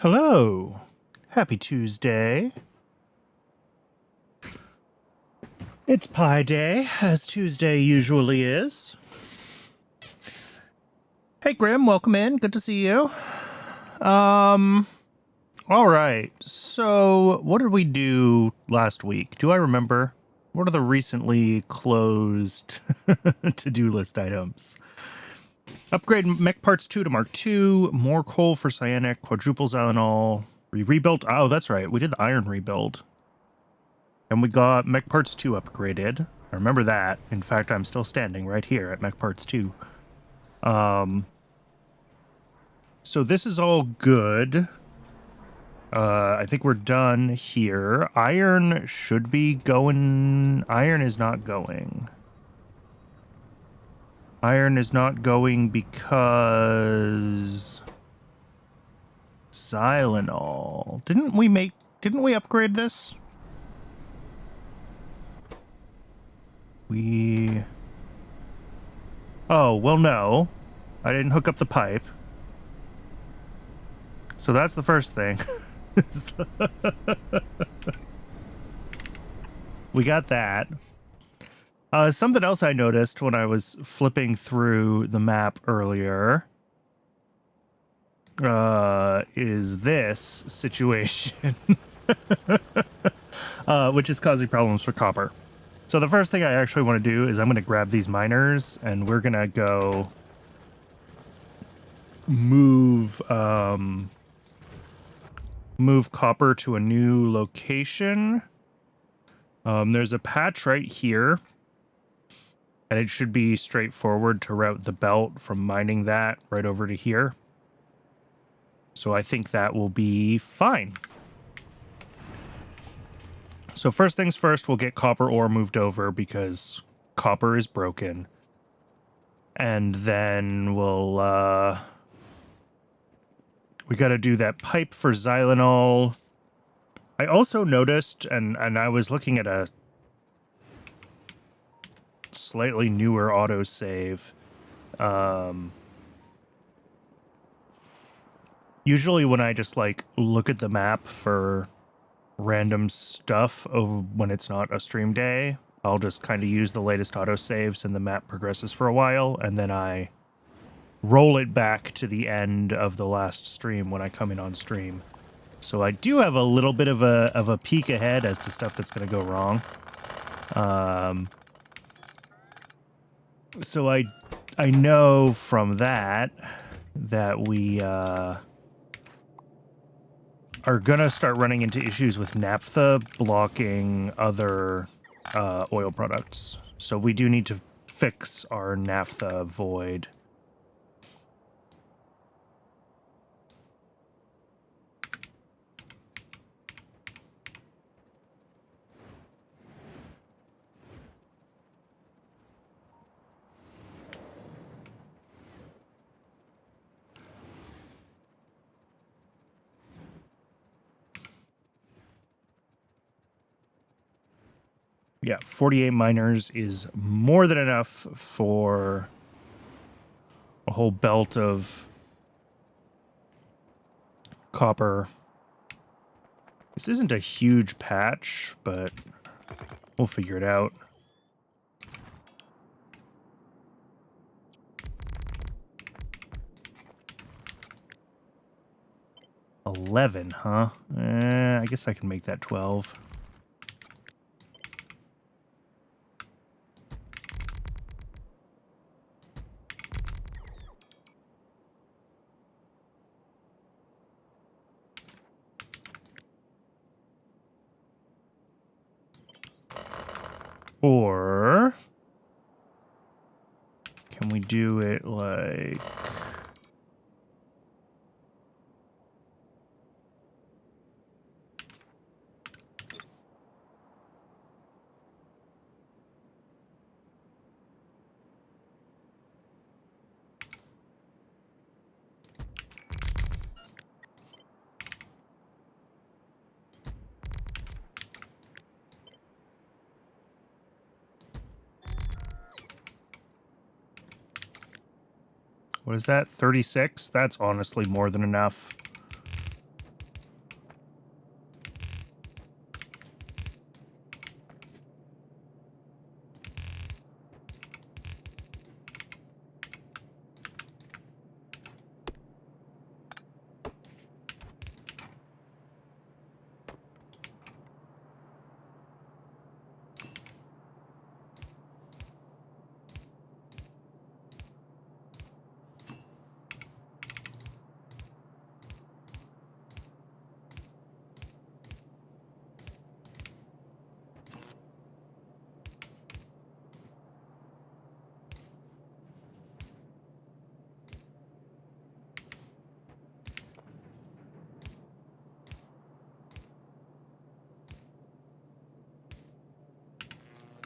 Hello. Happy Tuesday. It's Pi Day, as Tuesday usually is. Hey, Grim, welcome in. Good to see you. All right. So, what did we do last week? Do I remember? What are the recently closed to-do list items? Upgrade mech parts 2 to Mark 2, more coal for cyanic, quadruple xylanol. We rebuilt. Oh, that's right. We did the iron rebuild. And we got mech parts 2 upgraded. I remember that. In fact, I'm still standing right here at mech parts 2. So this is all good. I think we're done here. Iron should be going. Iron is not going. Iron is not going because xylanol. Didn't we upgrade this? Oh, well, no. I didn't hook up the pipe. So that's the first thing. We got that. Something else I noticed when I was flipping through the map earlier is this situation, which is causing problems for copper. So the first thing I actually want to do is I'm going to grab these miners and we're going to go move copper to a new location. There's a patch right here, and it should be straightforward to route the belt from mining that right over to here. So I think that will be fine. So first things first, we'll get copper ore moved over because copper is broken. And then we'll, we got to do that pipe for xylanol. I also noticed, and I was looking at a slightly newer autosave. Usually when I just like look at the map for random stuff when it's not a stream day, I'll just kind of use the latest autosaves and the map progresses for a while, and then I roll it back to the end of the last stream when I come in on stream. So I do have a little bit of a peek ahead as to stuff that's going to go wrong. So I know from that we are going to start running into issues with naphtha blocking other oil products. So we do need to fix our naphtha void. Yeah, 48 miners is more than enough for a whole belt of copper. This isn't a huge patch, but we'll figure it out. $11, huh? I guess I can make that 12. Or can we do it like... What is that? 36? That's honestly more than enough.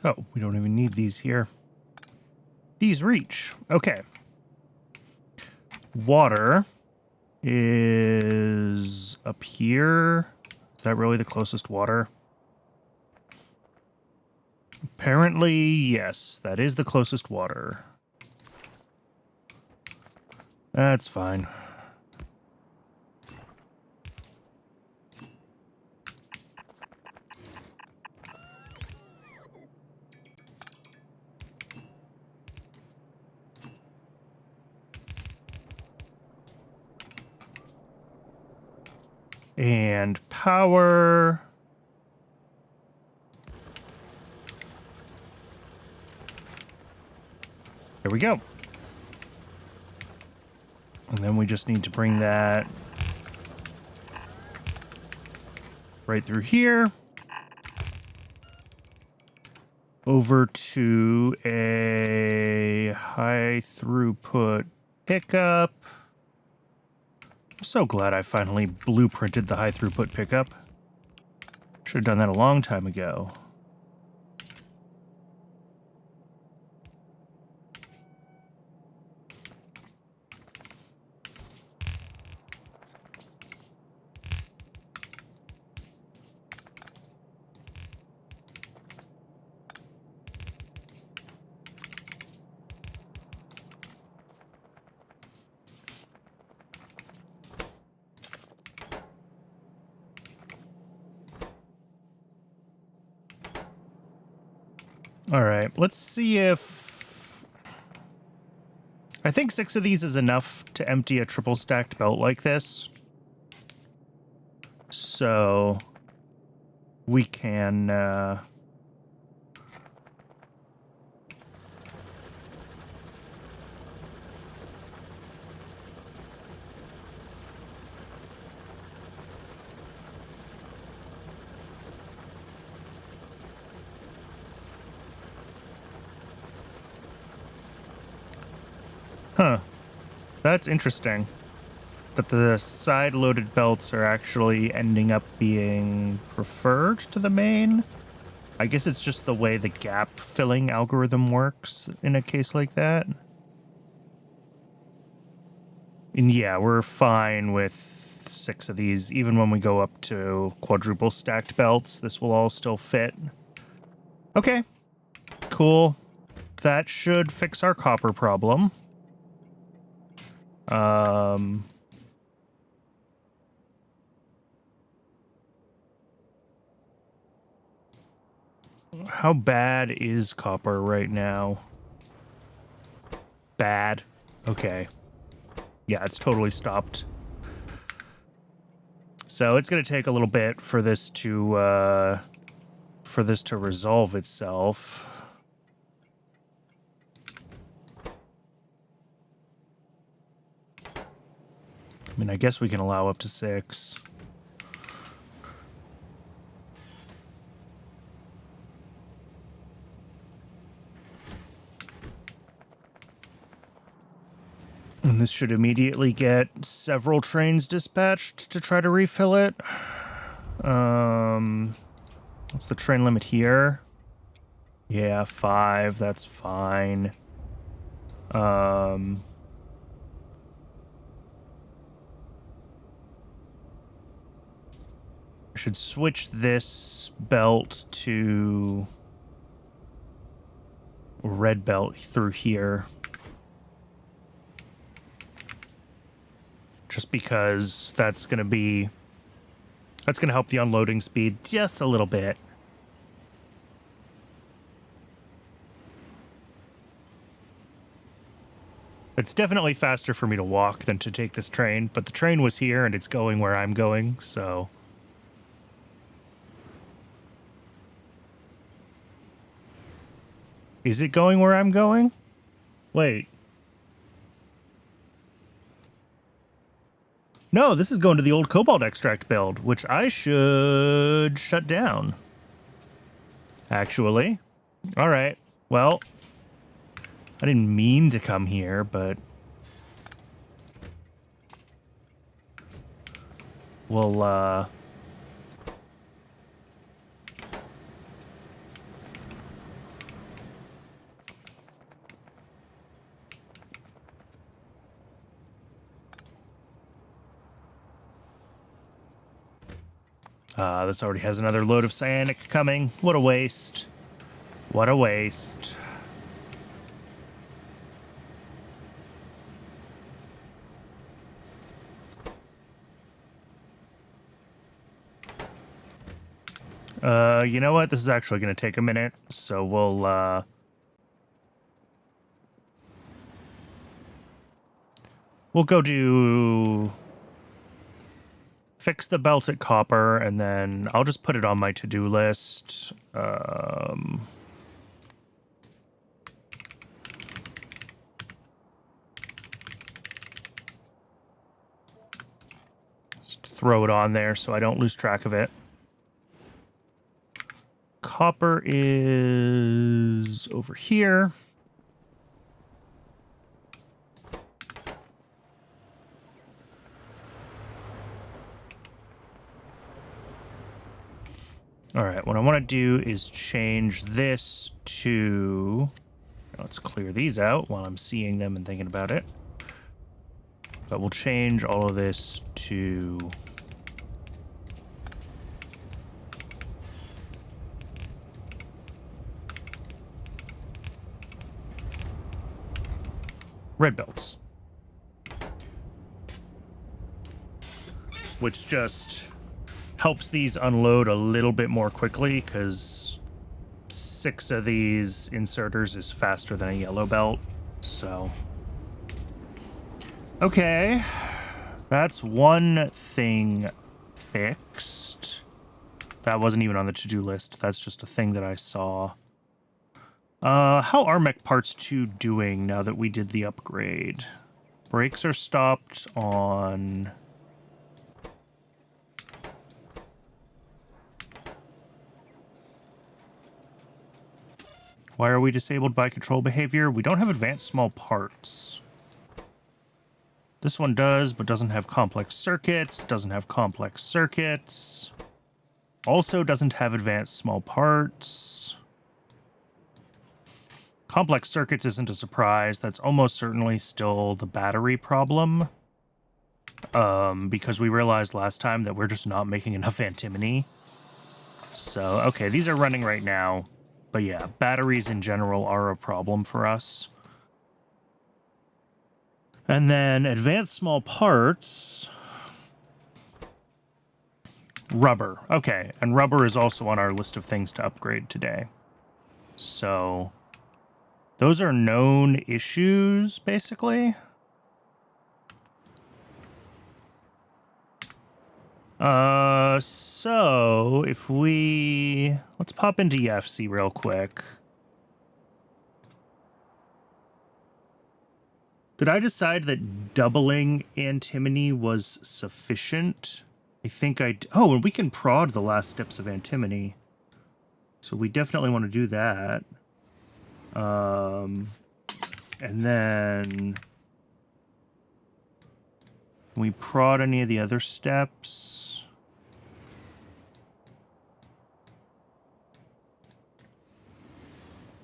Oh, we don't even need these here. These reach. Okay. Water is up here. Is that really the closest water? Apparently, yes. That is the closest water. That's fine. And power. There we go. And then we just need to bring that right through here. Over to a high throughput pickup. I'm so glad I finally blueprinted the high throughput pickup. Should have done that a long time ago. All right, let's see if... I think 6 of these is enough to empty a triple stacked belt like this. So we can... Huh. That's interesting. That the side-loaded belts are actually ending up being preferred to the main. I guess it's just the way the gap-filling algorithm works in a case like that. And yeah, we're fine with 6 of these. Even when we go up to quadruple stacked belts, this will all still fit. Okay. Cool. That should fix our copper problem. How bad is copper right now? Bad. Okay. Yeah, it's totally stopped. So it's going to take a little bit for this to resolve itself. I mean, I guess we can allow up to 6. And this should immediately get several trains dispatched to try to refill it. What's the train limit here? Yeah, 5. That's fine. I should switch this belt to red belt through here. Just because that's going to help the unloading speed just a little bit. It's definitely faster for me to walk than to take this train, but the train was here and it's going where I'm going, so... Is it going where I'm going? Wait. No, this is going to the old cobalt extract build, which I should shut down. Actually. All right. Well, I didn't mean to come here, but... we'll, This already has another load of cyanic coming. What a waste. What a waste. You know what? This is actually going to take a minute, so we'll go do fix the belt at copper, and then I'll just put it on my to-do list. Just throw it on there so I don't lose track of it. Copper is over here. All right, what I want to do is change this to... Let's clear these out while I'm seeing them and thinking about it. But we'll change all of this to... red belts. Which just helps these unload a little bit more quickly, because 6 of these inserters is faster than a yellow belt. So, okay, that's one thing fixed. That wasn't even on the to-do list. That's just a thing that I saw. How are mech parts 2 doing now that we did the upgrade? Brakes are stopped on... Why are we disabled by control behavior? We don't have advanced small parts. This one does, but doesn't have complex circuits. Doesn't have complex circuits. Also doesn't have advanced small parts. Complex circuits isn't a surprise. That's almost certainly still the battery problem. Because we realized last time that we're just not making enough antimony. So, okay, these are running right now. But yeah, batteries in general are a problem for us. And then advanced small parts. Rubber. Okay, and rubber is also on our list of things to upgrade today. So those are known issues, basically. So if let's pop into YFC real quick. Did I decide that doubling antimony was sufficient? I think oh, and we can prod the last steps of antimony. So we definitely want to do that. And then can we prod any of the other steps?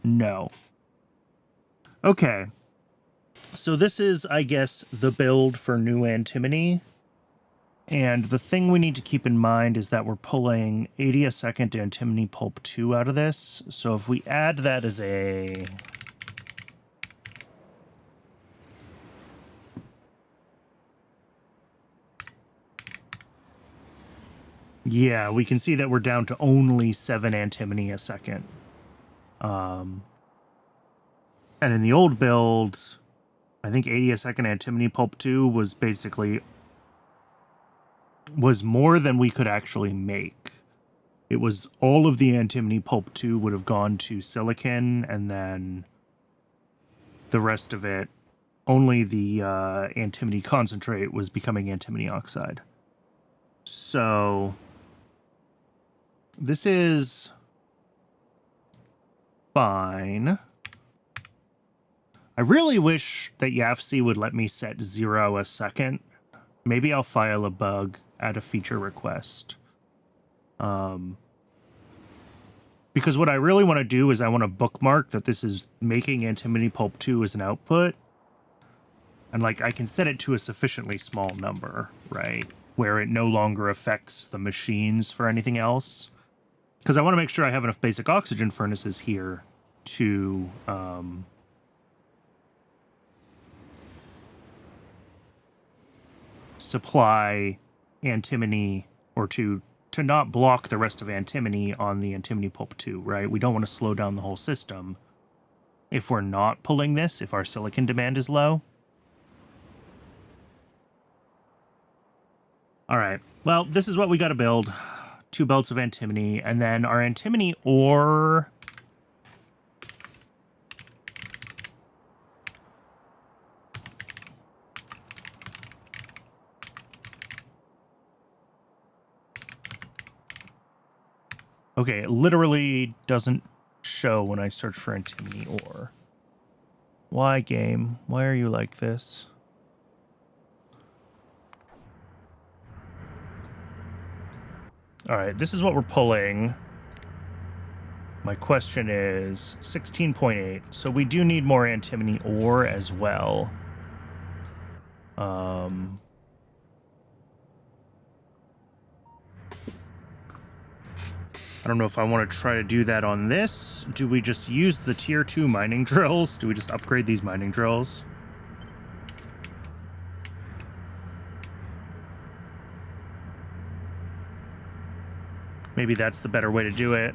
No. Okay. So this is, I guess, the build for new antimony. And the thing we need to keep in mind is that we're pulling 80 a second antimony pulp 2 out of this. So if we add that as a... Yeah, we can see that we're down to only 7 antimony a second. And in the old build, I think 80 a second antimony pulp 2 was more than we could actually make. It was all of the antimony pulp 2 would have gone to silicon, and then the rest of it, only the antimony concentrate was becoming antimony oxide. So this is fine. I really wish that YFC would let me set 0 a second. Maybe I'll file a bug, add a feature request. Because what I really want to do is I want to bookmark that this is making antimony pulp 2 as an output. And like I can set it to a sufficiently small number, right? where it no longer affects the machines for anything else. Because I want to make sure I have enough basic oxygen furnaces here to supply antimony, or to not block the rest of antimony on the antimony pulp 2, right? We don't want to slow down the whole system if we're not pulling this, if our silicon demand is low. All right. Well, this is what we got to build. 2 belts of antimony, and then our antimony ore... Okay, it literally doesn't show when I search for antimony ore. Why, game? Why are you like this? Alright, this is what we're pulling. My question is 16.8. So we do need more antimony ore as well. I don't know if I want to try to do that on this. Do we just use the tier 2 mining drills? Do we just upgrade these mining drills? Maybe that's the better way to do it.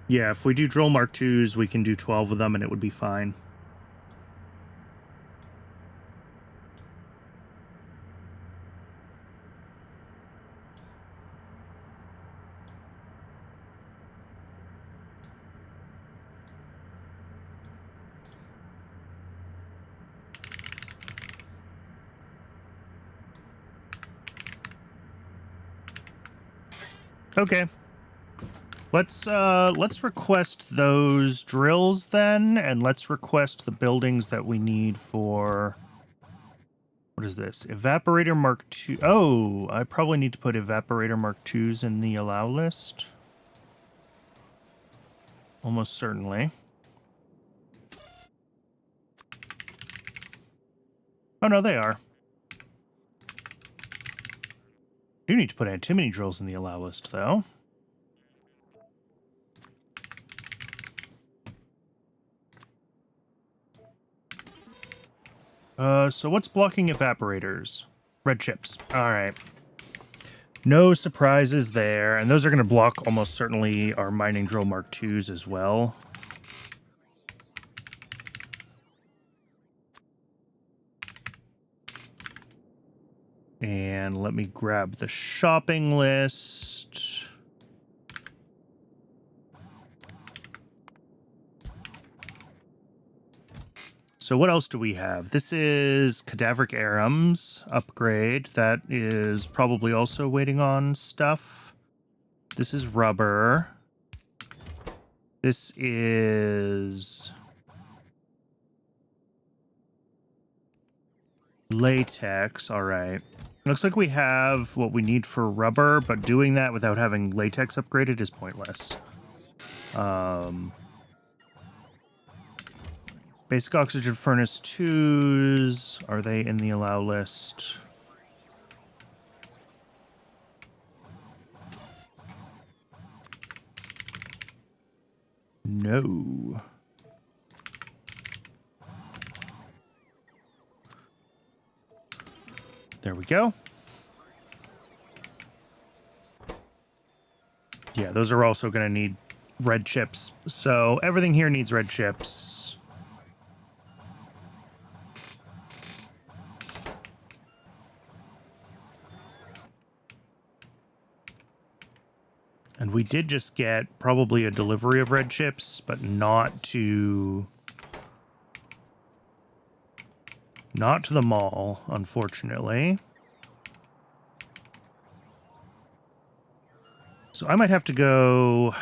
Yeah, if we do drill Mark 2s, we can do 12 of them and it would be fine. Okay. Let's request those drills then, and let's request the buildings that we need for... What is this? Evaporator Mark 2. Oh, I probably need to put Evaporator Mark 2s in the allow list. Almost certainly. Oh, no, they are. Do need to put antimony drills in the allow list, though. So what's blocking evaporators? Red chips. All right. No surprises there. And those are going to block almost certainly our mining drill Mark 2s as well. And let me grab the shopping list. So what else do we have? This is Cadaveric Arums upgrade. That is probably also waiting on stuff. This is rubber. This is latex. All right. Looks like we have what we need for rubber, but doing that without having latex upgraded is pointless. Basic oxygen furnace 2s. Are they in the allow list? No. There we go. Yeah, those are also going to need red chips. So everything here needs red chips. And we did just get probably a delivery of red chips, but not to the mall, unfortunately. So I might have to go...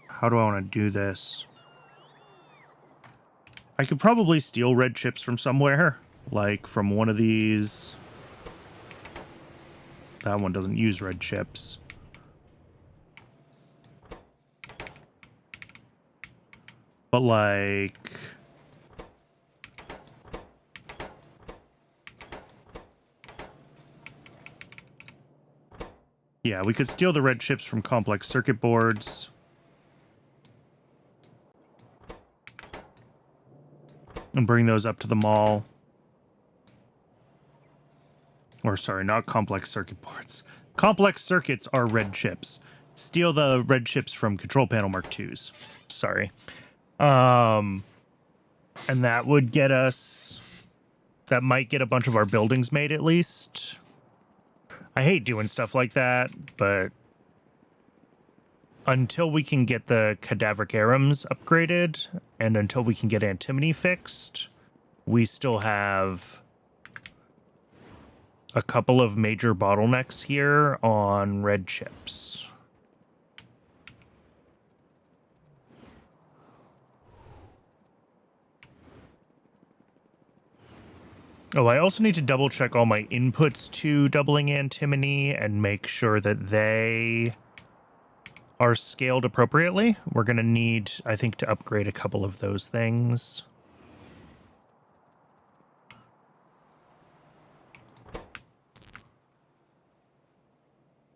How do I want to do this? I could probably steal red chips from somewhere. Like from one of these. That one doesn't use red chips. But like... yeah, we could steal the red chips from complex circuit boards. And bring those up to the mall. Or sorry, not complex circuit boards. Complex circuits are red chips. Steal the red chips from control panel Mark IIs. Sorry. And that would get us... that might get a bunch of our buildings made at least. I hate doing stuff like that, but... until we can get the cadaveric arums upgraded, and until we can get antimony fixed, we still have a couple of major bottlenecks here on red chips. Oh, I also need to double check all my inputs to doubling antimony and make sure that they are scaled appropriately. We're going to need, I think, to upgrade a couple of those things.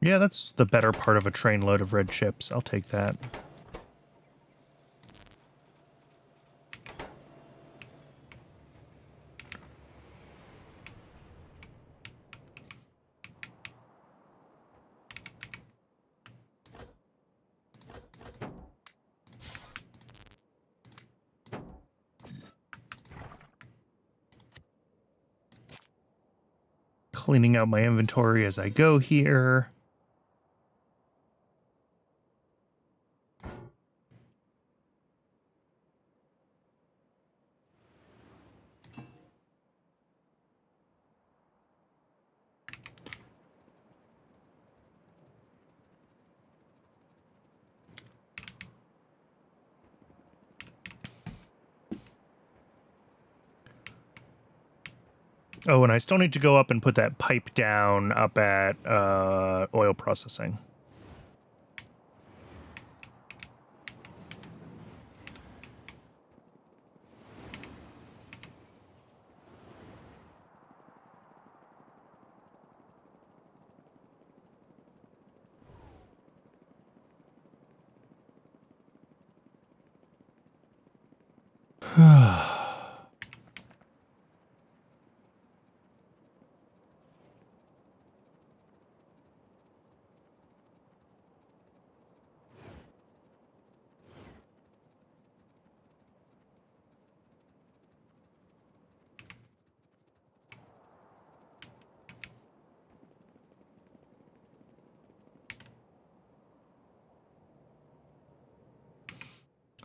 Yeah, that's the better part of a train load of red chips. I'll take that. Cleaning out my inventory as I go here. Oh, and I still need to go up and put that pipe down up at oil processing.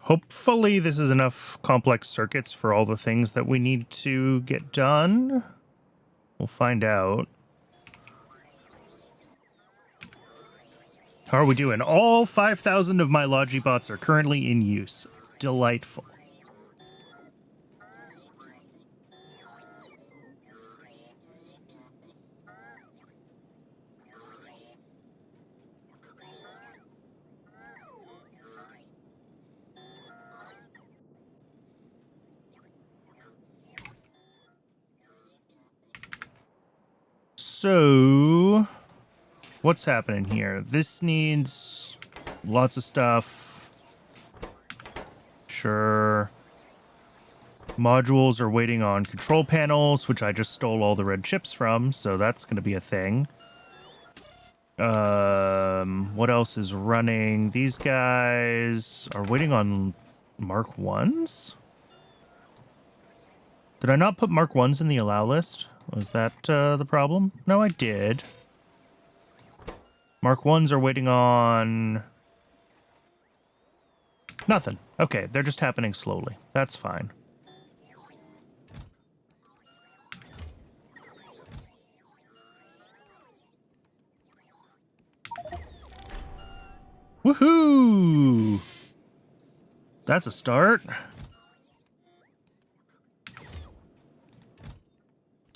Hopefully this is enough complex circuits for all the things that we need to get done. We'll find out. How are we doing? All 5,000 of my Logibots are currently in use. Delightful. So, what's happening here? This needs lots of stuff. Sure. Modules are waiting on control panels, which I just stole all the red chips from, so that's going to be a thing. What else is running? These guys are waiting on Mark 1s? Did I not put Mark 1s in the allow list? Was that the problem? No, I did. Mark 1s are waiting on... nothing. Okay, they're just happening slowly. That's fine. Woohoo! That's a start.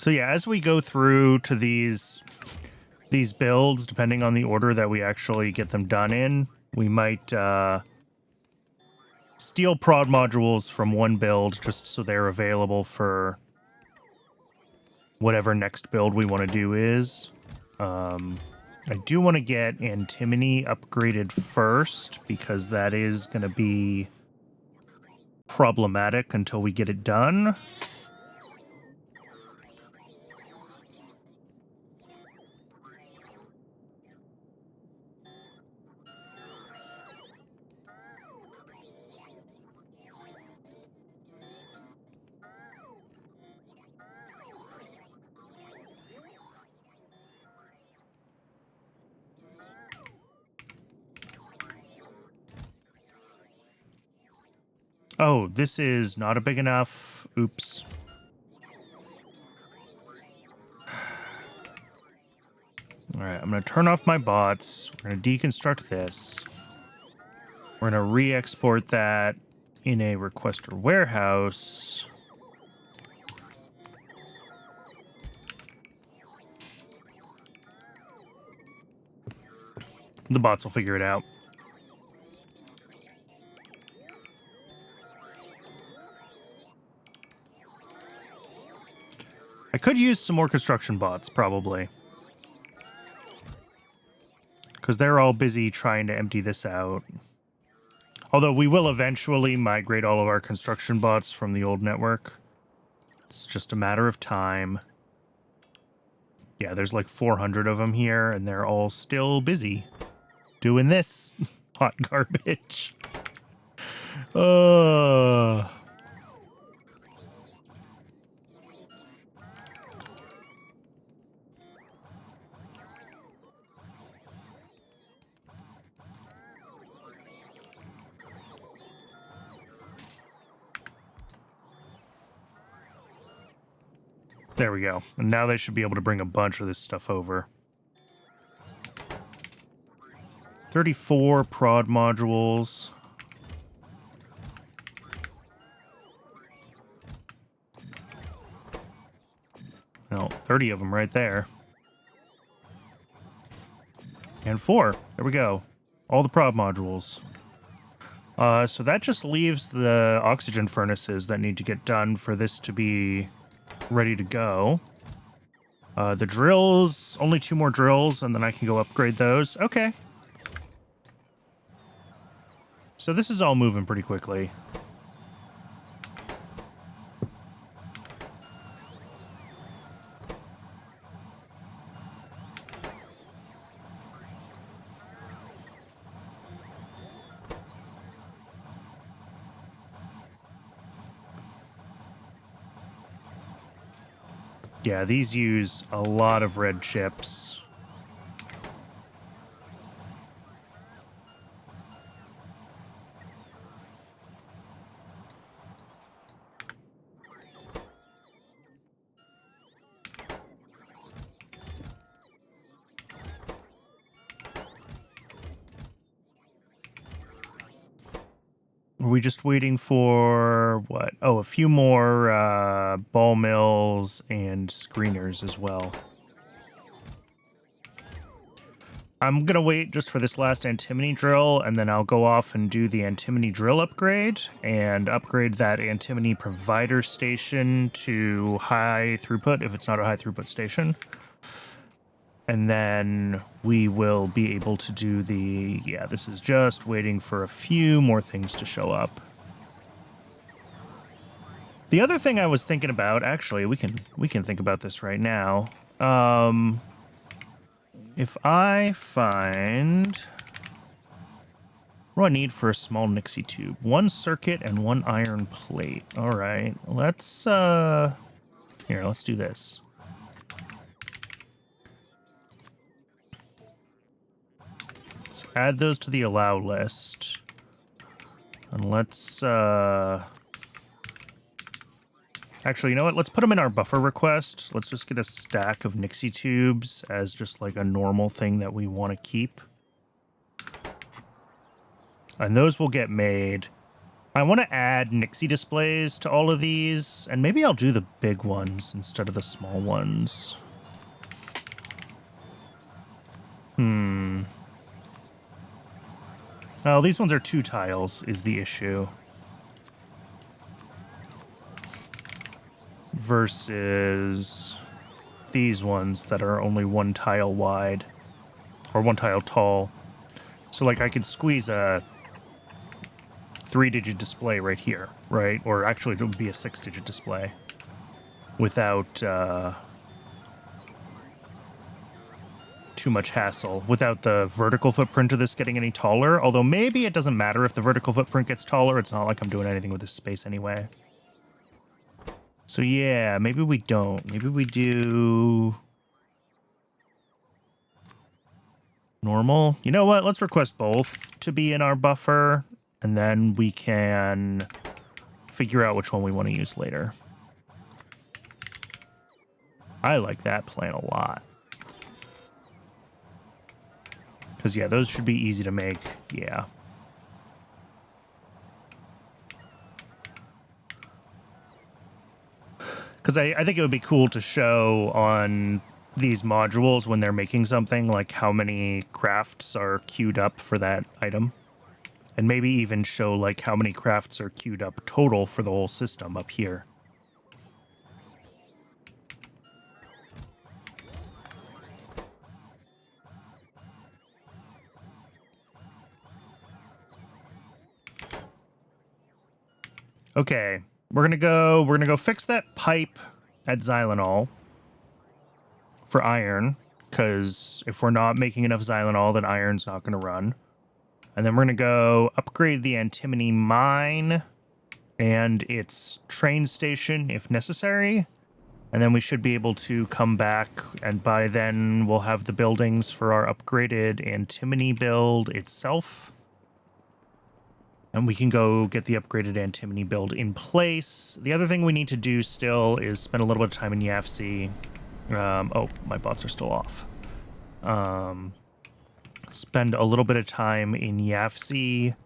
So yeah, as we go through to these builds, depending on the order that we actually get them done in, we might steal prod modules from one build just so they're available for whatever next build we want to do is. I do want to get Antimony upgraded first because that is going to be problematic until we get it done. Oh, this is not a big enough. Oops. All right, I'm going to turn off my bots. We're going to deconstruct this. We're going to re-export that in a requester warehouse. The bots will figure it out. I could use some more construction bots, probably. Because they're all busy trying to empty this out. Although we will eventually migrate all of our construction bots from the old network. It's just a matter of time. Yeah, there's like 400 of them here, and they're all still busy doing this hot garbage. There we go. And now they should be able to bring a bunch of this stuff over. 34 prod modules. No, 30 of them right there. And 4. There we go. All the prod modules. So that just leaves the oxygen furnaces that need to get done for this to be ready to go. The drills, only 2 more drills, and then I can go upgrade those. Okay. So this is all moving pretty quickly. Yeah, these use a lot of red chips. Are we just waiting for what? Oh, a few more ball mills and screeners as well. I'm going to wait just for this last antimony drill, and then I'll go off and do the antimony drill upgrade and upgrade that antimony provider station to high throughput if it's not a high throughput station. And then we will be able to do the... Yeah, this is just waiting for a few more things to show up. The other thing I was thinking about... Actually, we can think about this right now. If I find... What do I need for a small Nixie tube? 1 circuit and 1 iron plate. All right, let's... Here, let's do this. Add those to the allow list. And let's, actually, you know what? Let's put them in our buffer request. Let's just get a stack of Nixie tubes as just like a normal thing that we want to keep. And those will get made. I want to add Nixie displays to all of these, and maybe I'll do the big ones instead of the small ones. Oh, these ones are 2 tiles is the issue. Versus these ones that are only 1 tile wide. Or 1 tile tall. So, like, I could squeeze a 3-digit display right here, right? Or actually, it would be a 6-digit display. Without, too much hassle, without the vertical footprint of this getting any taller. Although maybe it doesn't matter if the vertical footprint gets taller. It's not like I'm doing anything with this space anyway. So yeah, maybe we don't. Maybe we do normal. You know what? Let's request both to be in our buffer, and then we can figure out which one we want to use later. I like that plan a lot. Because, yeah, those should be easy to make. Yeah. Because I think it would be cool to show on these modules when they're making something, like how many crafts are queued up for that item. And maybe even show, like, how many crafts are queued up total for the whole system up here. Okay, we're gonna go fix that pipe at Xylenol for iron, because if we're not making enough Xylenol, then iron's not gonna run. And then we're gonna go upgrade the antimony mine and its train station if necessary. And then we should be able to come back, and by then we'll have the buildings for our upgraded antimony build itself. And we can go get the upgraded antimony build in place. The other thing we need to do still is spend a little bit of time in YAFC. Oh, my bots are still off. Spend a little bit of time in YAFC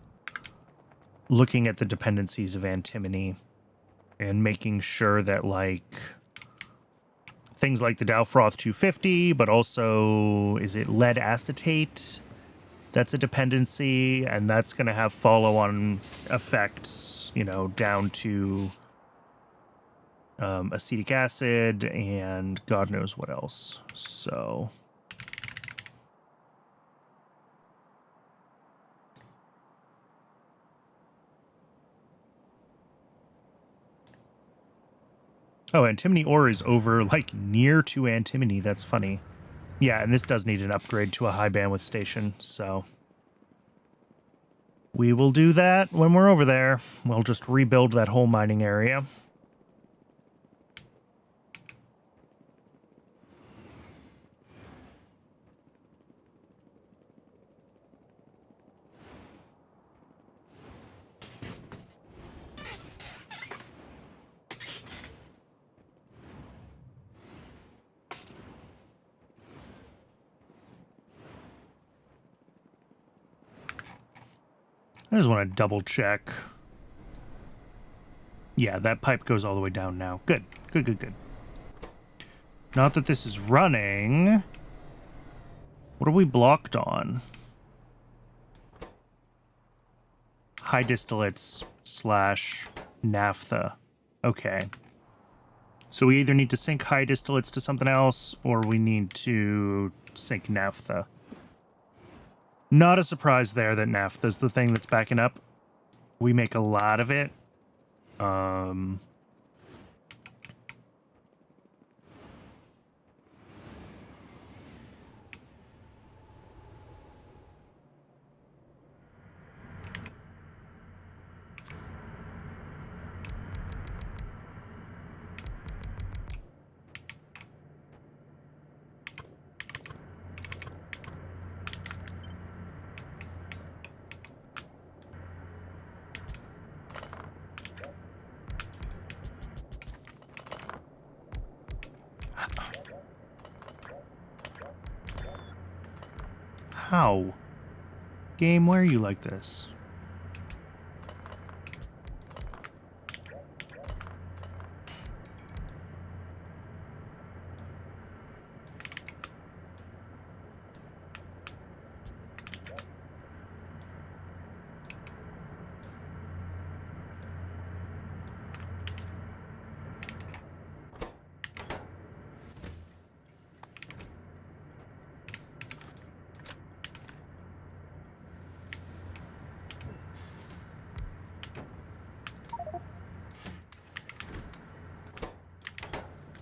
looking at the dependencies of antimony and making sure that, like, things like the Dalfroth 250, but also, is it lead acetate? That's a dependency, and that's going to have follow-on effects, you know, down to acetic acid and God knows what else. So oh, antimony ore is over, like, near to antimony. That's funny. Yeah, and this does need an upgrade to a high bandwidth station, so we will do that when we're over there. We'll just rebuild that whole mining area. I just want to double check. Yeah, that pipe goes all the way down now. Good, good, good, good. Not that this is running. What are we blocked on? High distillates / naphtha. Okay. So we either need to sync high distillates to something else, or we need to sync naphtha. Not a surprise there that naphtha's the thing that's backing up. We make a lot of it. How? Game, why are you like this?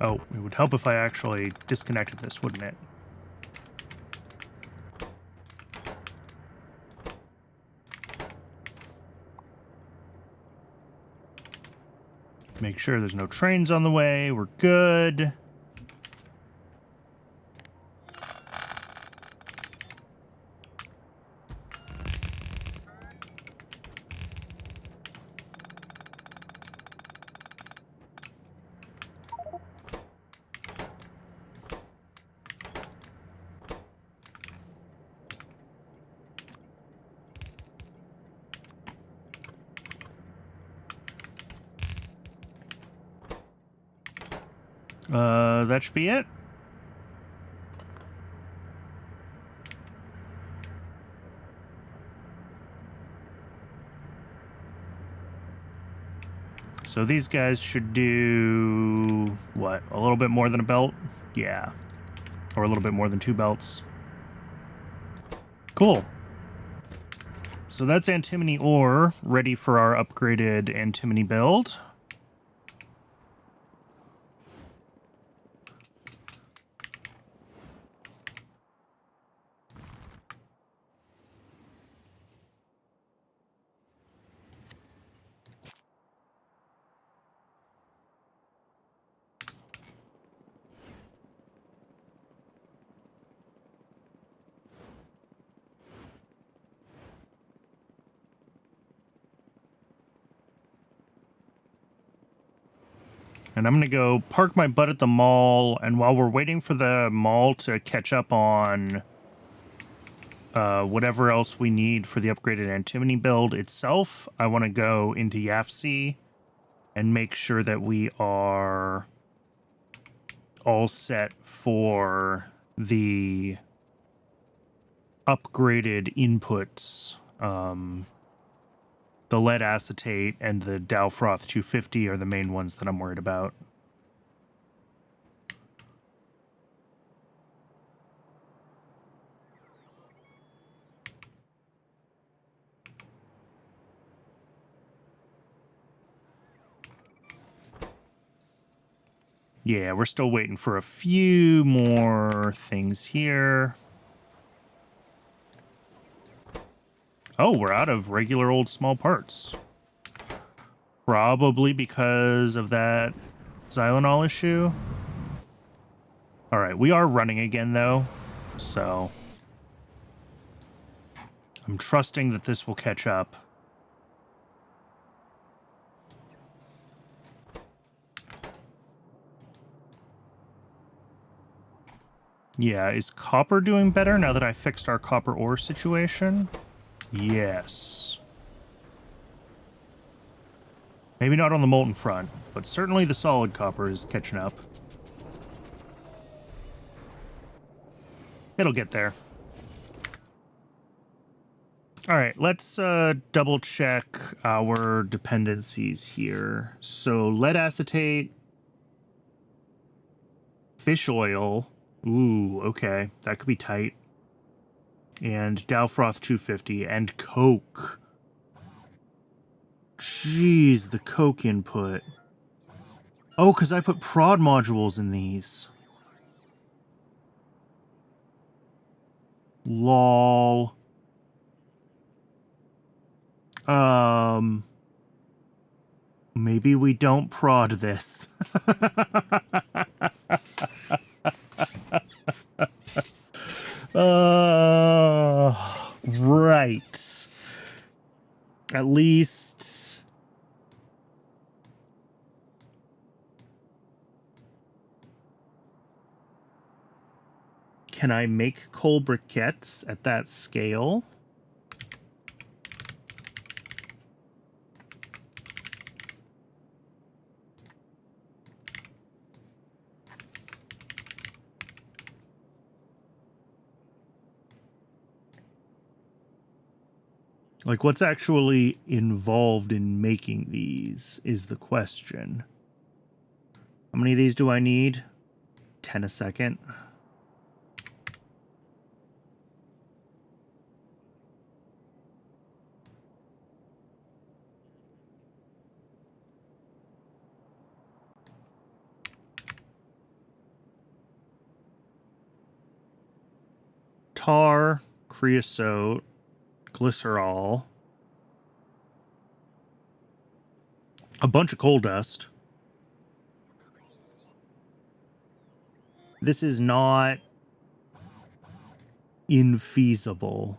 Oh, it would help if I actually disconnected this, wouldn't it? Make sure there's no trains on the way. We're good. That should be it. So these guys should do, what, a little bit more than a belt? Yeah. Or a little bit more than 2 belts. Cool. So that's antimony ore, ready for our upgraded antimony build. And I'm going to go park my butt at the mall, and while we're waiting for the mall to catch up on whatever else we need for the upgraded antimony build itself, I want to go into Yafsi and make sure that we are all set for the upgraded inputs. The lead acetate and the Dalfroth 250 are the main ones that I'm worried about. Yeah, we're still waiting for a few more things here. Oh, we're out of regular old small parts. Probably because of that Xylanol issue. All right, we are running again, though, so I'm trusting that this will catch up. Yeah, is copper doing better now that I fixed our copper ore situation? Yes. Maybe not on the molten front, but certainly the solid copper is catching up. It'll get there. All right, let's double check our dependencies here. So lead acetate, fish oil. Ooh, okay, that could be tight. And Dalfroth 250 and coke. Jeez, the coke input. Oh, because I put prod modules in these. Lol. Maybe we don't prod this. Right. At least... Can I make coal briquettes at that scale? Like, what's actually involved in making these is the question. How many of these do I need? 10 a second. tar, creosote, glycerol, a bunch of coal dust. This is not infeasible.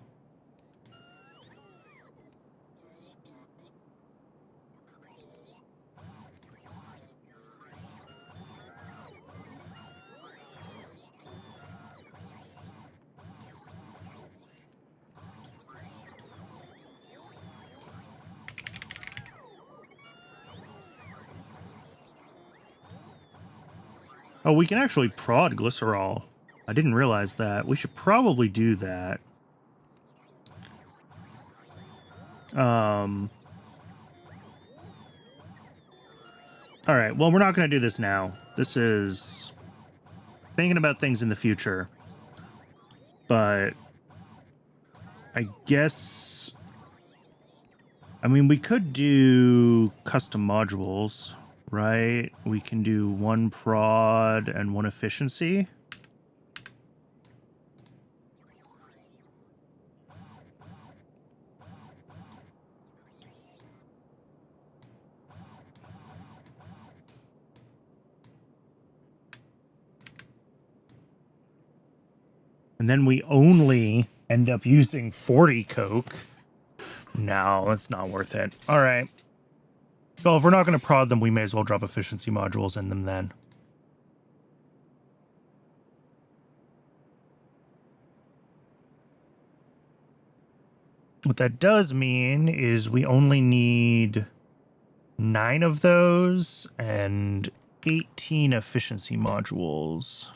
Oh, we can actually prod glycerol. I didn't realize that. We should probably do that. All right, well, we're not going to do this now. This is thinking about things in the future. But I guess... I mean, we could do custom modules, right? We can do one prod and one efficiency. And then we only end up using 40 coke. No, that's not worth it. All right. Well, if we're not going to prod them, we may as well drop efficiency modules in them then. What that does mean is we only need 9 of those and 18 efficiency modules.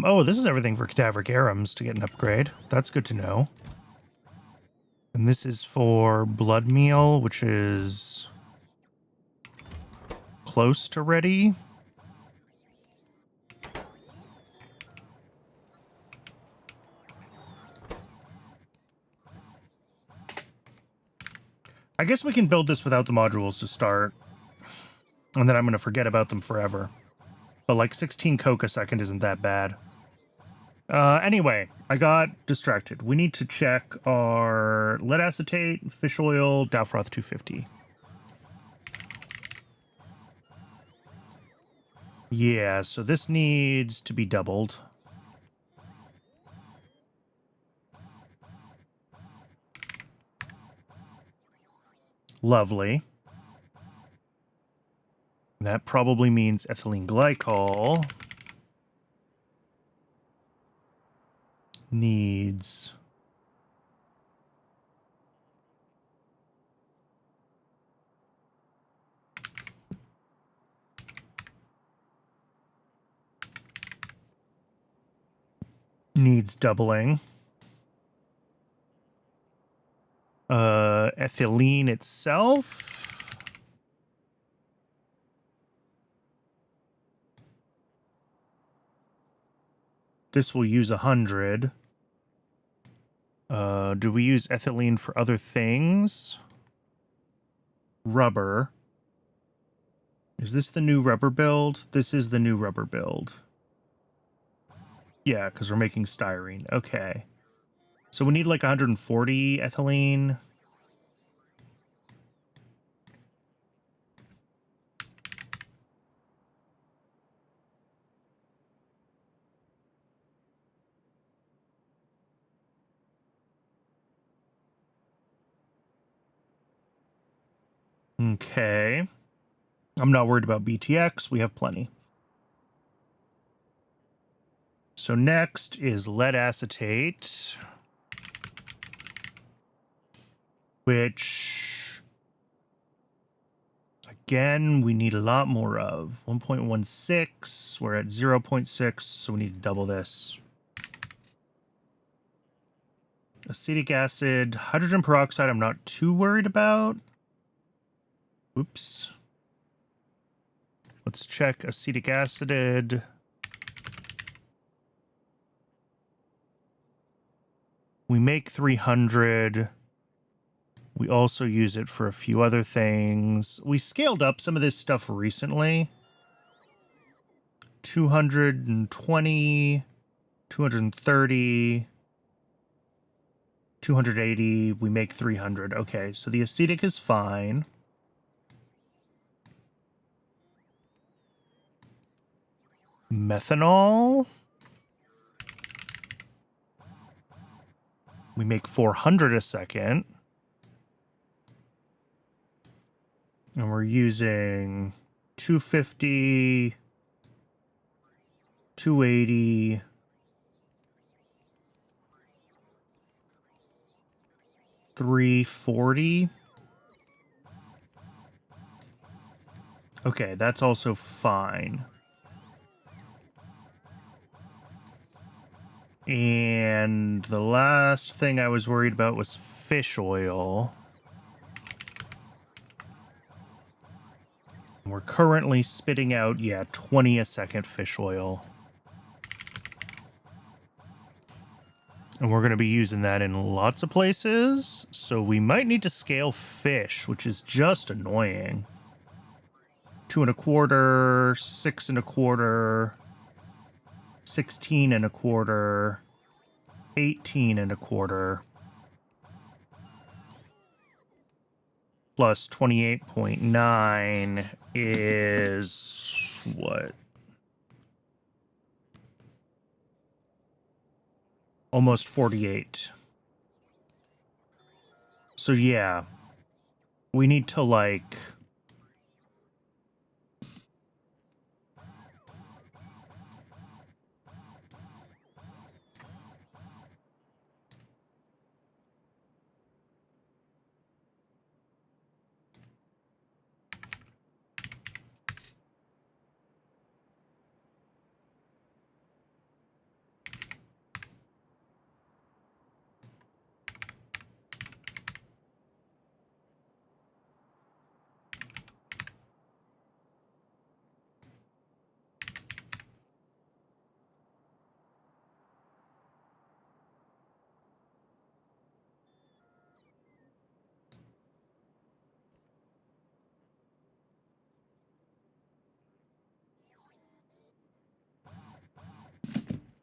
Oh, this is everything for cadaveric arums to get an upgrade. That's good to know. And this is for blood meal, which is close to ready. I guess we can build this without the modules to start. And then I'm going to forget about them forever. But like 16 coke a second isn't that bad. Anyway, I got distracted. We need to check our lead acetate, fish oil, Dalfroth 250. Yeah, so this needs to be doubled. Lovely. That probably means ethylene glycol needs doubling. Ethylene itself. This will use 100. Do we use ethylene for other things? Rubber. Is this the new rubber build? This is the new rubber build. Yeah, because we're making styrene. Okay. So we need like 140 ethylene. Okay. I'm not worried about BTX. We have plenty. So next is lead acetate, which, again, we need a lot more of. 1.16. We're at 0.6, so we need to double this. Acetic acid, hydrogen peroxide I'm not too worried about. Oops. Let's check acetic acid. We make 300. We also use it for a few other things. We scaled up some of this stuff recently. 220, 230, 280. We make 300. Okay, so the acetic is fine. Methanol. We make 400 a second. And we're using 250, 280, 340. Okay, that's also fine. And the last thing I was worried about was fish oil. We're currently spitting out, 20 a second fish oil. And we're going to be using that in lots of places. So we might need to scale fish, which is just annoying. 2 1/4, 6 1/4, 16 1/4, 18 1/4. Plus 28.9 is what? Almost 48. So yeah, we need to like...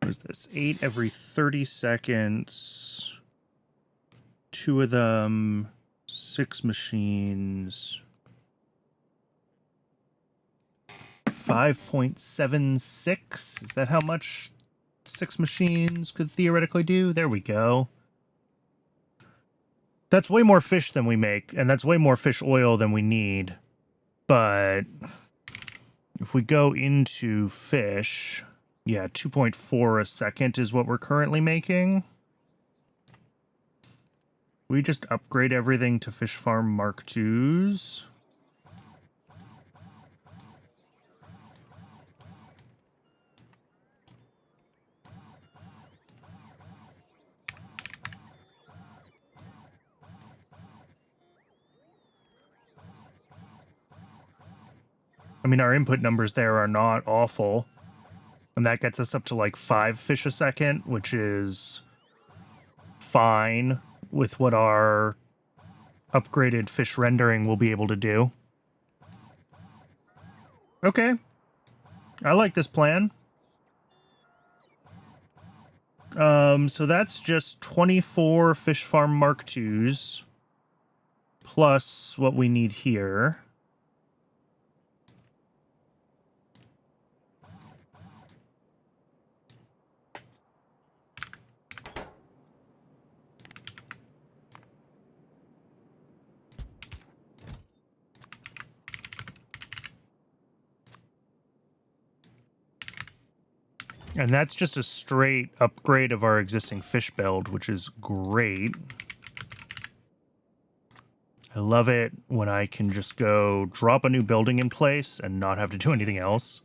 What is this? 8 every 30 seconds. 2 of them. 6 machines. 5.76. Is that how much 6 machines could theoretically do? There we go. That's way more fish than we make, and that's way more fish oil than we need. But if we go into fish... Yeah, 2.4 a second is what we're currently making. We just upgrade everything to Fish Farm Mark IIs. I mean, our input numbers there are not awful. And that gets us up to like 5 fish a second, which is fine with what our upgraded fish rendering will be able to do. Okay. I like this plan. So that's just 24 Fish Farm Mark IIs plus what we need here. And that's just a straight upgrade of our existing fish build, which is great. I love it when I can just go drop a new building in place and not have to do anything else.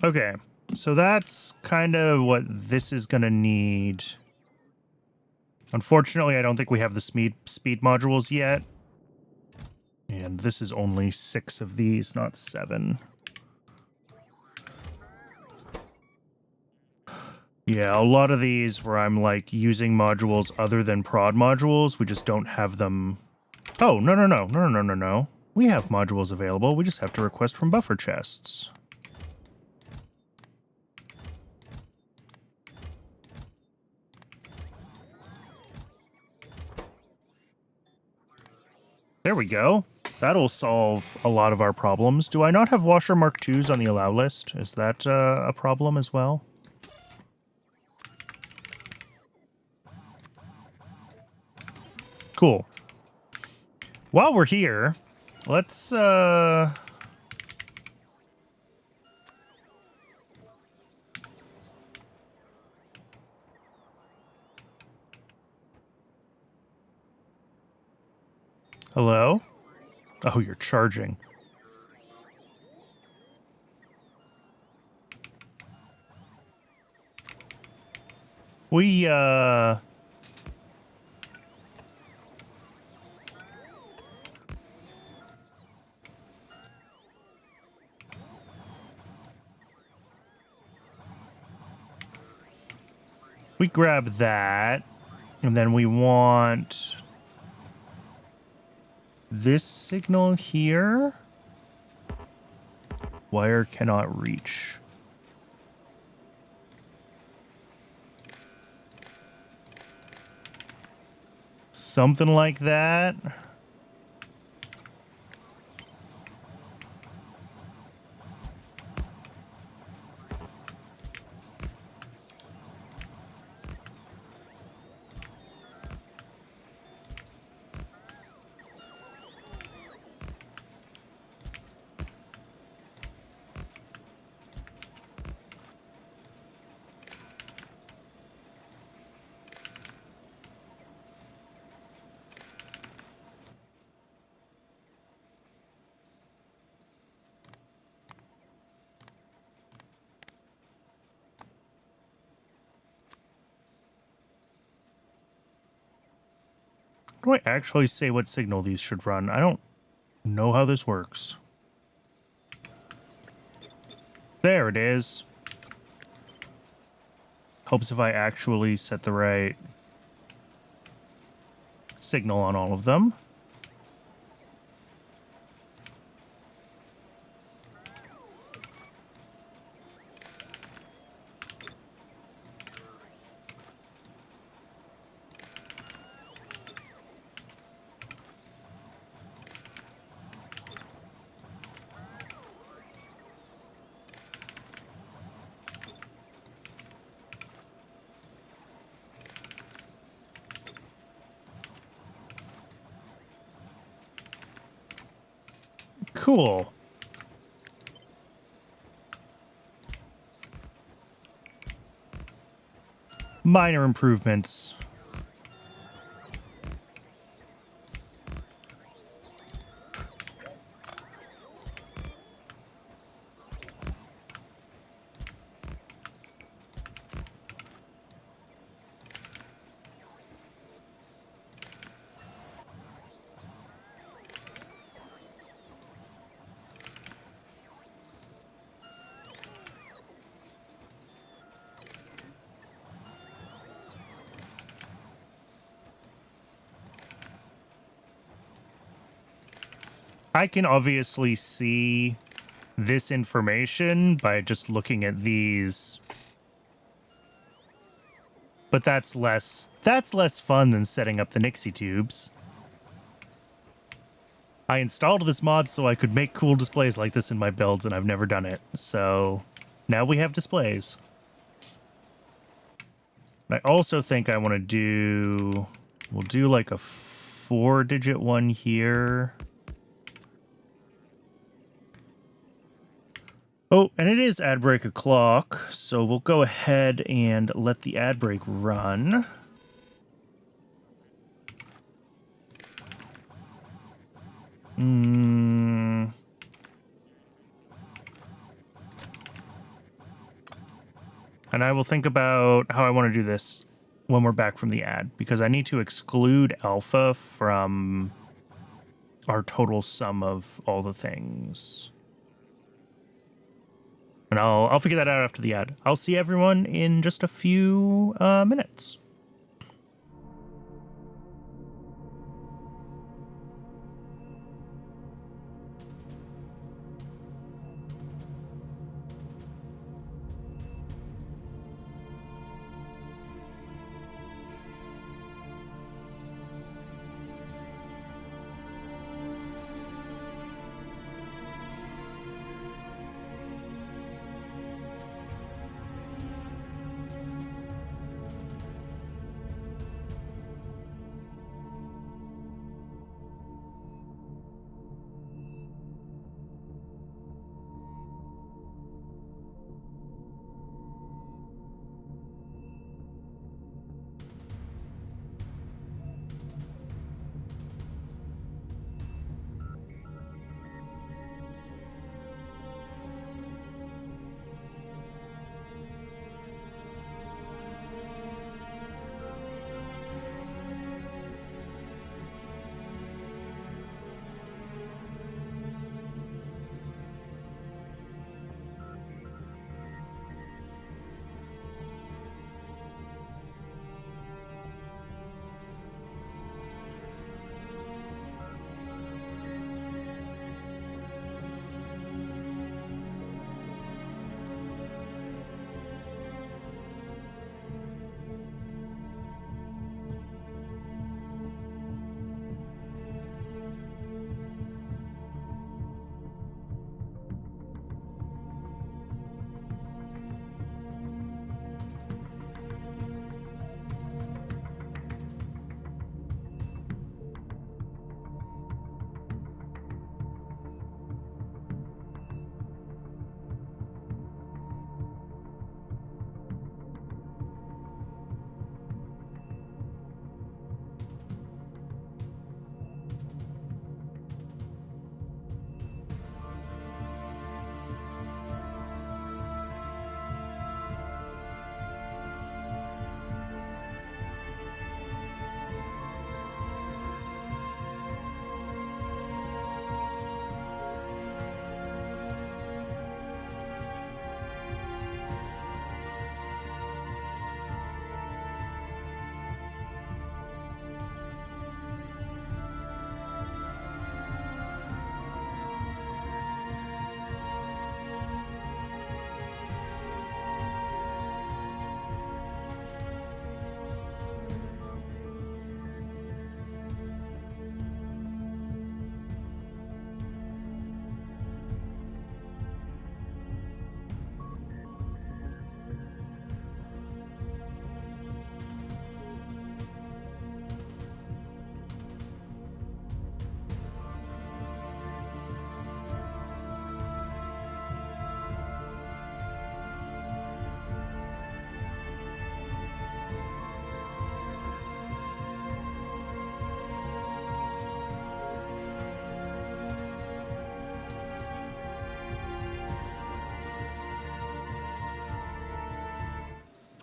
Okay, so that's kind of what this is going to need. Unfortunately, I don't think we have the speed modules yet. And this is only 6 of these, not 7. Yeah, a lot of these where I'm like using modules other than prod modules, we just don't have them. Oh, no. We have modules available. We just have to request from buffer chests. There we go. That'll solve a lot of our problems. Do I not have washer Mark IIs on the allow list? Is that a problem as well? Cool. While we're here, let's hello? Oh, you're charging. We grab that, and then we want this signal here. Wire cannot reach. Something like that. Do I actually say what signal these should run? I don't know how this works. There it is. Helps if I actually set the right signal on all of them. Cool. Minor improvements. I can obviously see this information by just looking at these. But that's less fun than setting up the Nixie tubes. I installed this mod so I could make cool displays like this in my builds, and I've never done it. So now we have displays. I also think I want to do... We'll do like a 4-digit one here. Oh, and it is ad break o'clock, so we'll go ahead and let the ad break run. And I will think about how I want to do this when we're back from the ad, because I need to exclude alpha from our total sum of all the things. And I'll figure that out after the ad. I'll see everyone in just a few minutes.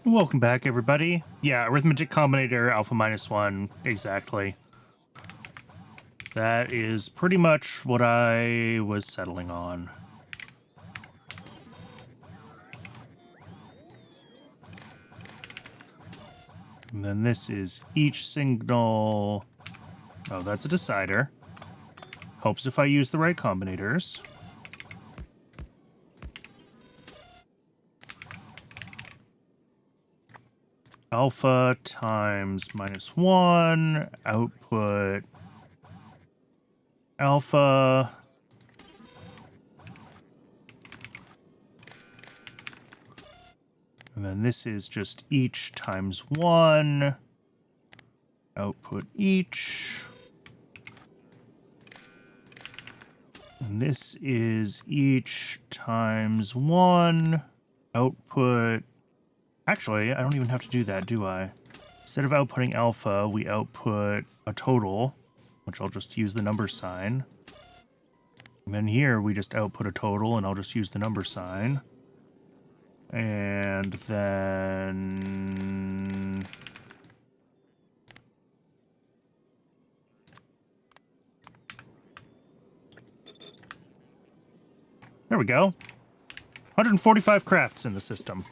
Welcome back, everybody. Yeah, arithmetic combinator alpha -1, exactly. That is pretty much what I was settling on. And then this is each signal. Oh, that's a decider. Helps if I use the right combinators. Alpha times -1, output alpha. And then this is just each times 1, output each. And this is each times 1, output. Actually, I don't even have to do that, do I? Instead of outputting alpha, we output a total, which I'll just use the number sign. And then here we just output a total, and I'll just use the number sign. And then... There we go. 145 crafts in the system.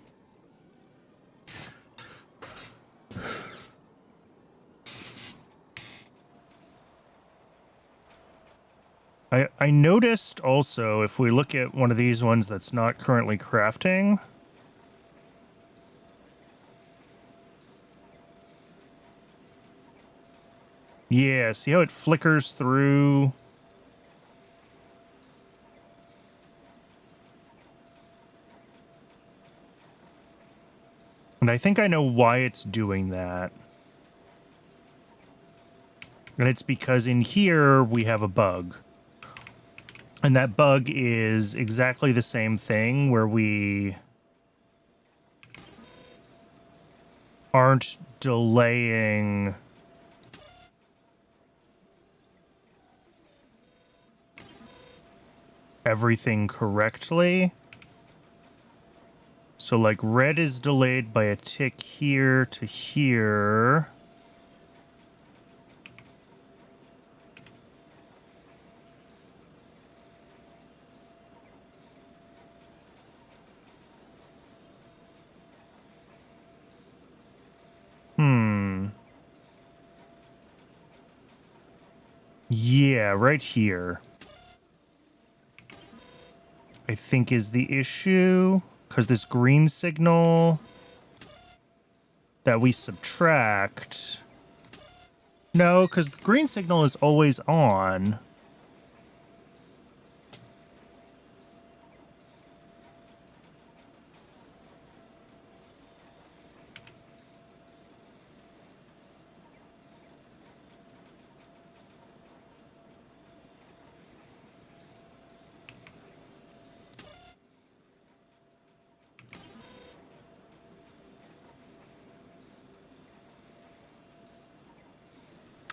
I noticed also, if we look at one of these ones that's not currently crafting... Yeah, see how it flickers through? And I think I know why it's doing that. And it's because in here we have a bug. And that bug is exactly the same thing where we aren't delaying everything correctly. So like red is delayed by a tick here to here. Yeah, right here, I think is the issue. Because this green signal that we subtract... No, because the green signal is always on.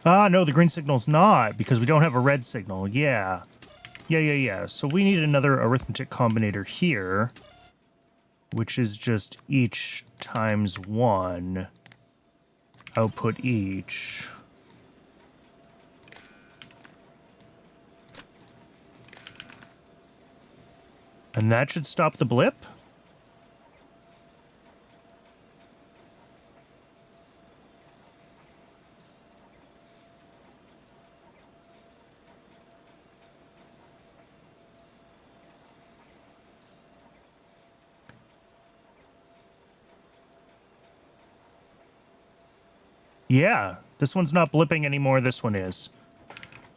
Ah, no, the green signal's not, because we don't have a red signal. Yeah. Yeah. So we need another arithmetic combinator here, which is just each times 1. Output each. And that should stop the blip? Yeah, this one's not blipping anymore, this one is.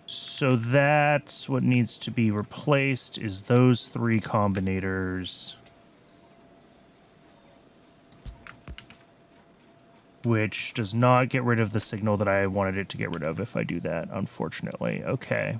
So that's what needs to be replaced, is those 3 combinators. Which does not get rid of the signal that I wanted it to get rid of if I do that, unfortunately. Okay.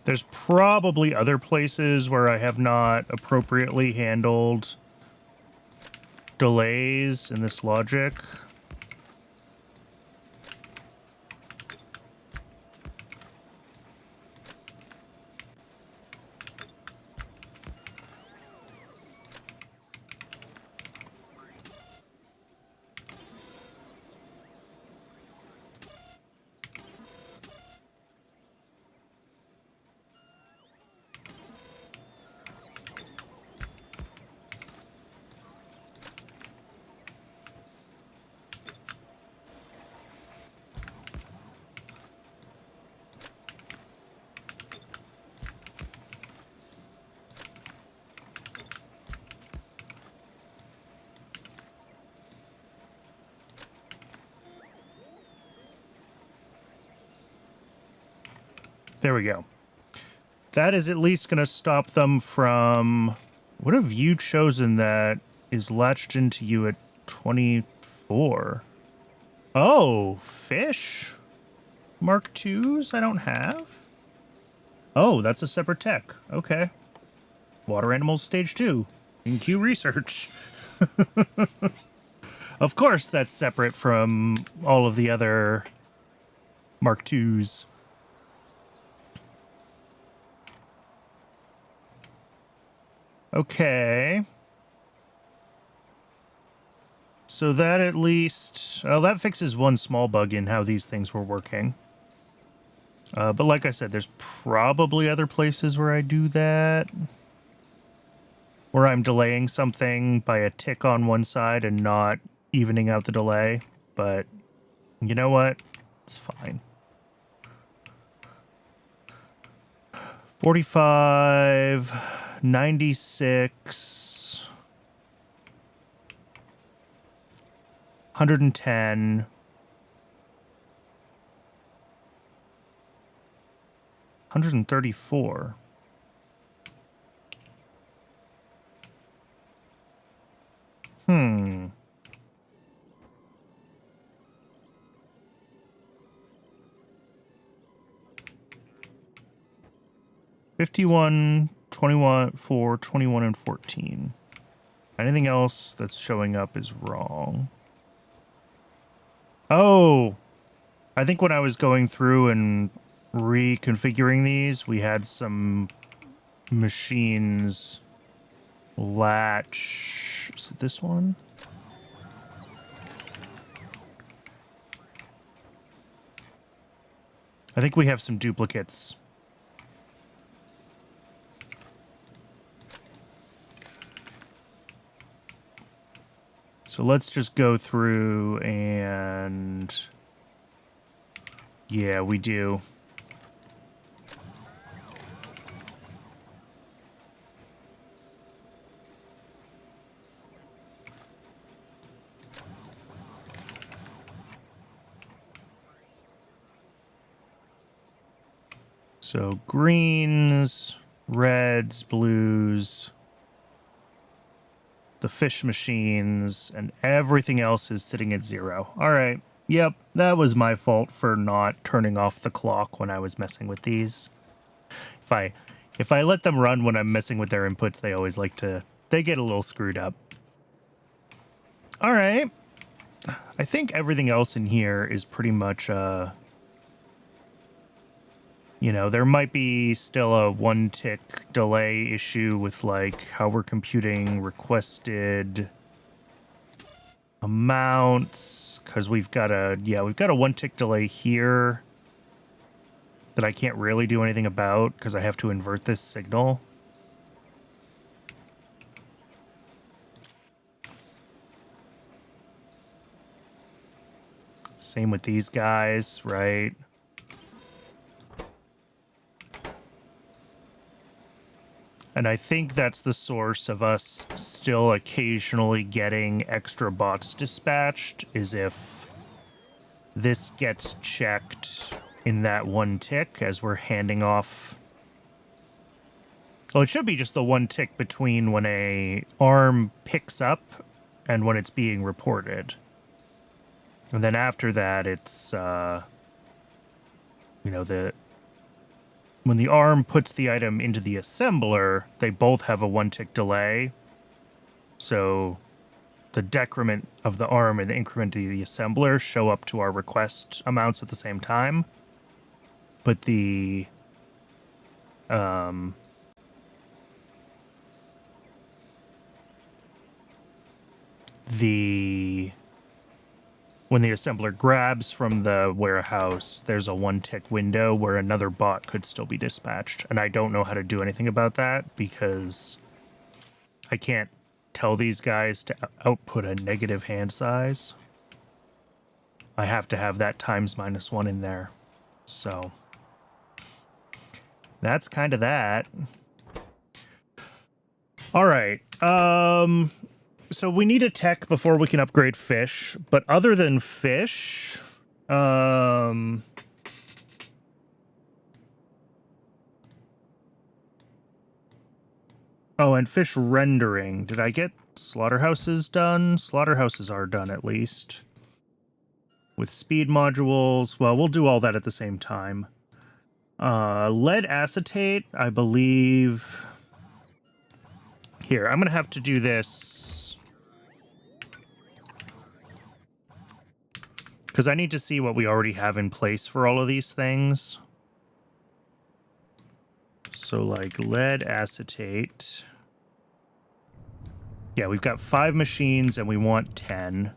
There's probably other places where I have not appropriately handled delays in this logic. There we go. That is at least going to stop them from... What have you chosen that is latched into you at 24? Oh, fish? Mark IIs I don't have? Oh, that's a separate tech. Okay. Water animals stage 2. In Q research. Of course that's separate from all of the other Mark IIs. Okay. So that at least... Well, that fixes one small bug in how these things were working. But like I said, there's probably other places where I do that. Where I'm delaying something by a tick on one side and not evening out the delay. But you know what? It's fine. 45, 96, 110, 134. Hmm. $51, $21, $4, $21, and $14. Anything else that's showing up is wrong. Oh! I think when I was going through and reconfiguring these, we had some machines latch. Is it this one? I think we have some duplicates. So let's just go through and... Yeah, we do. So greens, reds, blues, the fish machines, and everything else is sitting at 0. All right. Yep, that was my fault for not turning off the clock when I was messing with these. If I let them run when I'm messing with their inputs, they always like to... They get a little screwed up. All right. I think everything else in here is pretty much... You know, there might be still a 1-tick delay issue with, like, how we're computing requested amounts, because we've got a 1-tick delay here that I can't really do anything about because I have to invert this signal. Same with these guys, right? And I think that's the source of us still occasionally getting extra bots dispatched, is if this gets checked in that 1 tick as we're handing off. Well, it should be just the 1 tick between when a arm picks up and when it's being reported. And then after that, it's, you know, when the arm puts the item into the assembler, they both have a 1-tick delay. So the decrement of the arm and the increment of the assembler show up to our request amounts at the same time. But when the assembler grabs from the warehouse, there's a 1-tick window where another bot could still be dispatched. And I don't know how to do anything about that because I can't tell these guys to output a negative hand size. I have to have that times -1 in there. So that's kind of that. All right. So we need a tech before we can upgrade fish, but other than fish, Oh, and fish rendering. Did I get slaughterhouses done? Slaughterhouses are done, at least. With speed modules. Well, we'll do all that at the same time. Lead acetate, I believe... Here, I'm going to have to do this... because I need to see what we already have in place for all of these things. So, like, lead acetate. Yeah, we've got 5 machines, and we want 10.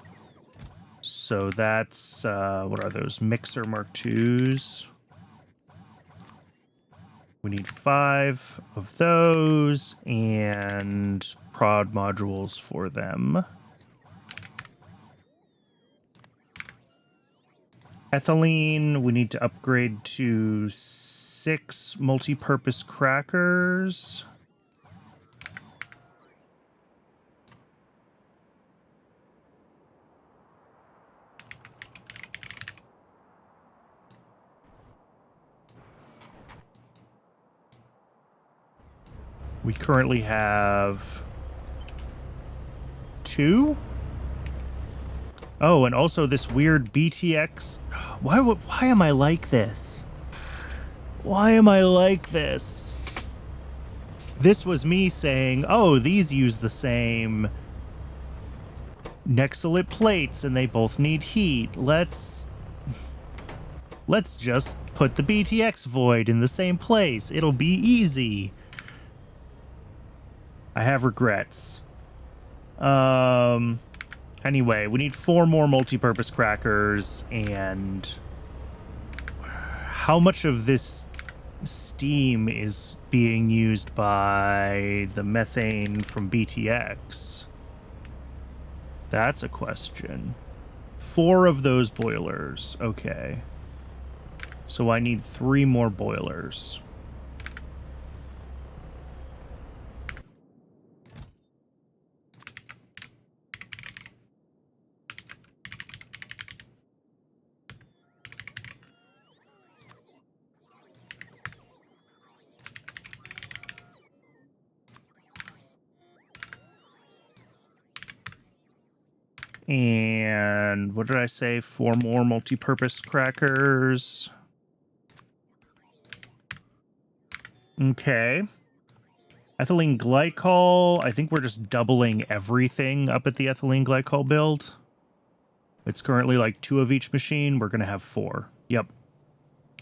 So that's, what are those? Mixer Mark IIs. We need 5 of those, and prod modules for them. Ethylene, we need to upgrade to 6 multi-purpose crackers. We currently have 2. Oh, and also this weird BTX. Why am I like this? Why am I like this? This was me saying, oh, these use the same Nexalit plates and they both need heat. Let's just put the BTX void in the same place. It'll be easy. I have regrets. Anyway, we need 4 more multi-purpose crackers, and how much of this steam is being used by the methane from BTX? That's a question. 4 of those boilers. Okay. So I need 3 more boilers. And what did I say? 4 more multi-purpose crackers. Okay. Ethylene glycol. I think we're just doubling everything up at the ethylene glycol build. It's currently like 2 of each machine. We're going to have 4. Yep.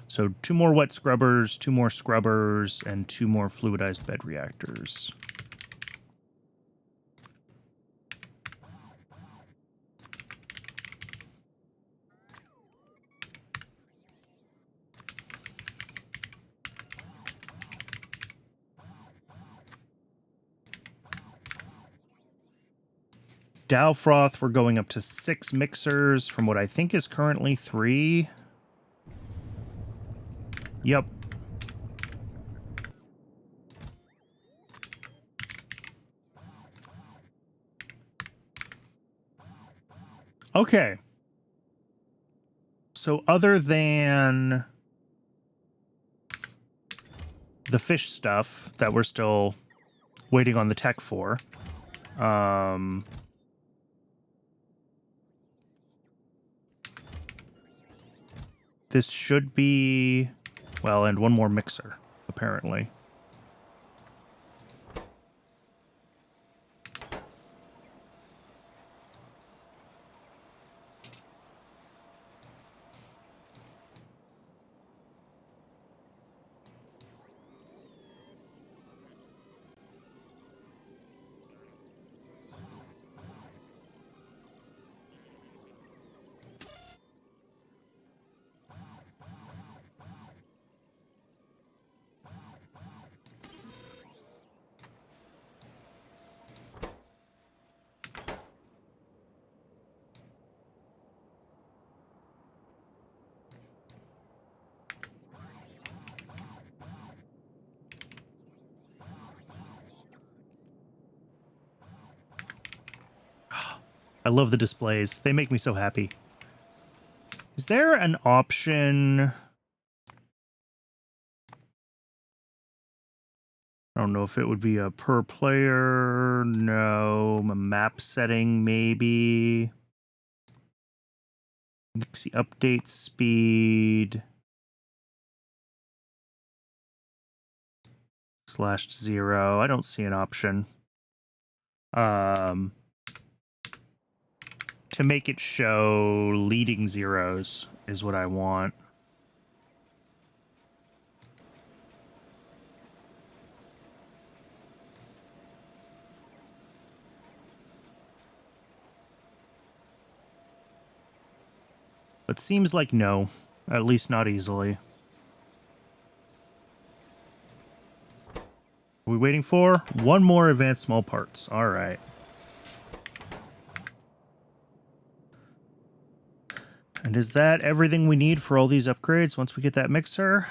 So 2 more wet scrubbers, 2 more scrubbers, and 2 more fluidized bed reactors. Dow froth, we're going up to 6 mixers from what I think is currently 3. Yep. Okay. So other than the fish stuff that we're still waiting on the tech for, this should be, well, and 1 more mixer, apparently. I love the displays. They make me so happy. Is there an option I don't know if it would be a per player. No. A map setting, maybe. Nixie update speed. /0. I don't see an option. To make it show leading zeros is what I want. But seems like no, at least not easily. Are we waiting for? One more advanced small parts. All right. And is that everything we need for all these upgrades once we get that mixer?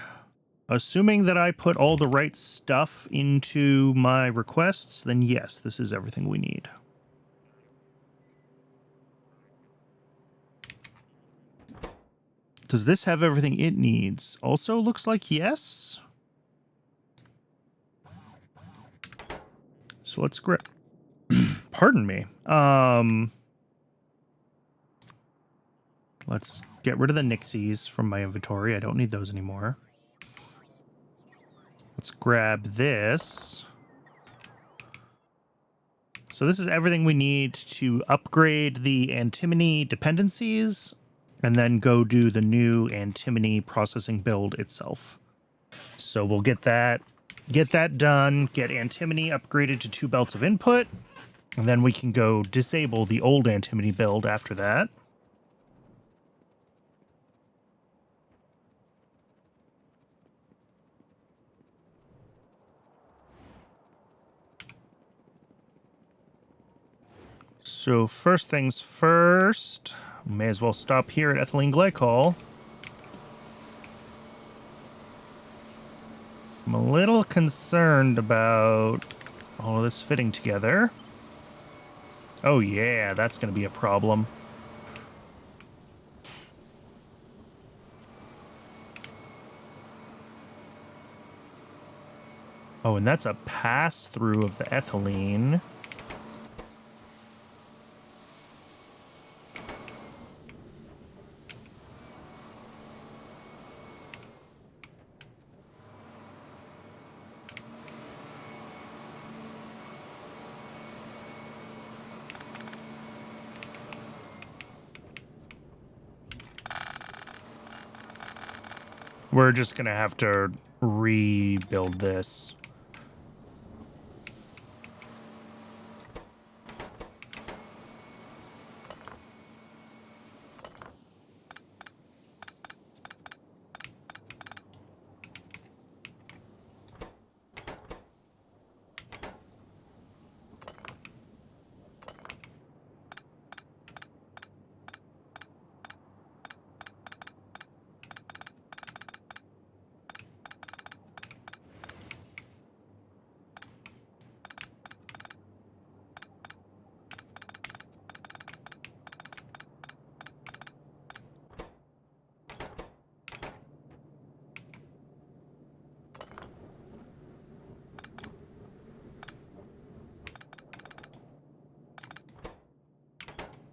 Assuming that I put all the right stuff into my requests, then yes, this is everything we need. Does this have everything it needs? Also looks like yes. So let's grab... Pardon me. Let's get rid of the Nixies from my inventory. I don't need those anymore. Let's grab this. So this is everything we need to upgrade the Antimony dependencies and then go do the new Antimony processing build itself. So we'll get that done, get Antimony upgraded to 2 belts of input, and then we can go disable the old Antimony build after that. So first things first, may as well stop here at ethylene glycol. I'm a little concerned about all of this fitting together. Oh yeah, that's going to be a problem. Oh, and that's a pass-through of the ethylene. We're just going to have to rebuild this.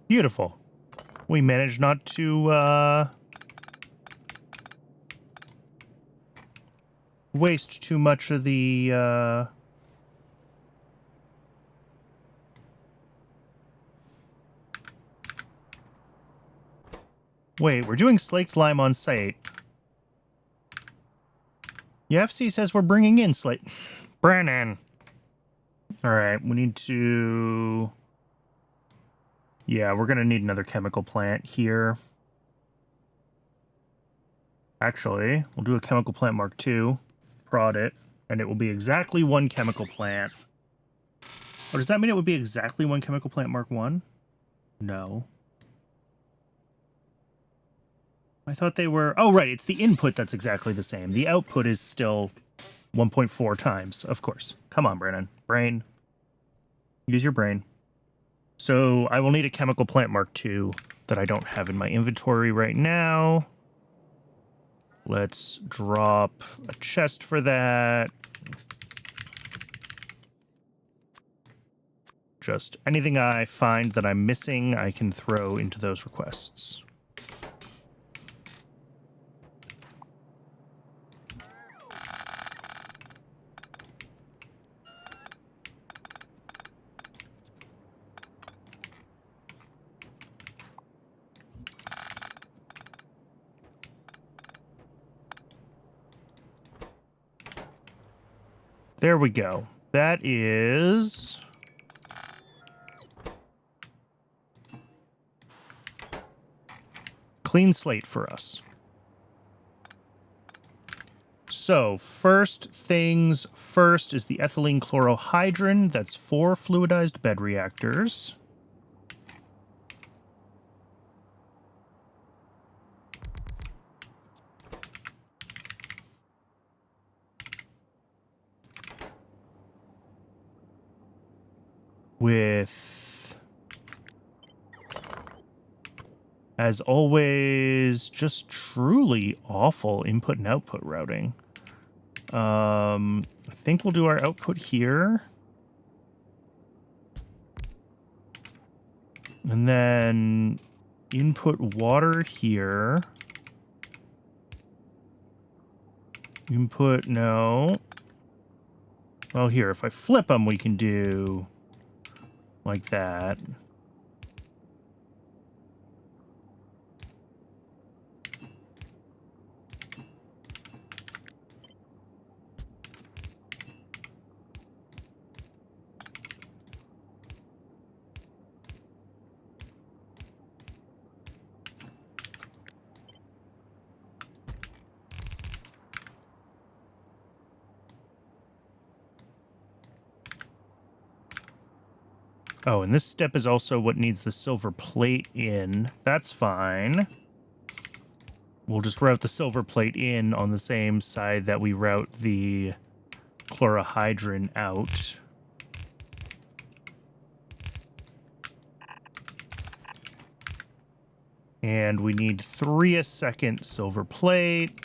Beautiful. We managed not to waste too much of the Wait, we're doing slaked lime on site. The FC says we're bringing in slate. Brennan. All right, we need to... Yeah, we're going to need another chemical plant here. Actually, we'll do a chemical plant Mark II, prod it, and it will be exactly 1 chemical plant. Oh, does that mean it would be exactly 1 chemical plant Mark I? No. I thought they were... Oh, right, it's the input that's exactly the same. The output is still 1.4 times, of course. Come on, Brennan. Brain. Use your brain. So I will need a chemical plant Mark II that I don't have in my inventory right now. Let's drop a chest for that. Just anything I find that I'm missing, I can throw into those requests. There we go. That is... clean slate for us. So, first things first is the ethylene chlorohydrin. That's 4 fluidized bed reactors. With, as always, just truly awful input and output routing. I think we'll do our output here. And then input water here. Input, no. Well, here, if I flip them, we can do like that. Oh, and this step is also what needs the silver plate in. That's fine. We'll just route the silver plate in on the same side that we route the chlorohydrin out. And we need 3 a second silver plate.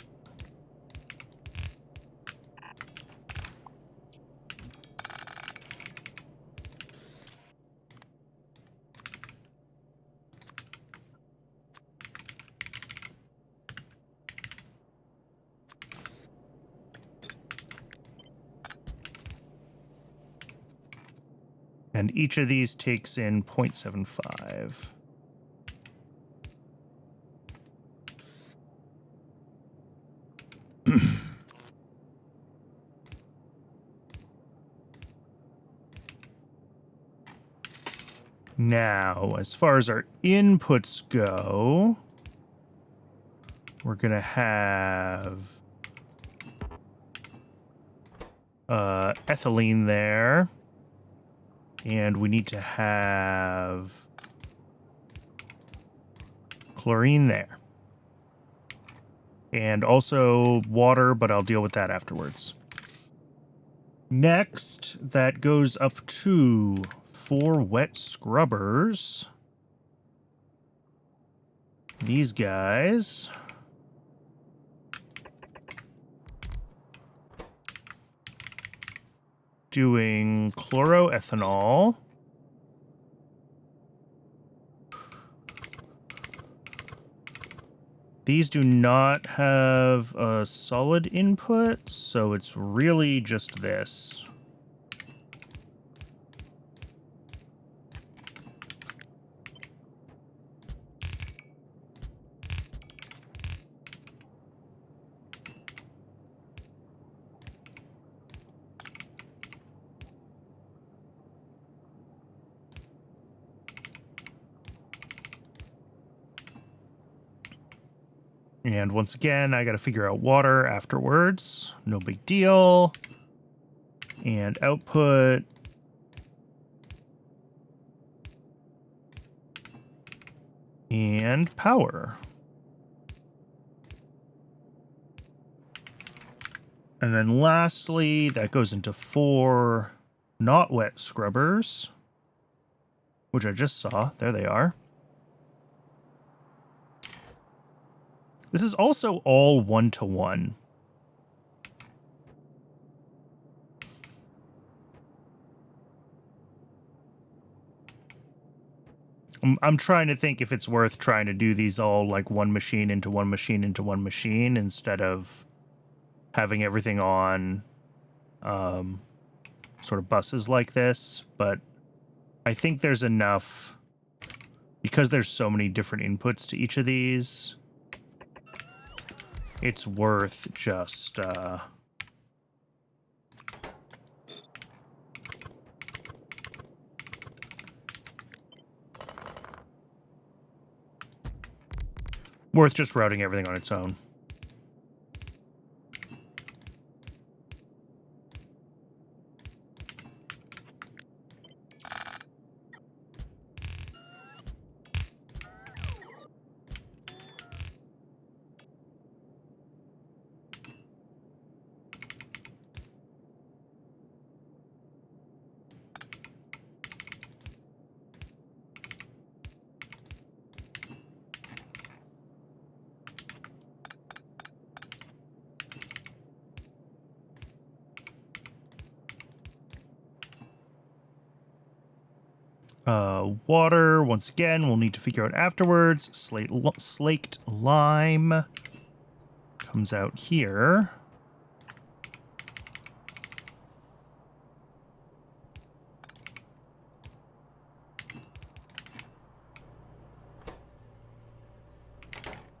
And each of these takes in 0.75. Now, as far as our inputs go, we're going to have ethylene there. And we need to have chlorine there. And also water, but I'll deal with that afterwards. Next, that goes up to 4 wet scrubbers. These guys. Doing chloroethanol. These do not have a solid input, so it's really just this. And once again, I got to figure out water afterwards. No big deal. And output. And power. And then lastly, that goes into 4 not wet scrubbers, which I just saw. There they are. This is also all 1-to-1. I'm trying to think if it's worth trying to do these all like one machine into one machine into one machine instead of having everything on sort of buses like this. But I think there's enough, because there's so many different inputs to each of these, it's worth just routing everything on its own. Water, once again, we'll need to figure out afterwards. Slaked lime comes out here.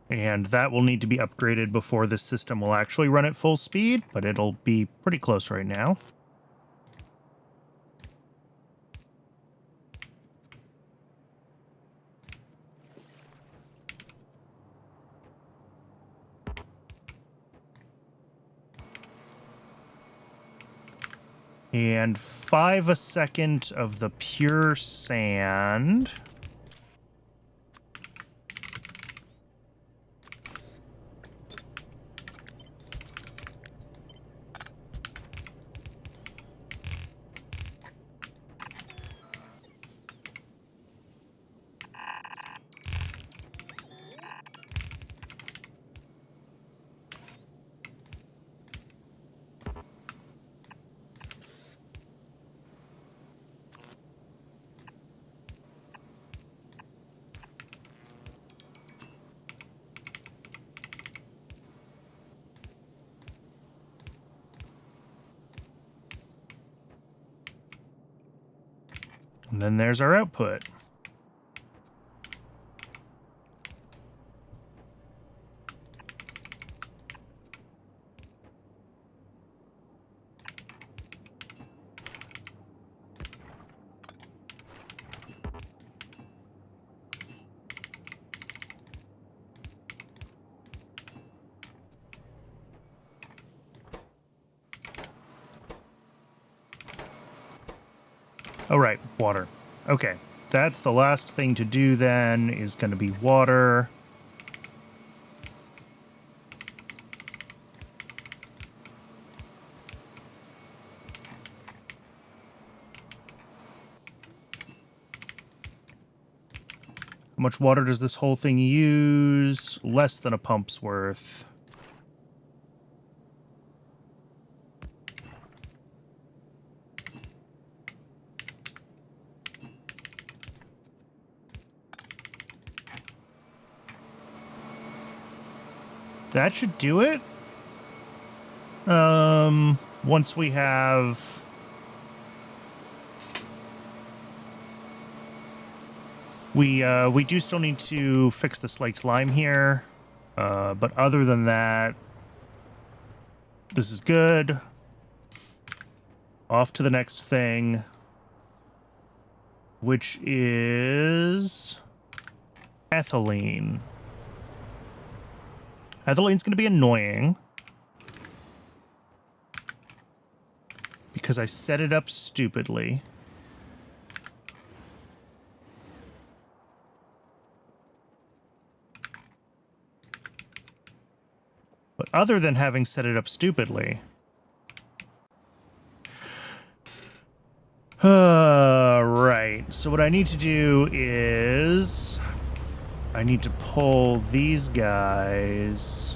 And that will need to be upgraded before this system will actually run at full speed, but it'll be pretty close right now. And 5 a second of the pure sand. And then there's our output. Oh, right, water. Okay, that's the last thing to do then, is going to be water. How much water does this whole thing use? Less than a pump's worth. That should do it. Once we have... We do still need to fix the slaked lime here. But other than that, this is good. Off to the next thing, which is ethylene. Ethylene's going to be annoying because I set it up stupidly. But other than having set it up stupidly... right. So what I need to do is... I need to pull these guys...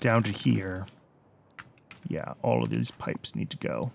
down to here. Yeah, all of these pipes need to go.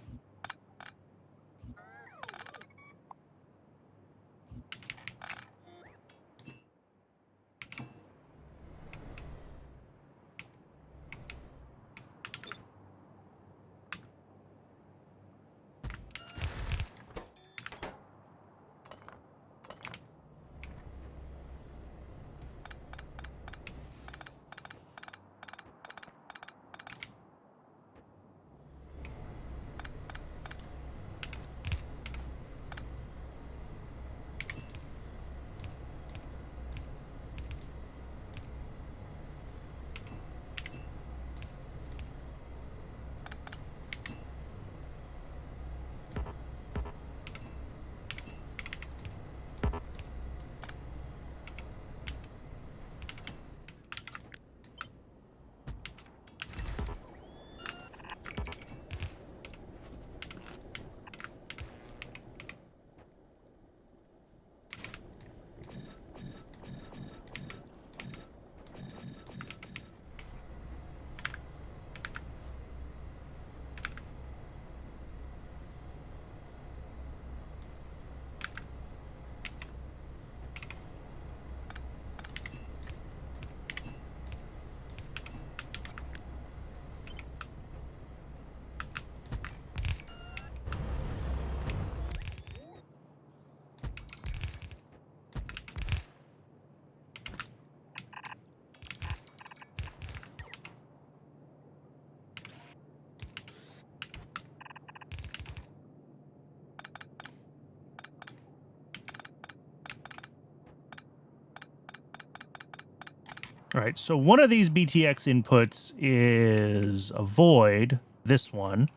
All right, so one of these BTX inputs is a void, this one.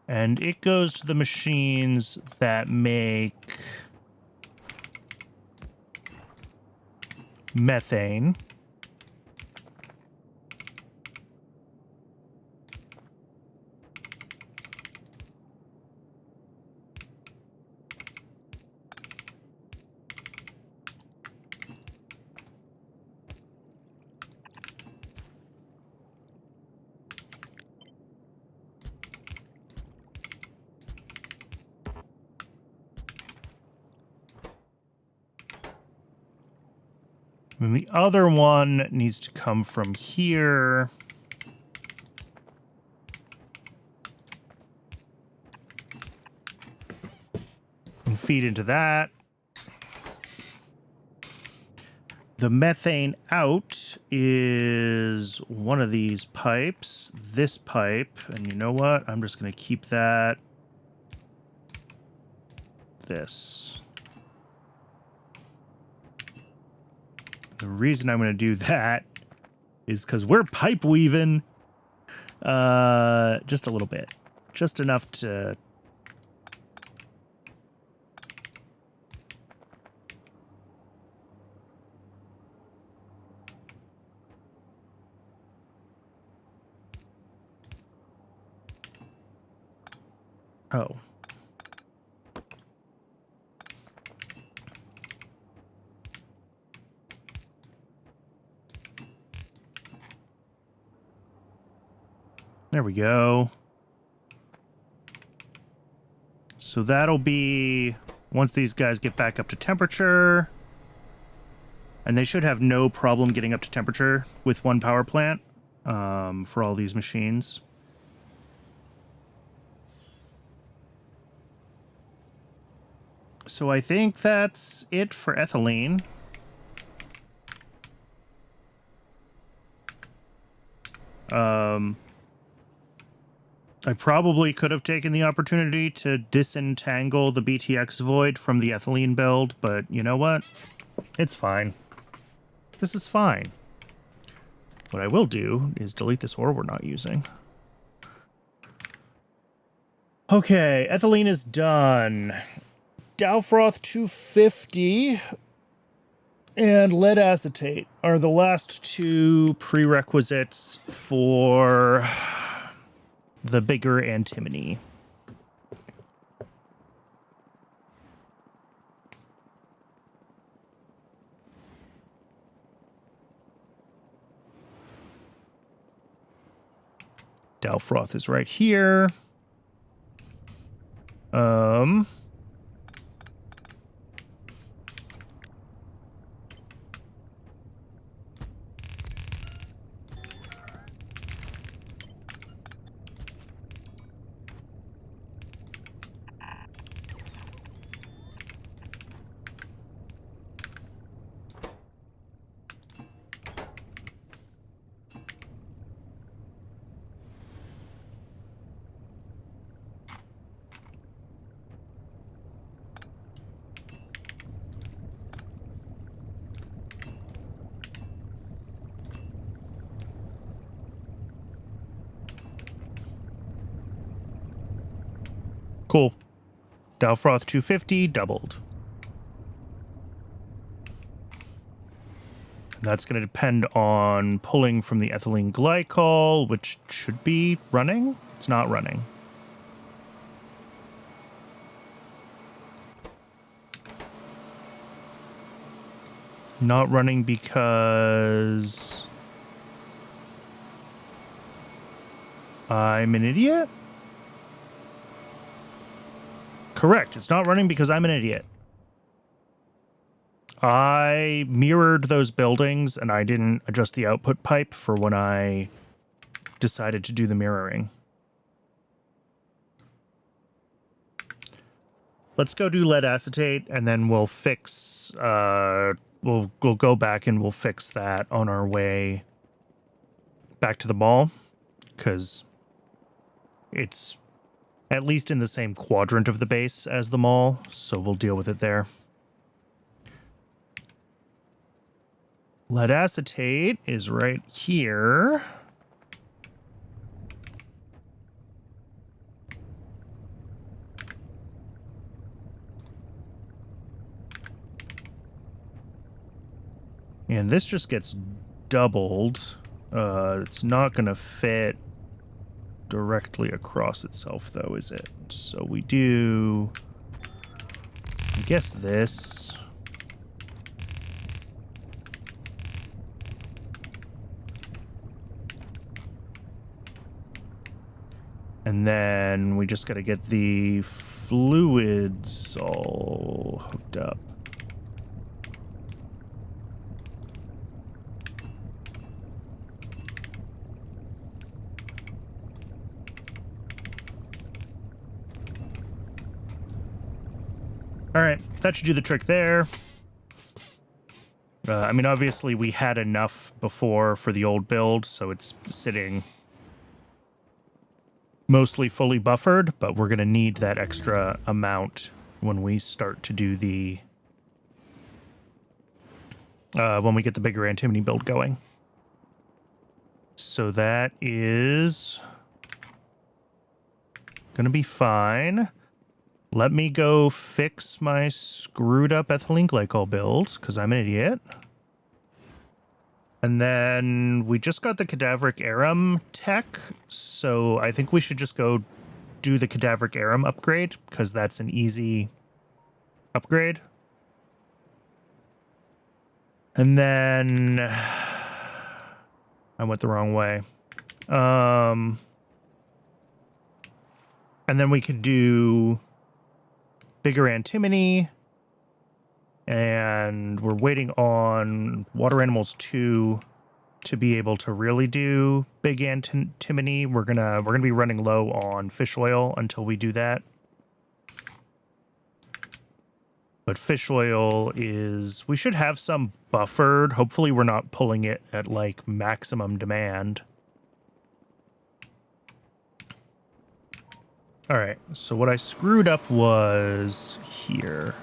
And it goes to the machines that make methane. And the other one needs to come from here. And feed into that. The methane out is one of these pipes, this pipe, and you know what? I'm just going to keep that this. The reason I'm going to do that is because we're pipe weaving just a little bit. Just enough to... Oh. There we go. So that'll be once these guys get back up to temperature. And they should have no problem getting up to temperature with one power plant for all these machines. So I think that's it for ethylene. I probably could have taken the opportunity to disentangle the BTX void from the ethylene build, but you know what? It's fine. This is fine. What I will do is delete this ore we're not using. Okay, ethylene is done. Dalfroth 250 and lead acetate are the last two prerequisites for the bigger antimony. Dalfroth is right here. Cool. Dalfroth 250 doubled. That's going to depend on pulling from the ethylene glycol, which should be running. It's not running. Not running because I'm an idiot? Correct. It's not running because I'm an idiot. I mirrored those buildings and I didn't adjust the output pipe for when I decided to do the mirroring. Let's go do lead acetate and then we'll fix, we'll go back and we'll fix that on our way back to the mall, because it's at least in the same quadrant of the base as the mall, so we'll deal with it there. Lead acetate is right here. And this just gets doubled. It's not going to fit directly across itself, though, is it? So we do, I guess, this. And then we just got to get the fluids all hooked up. All right, that should do the trick there. I mean, obviously we had enough before for the old build, so it's sitting mostly fully buffered, but we're going to need that extra amount when we start to do the... when we get the bigger antimony build going. So that is going to be fine. Let me go fix my screwed up ethylene glycol build, because I'm an idiot. And then we just got the cadaveric arum tech, so I think we should just go do the cadaveric arum upgrade, because that's an easy upgrade. And then I went the wrong way. And then we could do bigger antimony, and we're waiting on Water Animals 2 to be able to really do big antimony. We're gonna be running low on fish oil until we do that. But fish oil is, we should have some buffered. Hopefully we're not pulling it at like maximum demand. All right, so what I screwed up was here.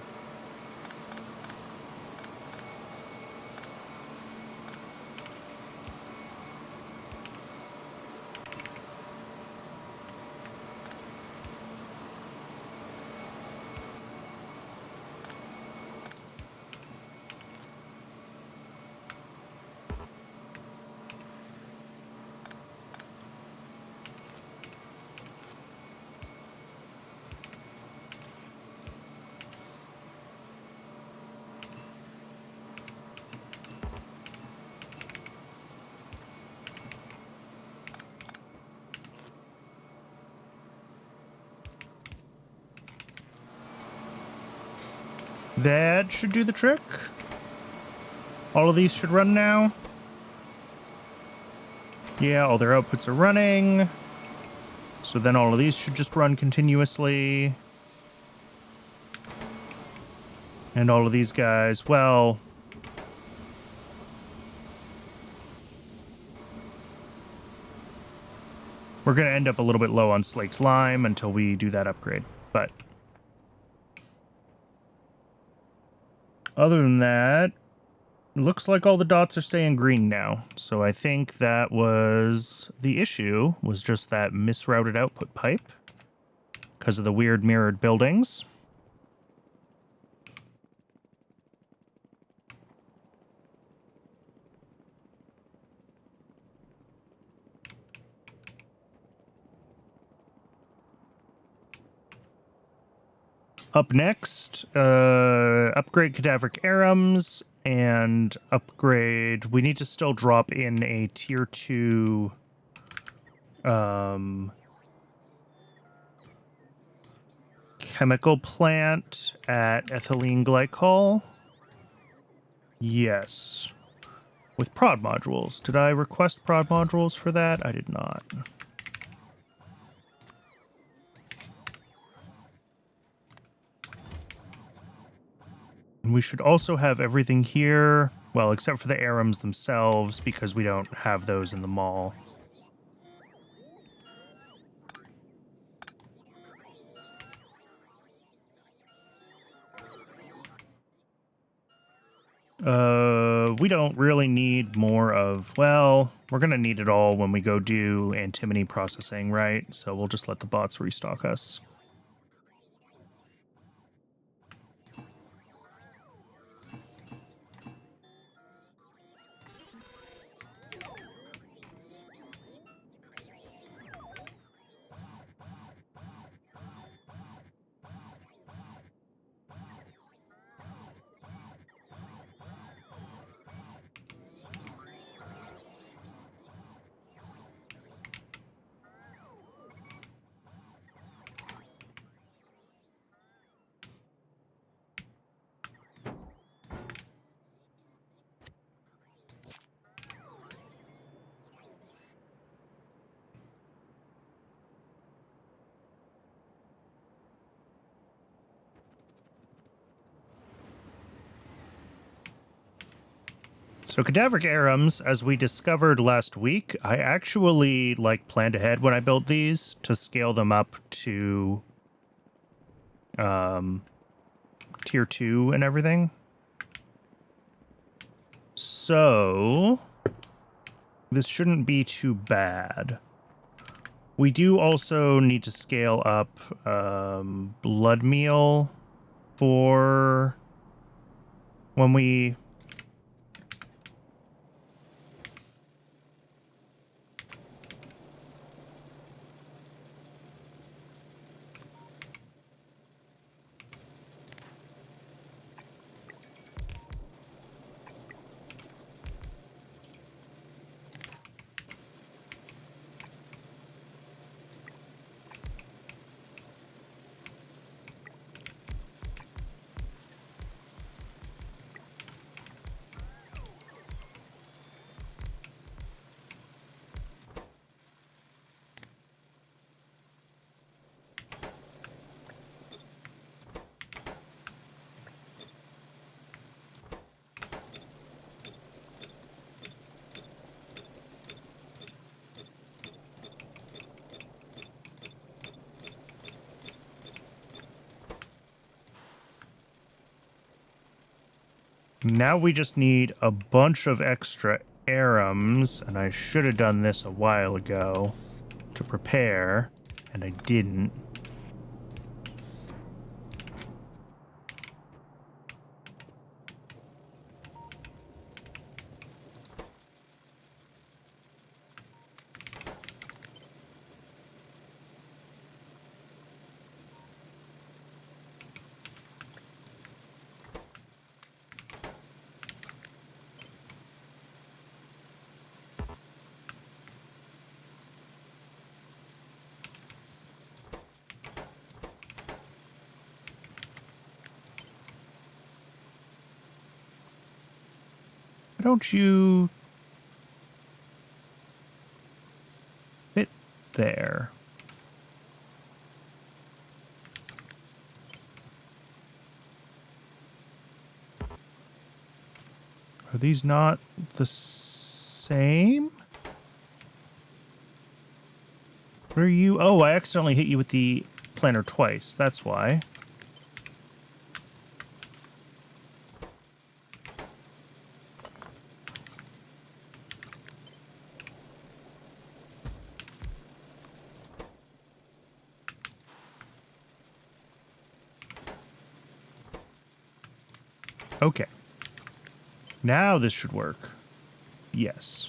That should do the trick. All of these should run now. Yeah, all their outputs are running. So then all of these should just run continuously. And all of these guys, well... we're going to end up a little bit low on Slake's Lime until we do that upgrade. But other than that, it looks like all the dots are staying green now. So I think that was the issue, was just that misrouted output pipe because of the weird mirrored buildings. Up next, upgrade Cadaveric Arums and upgrade... we need to still drop in a tier 2 chemical plant at ethylene glycol. Yes. With prod modules. Did I request prod modules for that? I did not. And we should also have everything here, well, except for the Arums themselves, because we don't have those in the mall. We don't really need more of, well, we're going to need it all when we go do antimony processing, right? So we'll just let the bots restock us. So Cadaveric Arums, as we discovered last week, I actually planned ahead when I built these to scale them up to tier 2 and everything. So this shouldn't be too bad. We do also need to scale up blood meal for when we... Now we just need a bunch of extra Arums, and I should have done this a while ago to prepare, and I didn't. Why don't you fit there? Are these not the same? Where are you? Oh, I accidentally hit you with the planter twice. That's why. Okay. Now this should work. Yes.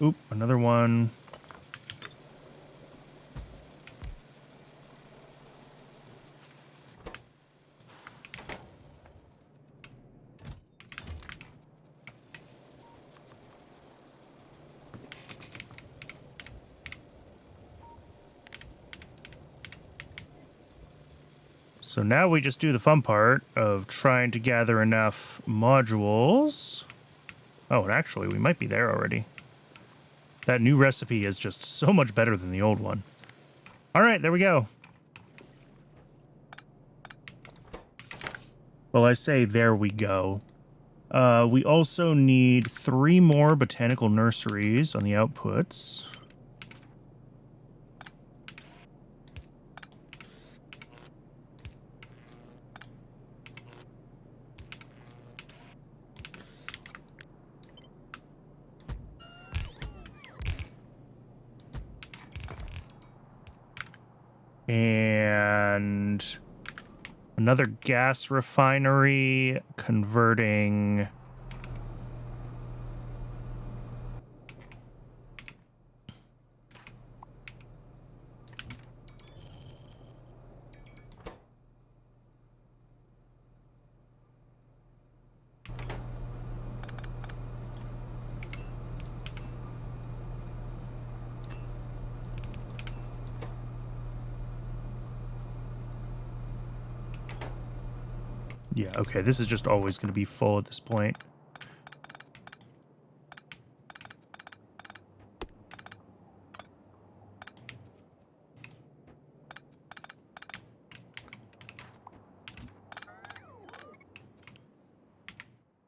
Oop, another one. So now we just do the fun part of trying to gather enough modules. Oh, and actually, we might be there already. That new recipe is just so much better than the old one. All right, there we go. Well, I say there we go. We also need 3 more botanical nurseries on the outputs. And another gas refinery converting... Yeah, okay, this is just always going to be full at this point.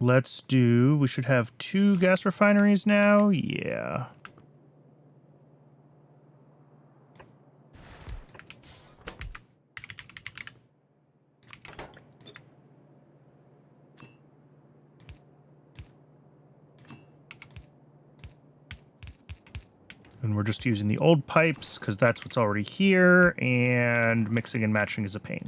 Let's do... We should have 2 gas refineries now? Yeah. And we're just using the old pipes because that's what's already here, and mixing and matching is a pain.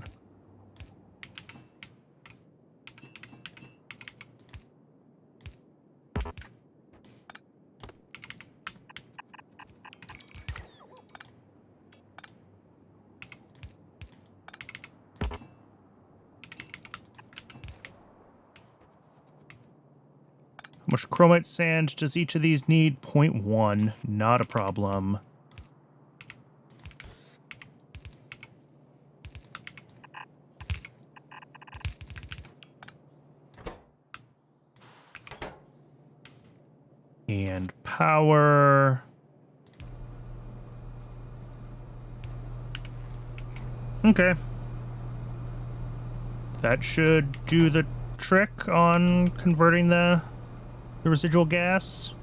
How much chromite sand does each of these need? 0.1. Not a problem. And power. Okay. That should do the trick on converting the residual gas.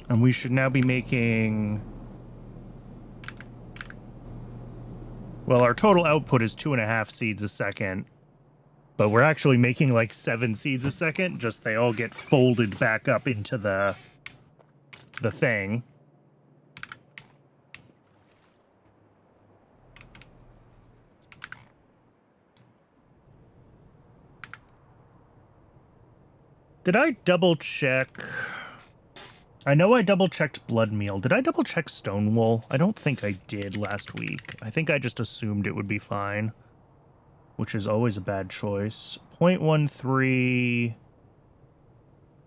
And we should now be making... Well, our total output is 2.5 seeds a second. But we're actually making like 7 seeds a second, just they all get folded back up into the thing. Did I double check? I know I double-checked blood meal. Did I double-check stone wool? I don't think I did last week. I think I just assumed it would be fine, which is always a bad choice. 0.13,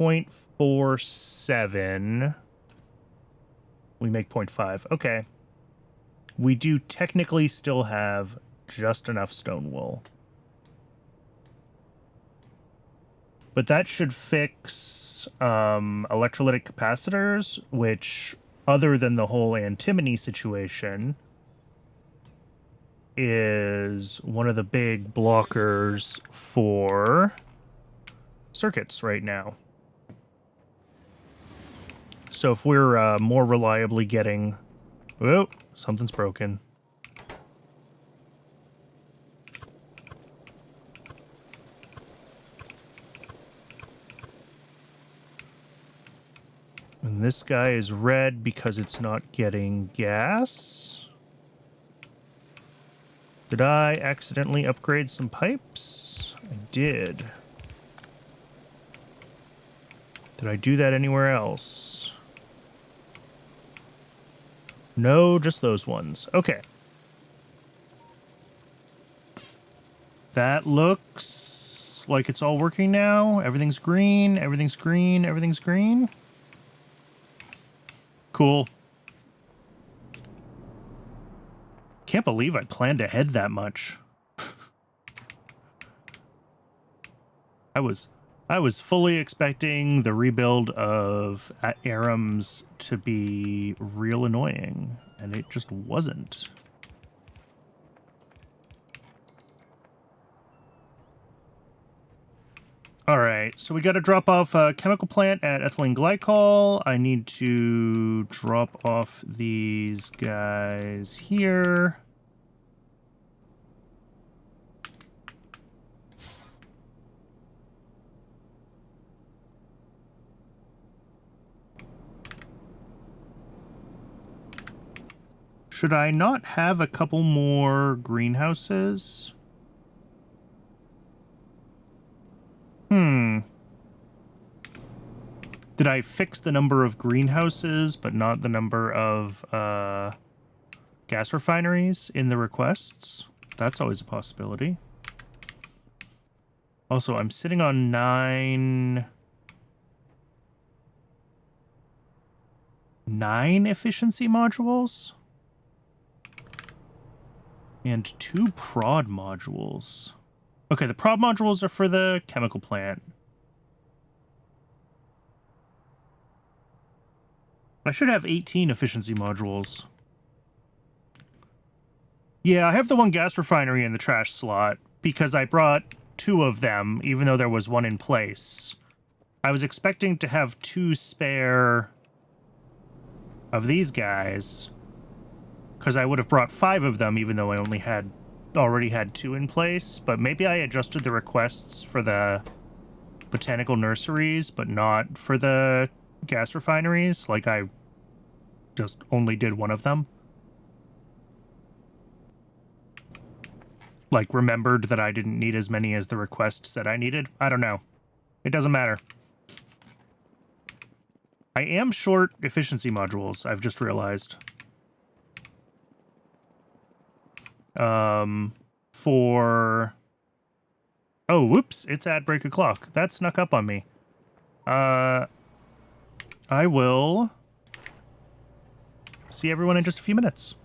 0.47. We make 0.5. Okay. We do technically still have just enough stone wool. But that should fix electrolytic capacitors, which, other than the whole antimony situation, is one of the big blockers for circuits right now. So if we're more reliably getting... Oh, something's broken. And this guy is red because it's not getting gas. Did I accidentally upgrade some pipes? I did. Did I do that anywhere else? No, just those ones. Okay. That looks like it's all working now. Everything's green, everything's green, everything's green. Cool. Can't believe I planned ahead that much. I was fully expecting the rebuild of Aram's to be real annoying, and it just wasn't. All right, so we got to drop off a chemical plant at ethylene glycol. I need to drop off these guys here. Should I not have a couple more greenhouses? Did I fix the number of greenhouses, but not the number of gas refineries in the requests? That's always a possibility. Also, I'm sitting on 9 efficiency modules and 2 prod modules. Okay, the prod modules are for the chemical plant. I should have 18 efficiency modules. Yeah, I have the one gas refinery in the trash slot because I brought 2 of them, even though there was one in place. I was expecting to have 2 spare of these guys, because I would have brought 5 of them, even though I already had 2 in place. But maybe I adjusted the requests for the botanical nurseries, but not for the gas refineries. Like, I just only did one of them. Like, remembered that I didn't need as many as the request said I needed. I don't know. It doesn't matter. I am short efficiency modules, I've just realized. For... Oh, whoops, it's at break o'clock. That snuck up on me. I will see everyone in just a few minutes.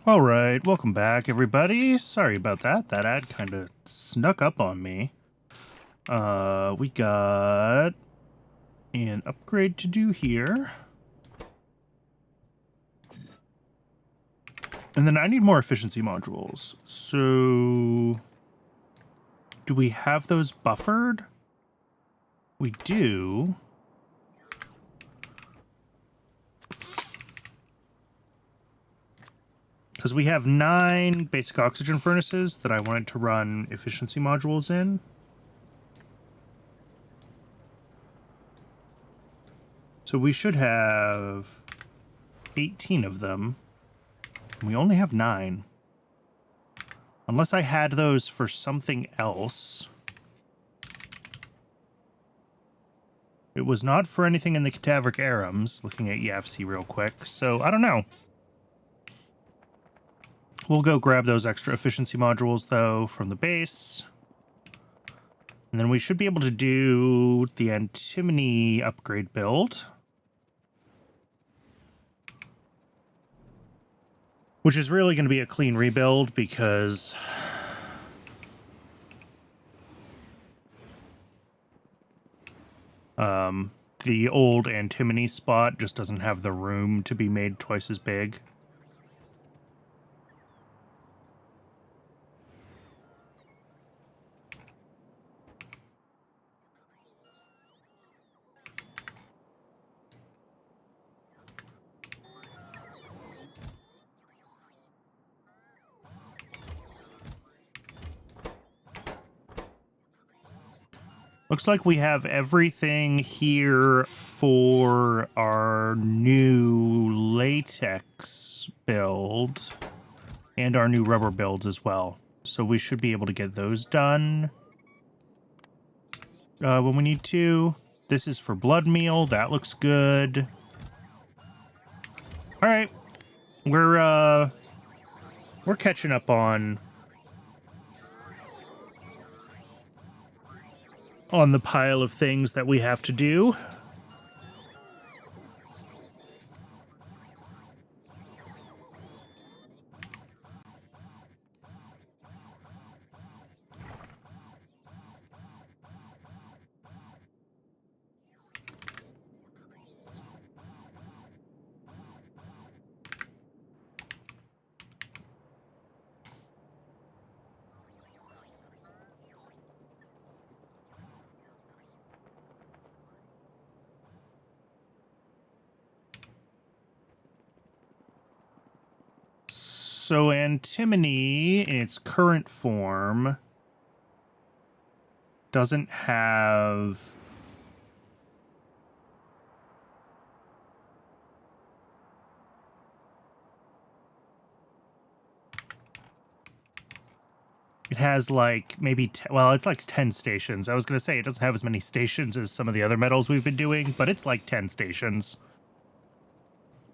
All right, welcome back, everybody. Sorry about that. That ad kind of snuck up on me. We got an upgrade to do here. And then I need more efficiency modules. So, do we have those buffered? We do. Because we have 9 basic oxygen furnaces that I wanted to run efficiency modules in. So we should have 18 of them. We only have 9. Unless I had those for something else. It was not for anything in the Cadaveric Arums, looking at YAFC real quick, so I don't know. We'll go grab those extra efficiency modules, though, from the base. And then we should be able to do the Antimony upgrade build. Which is really going to be a clean rebuild, because the old Antimony spot just doesn't have the room to be made twice as big. Looks like we have everything here for our new latex build and our new rubber builds as well. So we should be able to get those done when we need to. This is for blood meal. That looks good. All right. We're catching up on the pile of things that we have to do. So Antimony, in its current form, doesn't have... It has, like, maybe... well, it's like 10 stations. I was going to say, it doesn't have as many stations as some of the other metals we've been doing, but it's like 10 stations.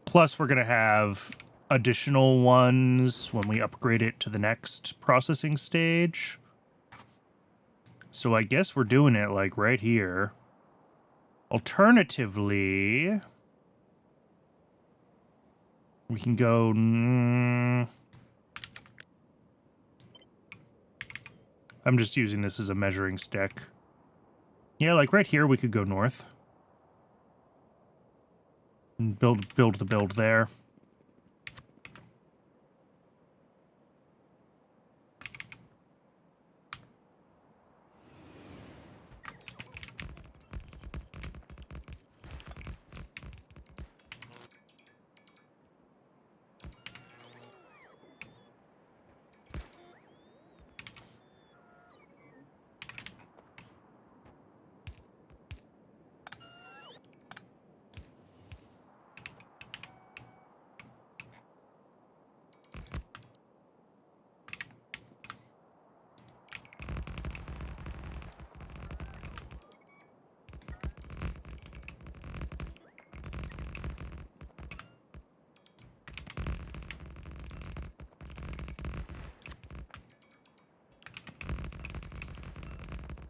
Plus, we're going to have additional ones when we upgrade it to the next processing stage. So I guess we're doing it, like, right here. Alternatively, we can go... I'm just using this as a measuring stick. Yeah, like right here, we could go north. And build the build there.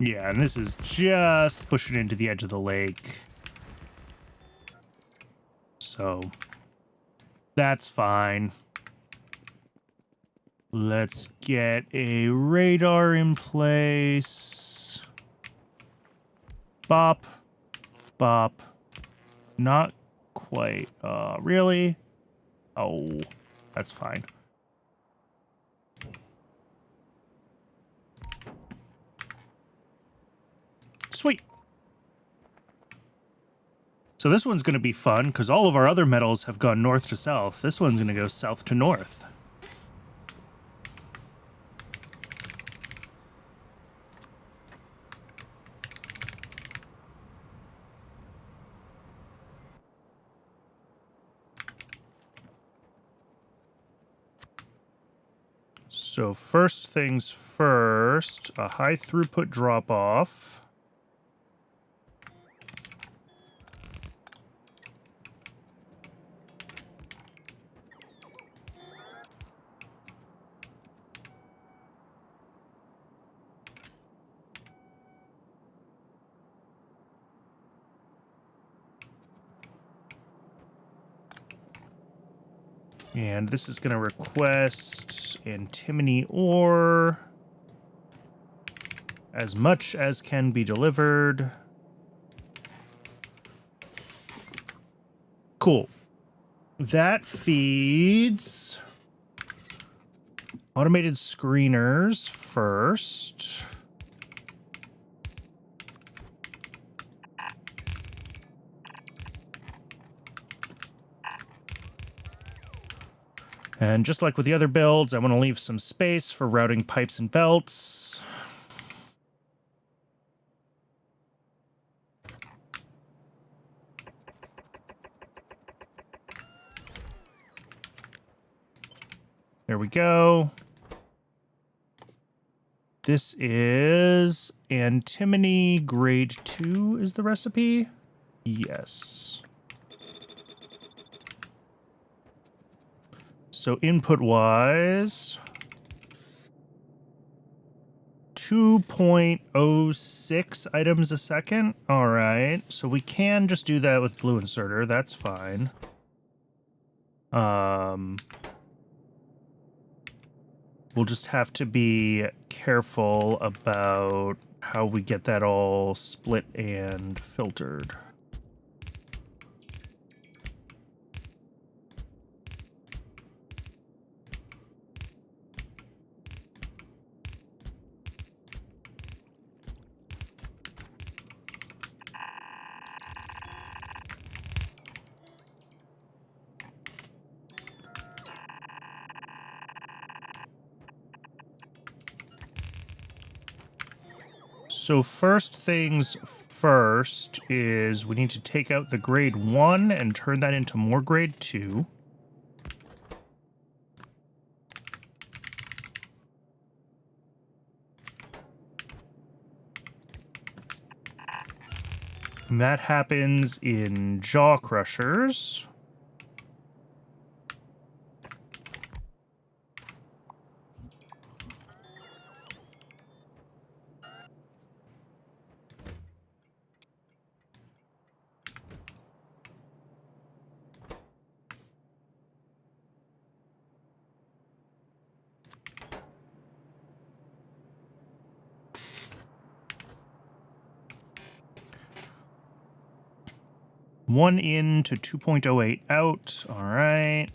Yeah, and this is just pushing into the edge of the lake. So, that's fine. Let's get a radar in place. Bop. Bop. Not quite. Really? Oh, that's fine. Sweet. So this one's going to be fun because all of our other metals have gone north to south. This one's going to go south to north. So first things first, a high throughput drop off. And this is going to request antimony ore. As much as can be delivered. Cool. That feeds automated screeners first. And just like with the other builds, I want to leave some space for routing pipes and belts. There we go. This is antimony grade 2 is the recipe? Yes. So input-wise, 2.06 items a second. All right. So we can just do that with blue inserter. That's fine. We'll just have to be careful about how we get that all split and filtered. So first things first is we need to take out the grade 1 and turn that into more grade 2. And that happens in jaw crushers. One in to 2.08 out. All right.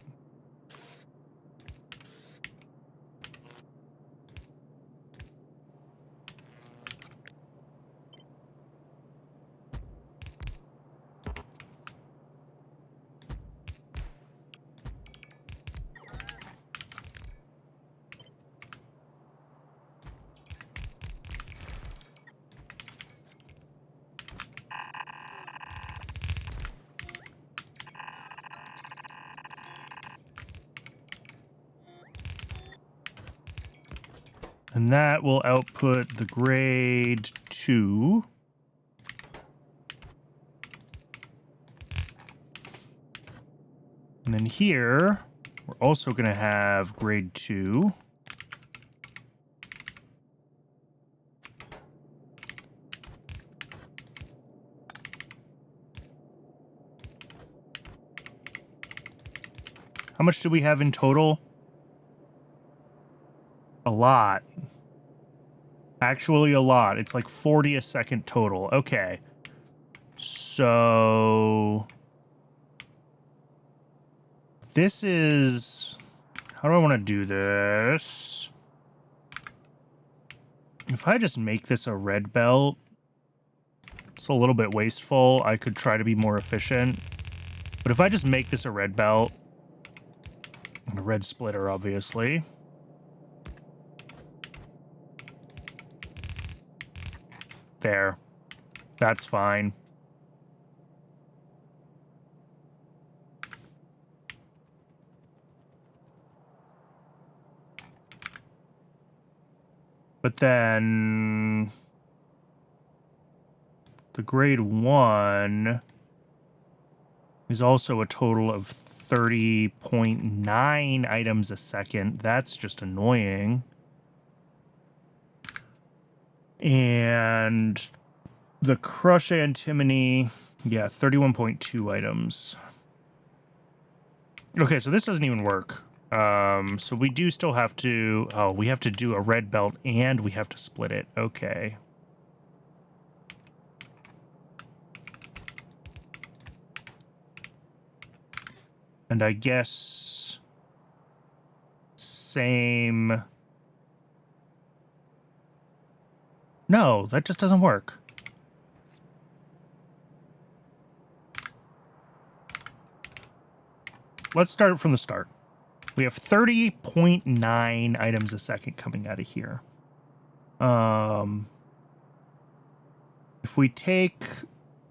And that will output the grade 2. And then here, we're also going to have grade 2. How much do we have in total? A lot. Actually, a lot. It's like 40 a second total. Okay. So... this is... how do I want to do this? If I just make this a red belt, it's a little bit wasteful. I could try to be more efficient. But if I just make this a red belt, and a red splitter, obviously. There. That's fine. But then... the grade 1 is also a total of 30.9 items a second. That's just annoying. And the Crush Antimony, yeah, 31.2 items. Okay, so this doesn't even work. So we do still have to... oh, we have to do a red belt and we have to split it. Okay. And I guess... same... no, that just doesn't work. Let's start from the start. We have 30.9 items a second coming out of here. If we take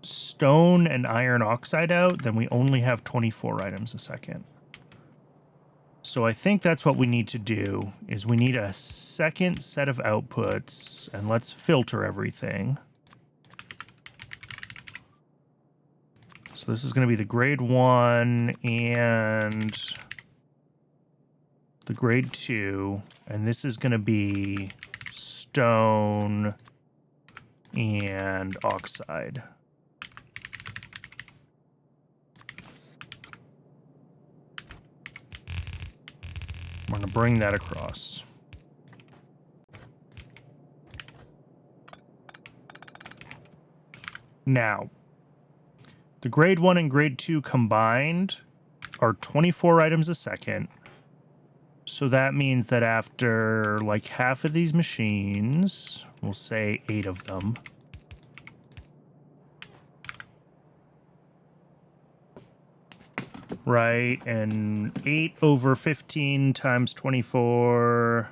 stone and iron oxide out, then we only have 24 items a second. So I think that's what we need to do, is we need a second set of outputs, and let's filter everything. So this is going to be the grade 1 and the grade 2, and this is going to be stone and oxide. We're going to bring that across. Now, the grade 1 and grade 2 combined are 24 items a second. So that means that after like half of these machines, we'll say 8 of them, right? And 8 over 15 times 24.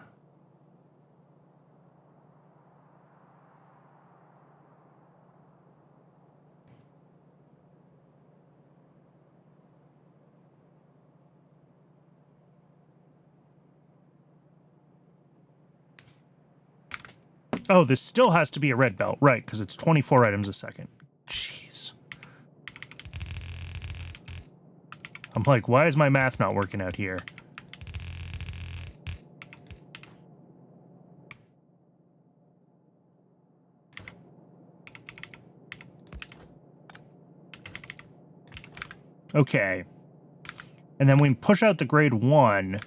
Oh, this still has to be a red belt, right? Because it's 24 items a second. Jeez. I'm like, why is my math not working out here? Okay. And then we push out the grade 1.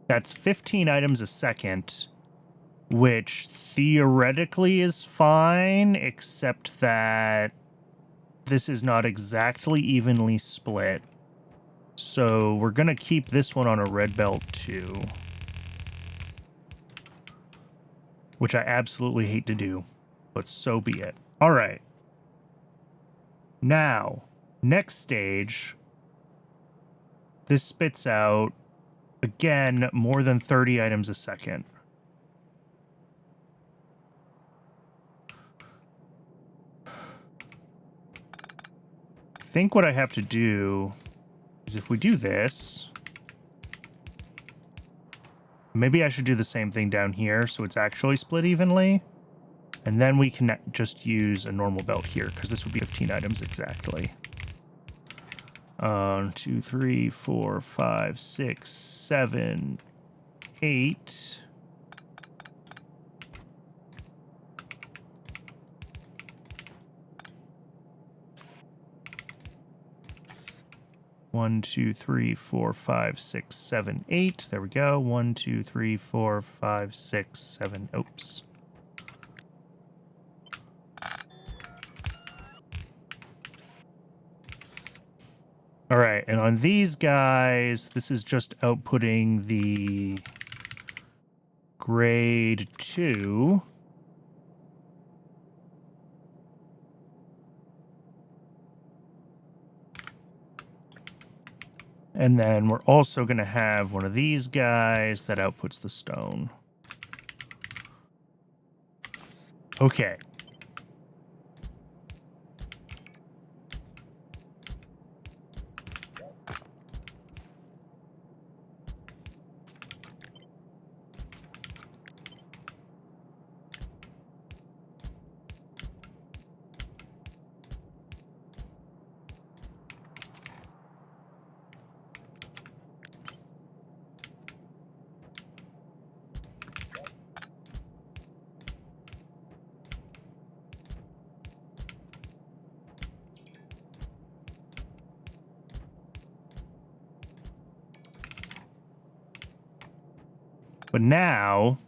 That's 15 items a second, which theoretically is fine, except that this is not exactly evenly split. So we're going to keep this one on a red belt too, which I absolutely hate to do, but so be it. All right. Now, next stage, this spits out, again, more than 30 items a second. I think what I have to do is if we do this, maybe I should do the same thing down here so it's actually split evenly. And then we can just use a normal belt here, because this would be 15 items exactly. 2, 3, 4, 5, 6, 7, 8. 1, 2, 3, 4, 5, 6, 7, 8. There we go. 1, 2, 3, 4, 5, 6, 7. Oops. All right, and on these guys, this is just outputting the grade 2. And then we're also going to have one of these guys that outputs the stone. Okay. But now,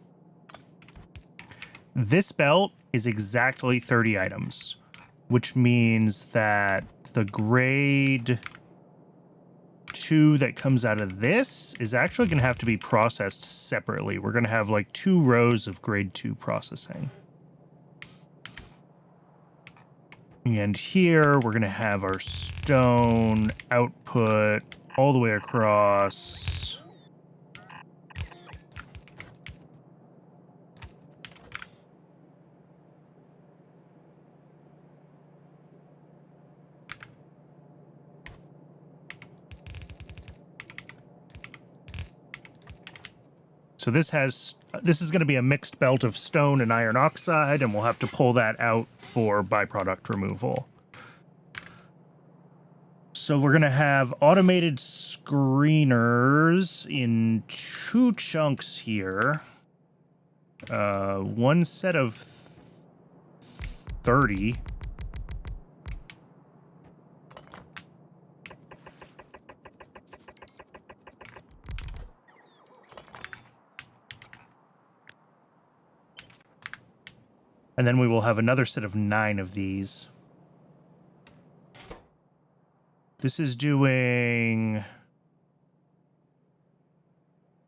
this belt is exactly 30 items, which means that the grade 2 that comes out of this is actually going to have to be processed separately. We're going to have like 2 rows of grade 2 processing. And here we're going to have our stone output all the way across. So this is going to be a mixed belt of stone and iron oxide, and we'll have to pull that out for byproduct removal. So we're going to have automated screeners in 2 chunks here. One set of 30. And then we will have another set of 9 of these. This is doing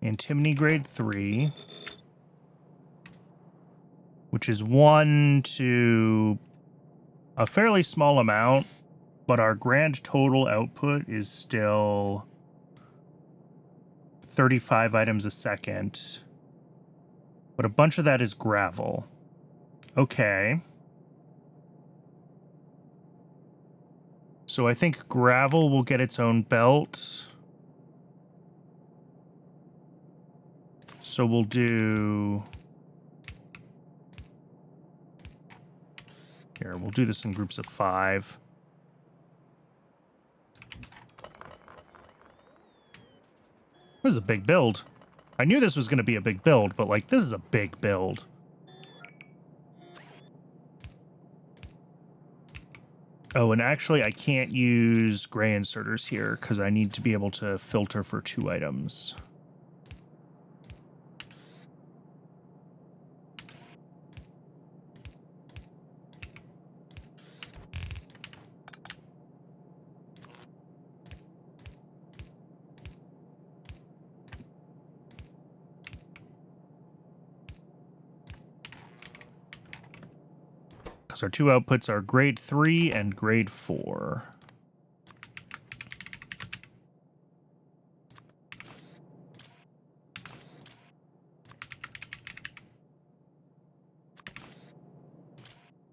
Antimony grade 3, which is 1 to a fairly small amount, but our grand total output is still 35 items a second. But a bunch of that is gravel. Okay. So I think gravel will get its own belt. So we'll do... Here, we'll do this in groups of 5. This is a big build. I knew this was going to be a big build, but, like, this is a big build. Oh, and actually, I can't use gray inserters here because I need to be able to filter for 2 items. Our 2 outputs are grade 3 and grade 4.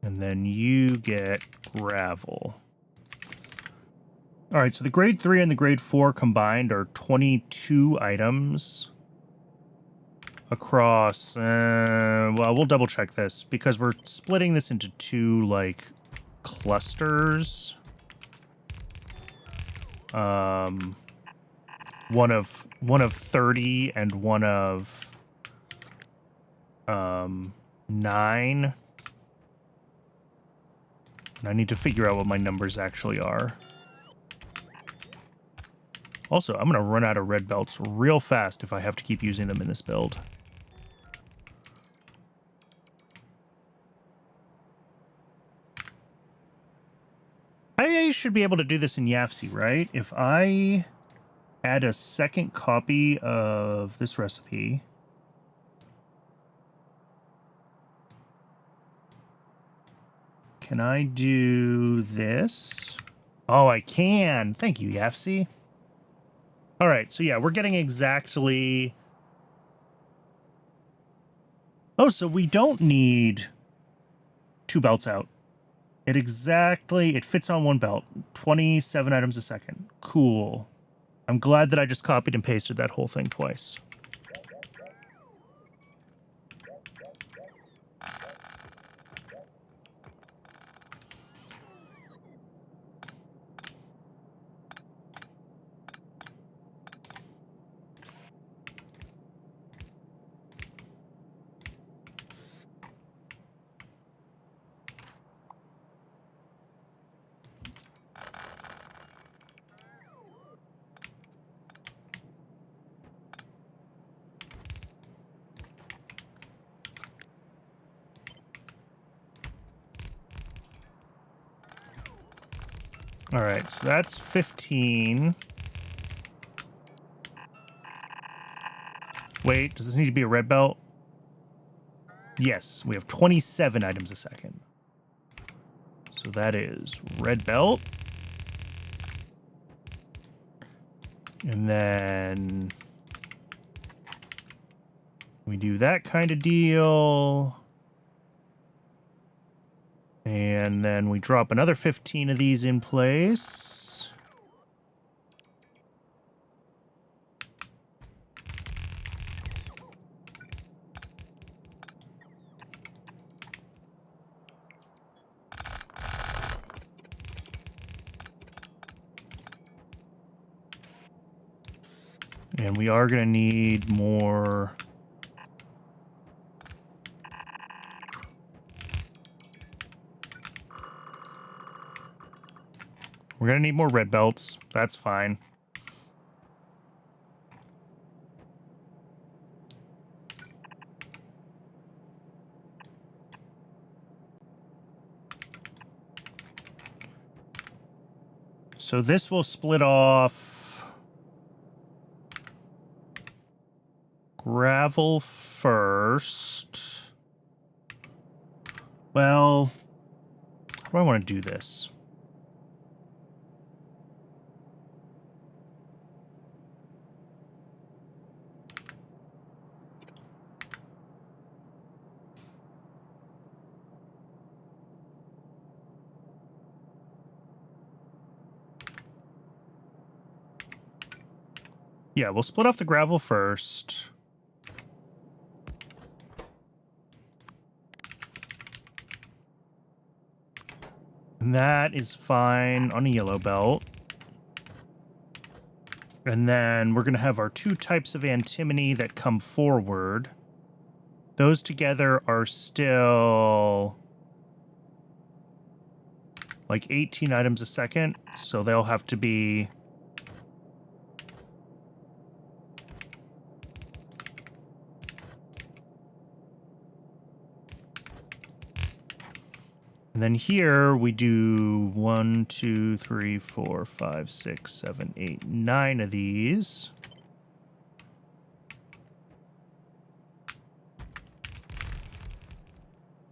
And then you get gravel. All right, so the grade 3 and the grade 4 combined are 22 items across, well, we'll double check this because we're splitting this into 2, like, clusters. One of 30 and one of 9. And I need to figure out what my numbers actually are. Also, I'm going to run out of red belts real fast if I have to keep using them in this build. I should be able to do this in Yafsi, right? If I add a second copy of this recipe... Can I do this? Oh, I can. Thank you, Yafsi. All right, so yeah, we're getting exactly... Oh, so we don't need 2 belts out. It fits on 1 belt. 27 items a second. Cool. I'm glad that I just copied and pasted that whole thing twice. All right, so that's 15. Wait, does this need to be a red belt? Yes, we have 27 items a second. So that is red belt. And then we do that kind of deal. And then we drop another 15 of these in place. And we are going to need more... We're going to need more red belts. That's fine. So this will split off gravel first. Well, how do I want to do this? Yeah, we'll split off the gravel first. And that is fine on a yellow belt. And then we're going to have our 2 types of antimony that come forward. Those together are still like 18 items a second. So they'll have to be... And then here we do 1, 2, 3, 4, 5, 6, 7, 8, 9 of these.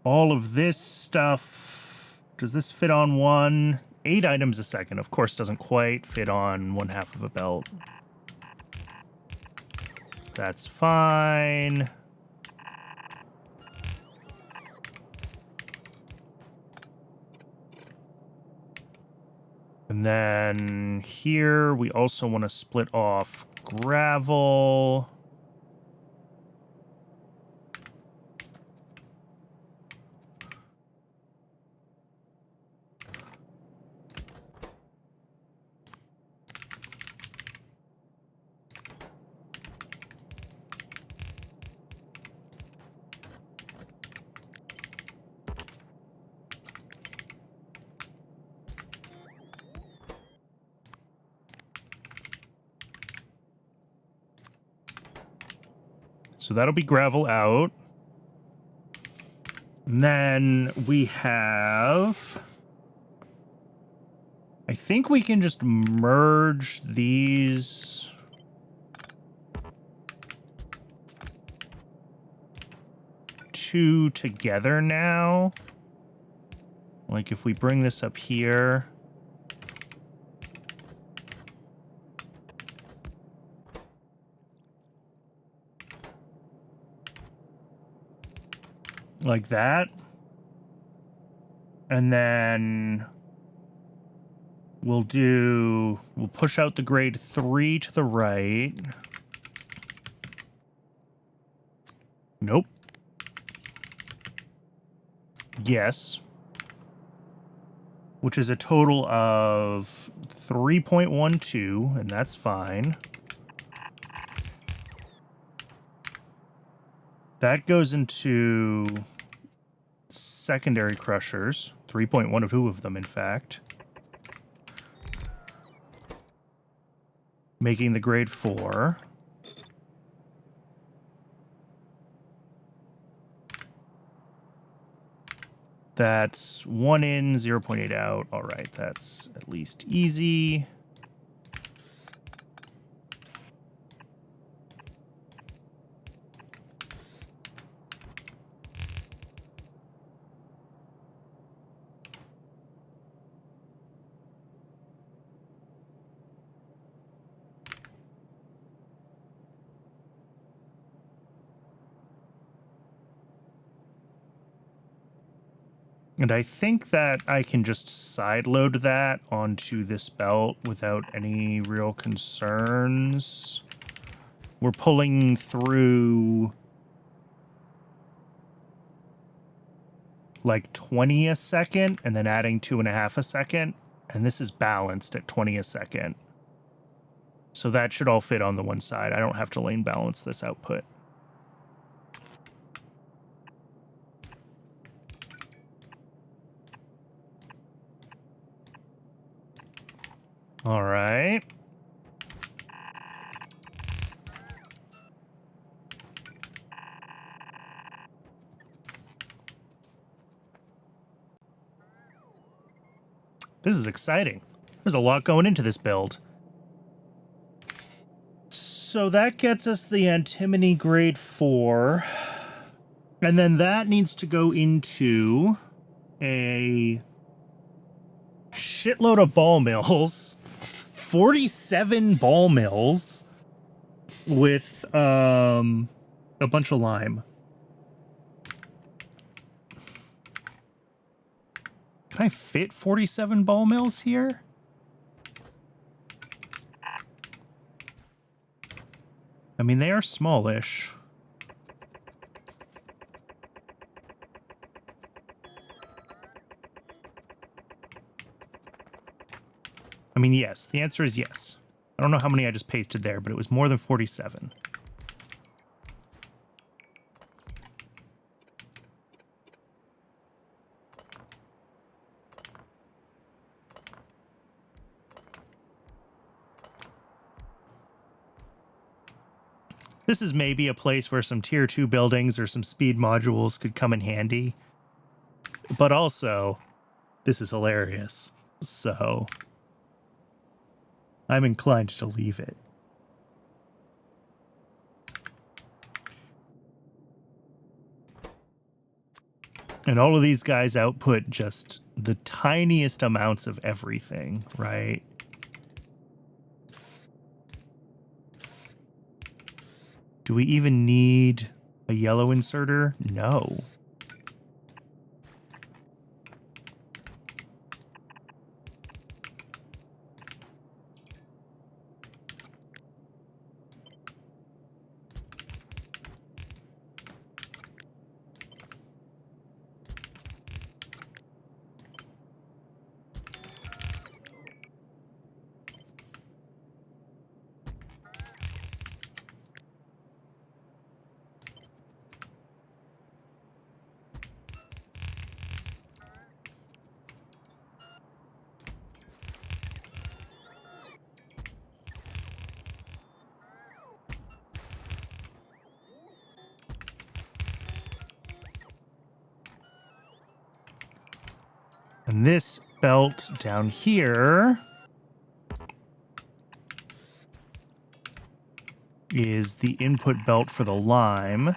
All of this stuff, does this fit on 1? 8 items a second, of course, doesn't quite fit on 1/2 of a belt. That's fine. And then here, we also want to split off gravel. So that'll be gravel out. And then we have... I think we can just merge these... two together now. Like if we bring this up here... like that. And then we'll push out the grade 3 to the right. Nope. Yes. Which is a total of 3.12, and that's fine. That goes into secondary crushers. 3.12 of them, in fact. Making the grade 4. That's 1 in, 0.8 out. All right, that's at least easy. And I think that I can just sideload that onto this belt without any real concerns. We're pulling through like 20 a second and then adding 2.5 a second. And this is balanced at 20 a second. So that should all fit on the one side. I don't have to lane balance this output. All right. This is exciting. There's a lot going into this build. So that gets us the Antimony grade 4. And then that needs to go into a shitload of ball mills. 47 ball mills with a bunch of lime. Can I fit 47 ball mills here? I mean, they are smallish. I mean, yes. The answer is yes. I don't know how many I just pasted there, but it was more than 47. This is maybe a place where some tier 2 buildings or some speed modules could come in handy. But also, this is hilarious. So I'm inclined to leave it. And all of these guys output just the tiniest amounts of everything, right? Do we even need a yellow inserter? No. And this belt down here is the input belt for the lime.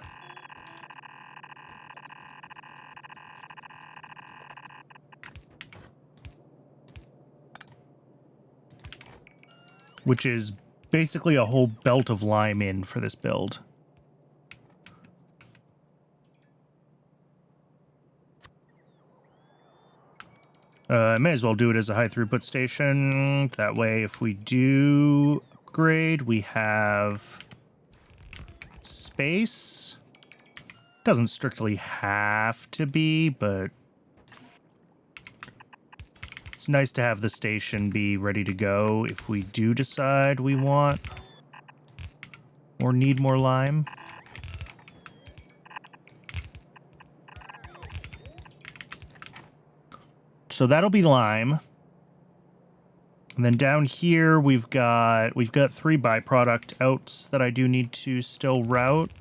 Which is basically a whole belt of lime in for this build. I may as well do it as a high throughput station. That way, if we do upgrade, we have space. Doesn't strictly have to be, but it's nice to have the station be ready to go if we do decide we want or need more lime. So that'll be lime. And then down here we've got 3 byproduct outs that I do need to still route.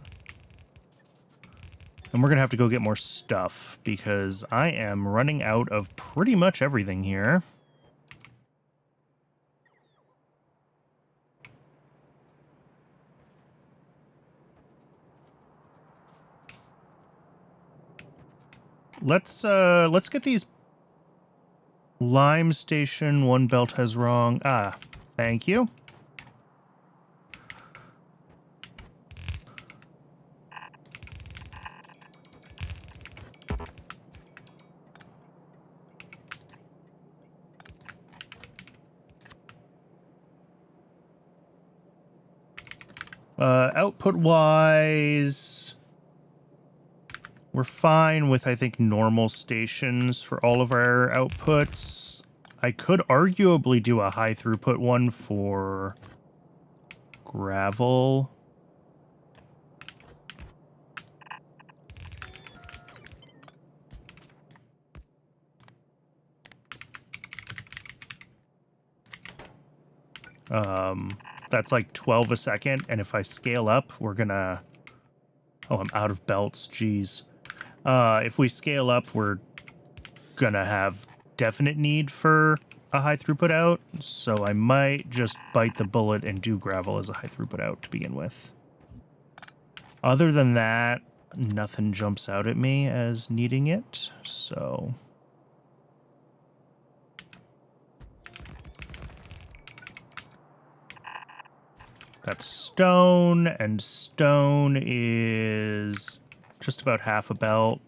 And we're going to have to go get more stuff because I am running out of pretty much everything here. Let's get these lime station. One belt has wrong. Ah, thank you. Output-wise, we're fine with, I think, normal stations for all of our outputs. I could arguably do a high-throughput one for gravel. That's like 12 a second, and if I scale up, we're gonna... Oh, I'm out of belts, jeez. If we scale up, we're gonna have definite need for a high throughput out, so I might just bite the bullet and do gravel as a high throughput out to begin with. Other than that, nothing jumps out at me as needing it, so... That's stone, and stone is just about half a belt.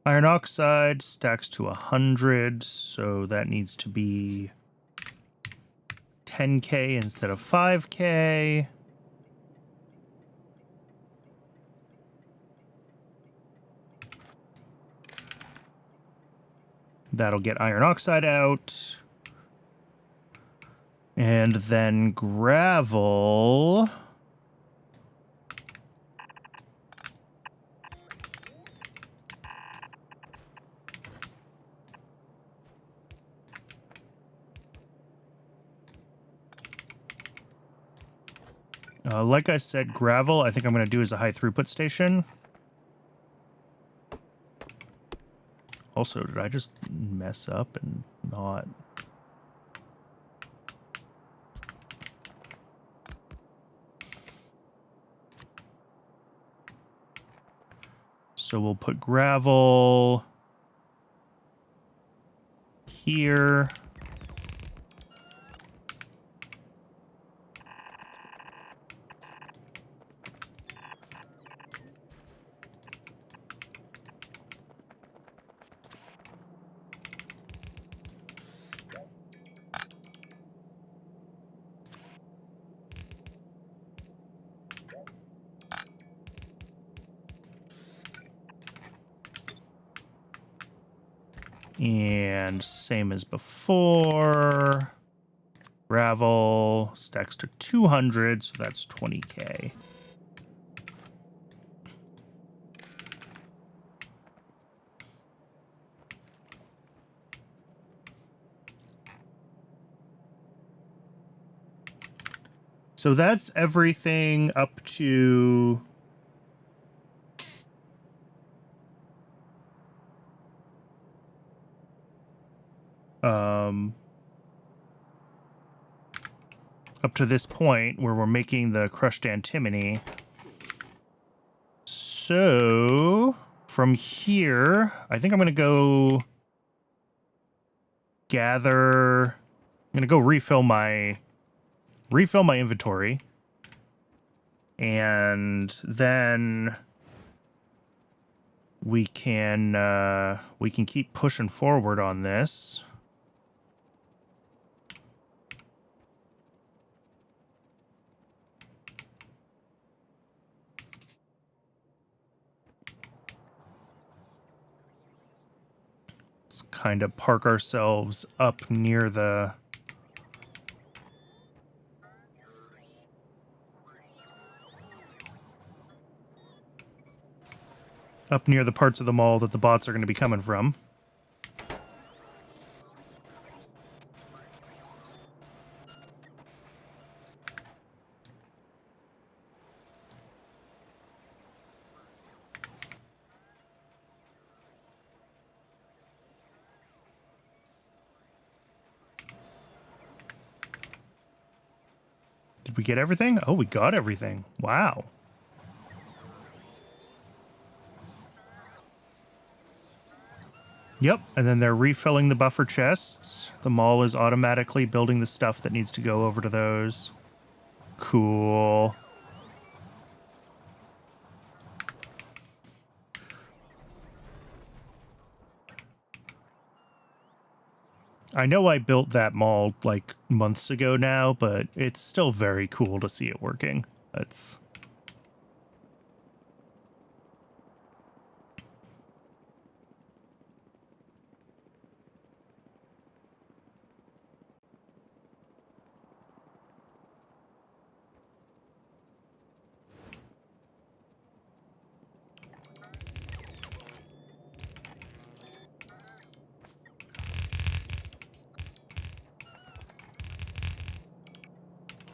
Iron oxide stacks to 100, so that needs to be 10k instead of 5k. That'll get iron oxide out. And then gravel... like I said, gravel, I think I'm going to do as a high throughput station. Also, did I just mess up and not... So we'll put gravel here. And same as before. Gravel stacks to 200, so that's 20K. So that's everything up to up to this point where we're making the crushed antimony. So from here, I think I'm going to go gather. I'm going to go refill my inventory, and then we can keep pushing forward on this. Let's kind of park ourselves up near the parts of the mall that the bots are going to be coming from. Did we get everything? Oh, we got everything. Wow. Yep, and then they're refilling the buffer chests. The mall is automatically building the stuff that needs to go over to those. Cool. I know I built that mall like months ago now, but it's still very cool to see it working. That's...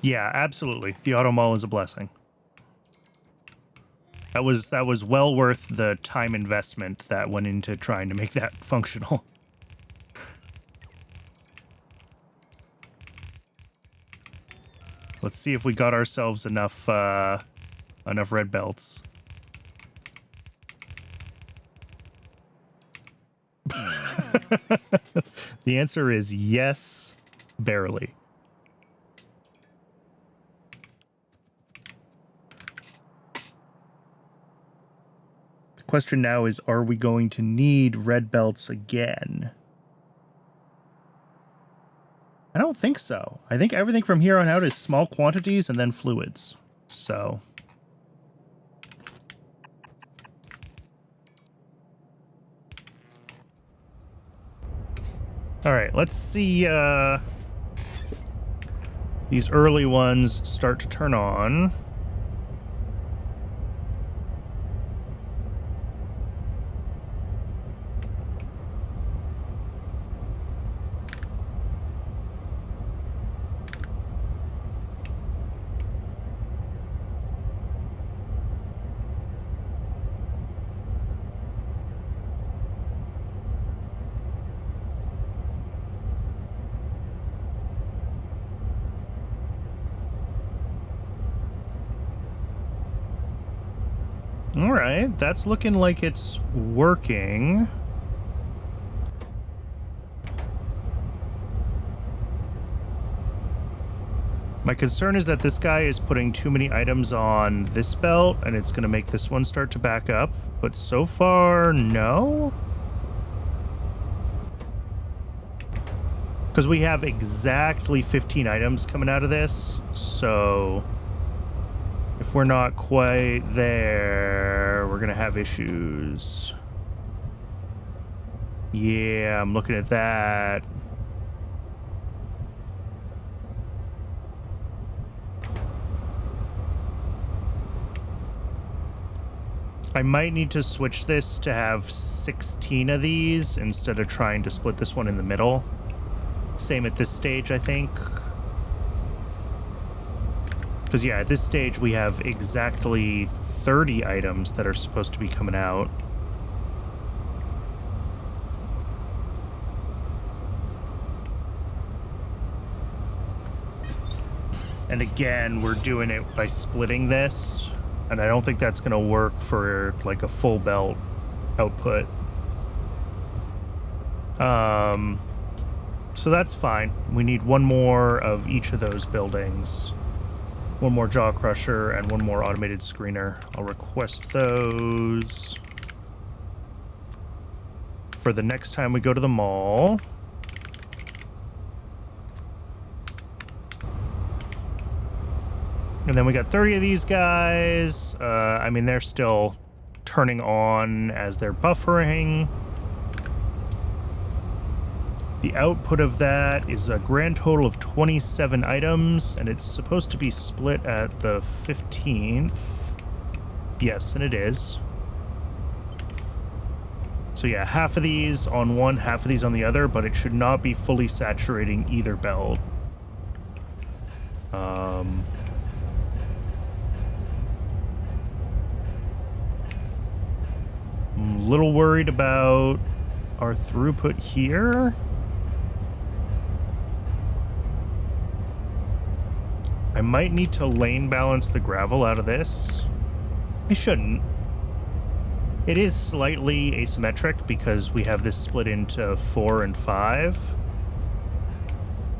Yeah, absolutely. The auto mall is a blessing. That was well worth the time investment that went into trying to make that functional. Let's see if we got ourselves enough red belts. The answer is yes, barely. The question now is, are we going to need red belts again? I don't think so. I think everything from here on out is small quantities and then fluids. So... all right, let's see these early ones start to turn on. All right, that's looking like it's working. My concern is that this guy is putting too many items on this belt, and it's going to make this one start to back up. But so far, no. Because we have exactly 15 items coming out of this, so... if we're not quite there, we're going to have issues. Yeah, I'm looking at that. I might need to switch this to have 16 of these instead of trying to split this one in the middle. Same at this stage, I think. Because, yeah, at this stage we have exactly 30 items that are supposed to be coming out. And again, we're doing it by splitting this. And I don't think that's going to work for, like, a full belt output. So that's fine. We need one more of each of those buildings. One more jaw crusher and one more automated screener. I'll request those for the next time we go to the mall. And then we got 30 of these guys. I mean, they're still turning on as they're buffering. The output of that is a grand total of 27 items, and it's supposed to be split at the 15th. Yes, and it is. So yeah, half of these on one, half of these on the other, but it should not be fully saturating either belt. I'm a little worried about our throughput here. I might need to lane balance the gravel out of this. I shouldn't. It is slightly asymmetric because we have this split into 4 and 5.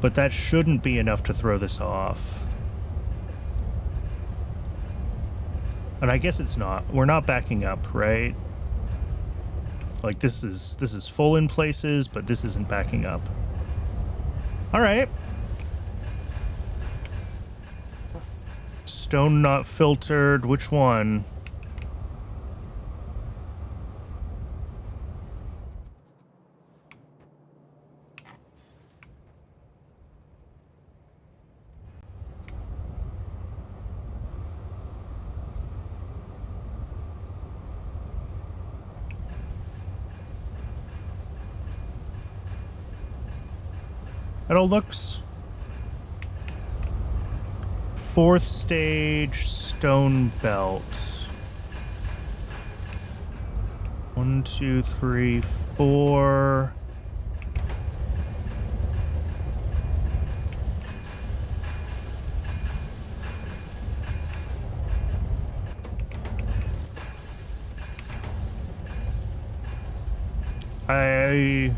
But that shouldn't be enough to throw this off. And I guess it's not. We're not backing up, right? Like this is full in places, but this isn't backing up. All right. Stone not filtered. Which one? It all looks. 4th stage stone belt. 1, 2, 3, 4. I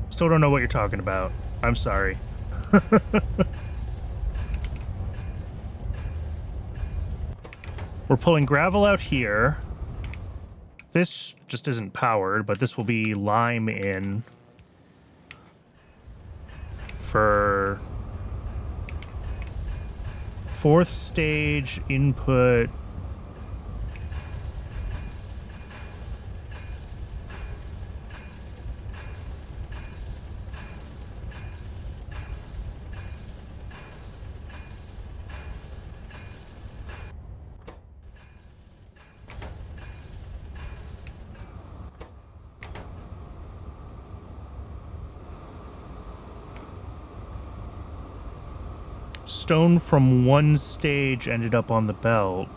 still don't know what you're talking about. I'm sorry. We're pulling gravel out here. This just isn't powered, but this will be lime in for 4th stage input. Stone from 1 stage ended up on the belt.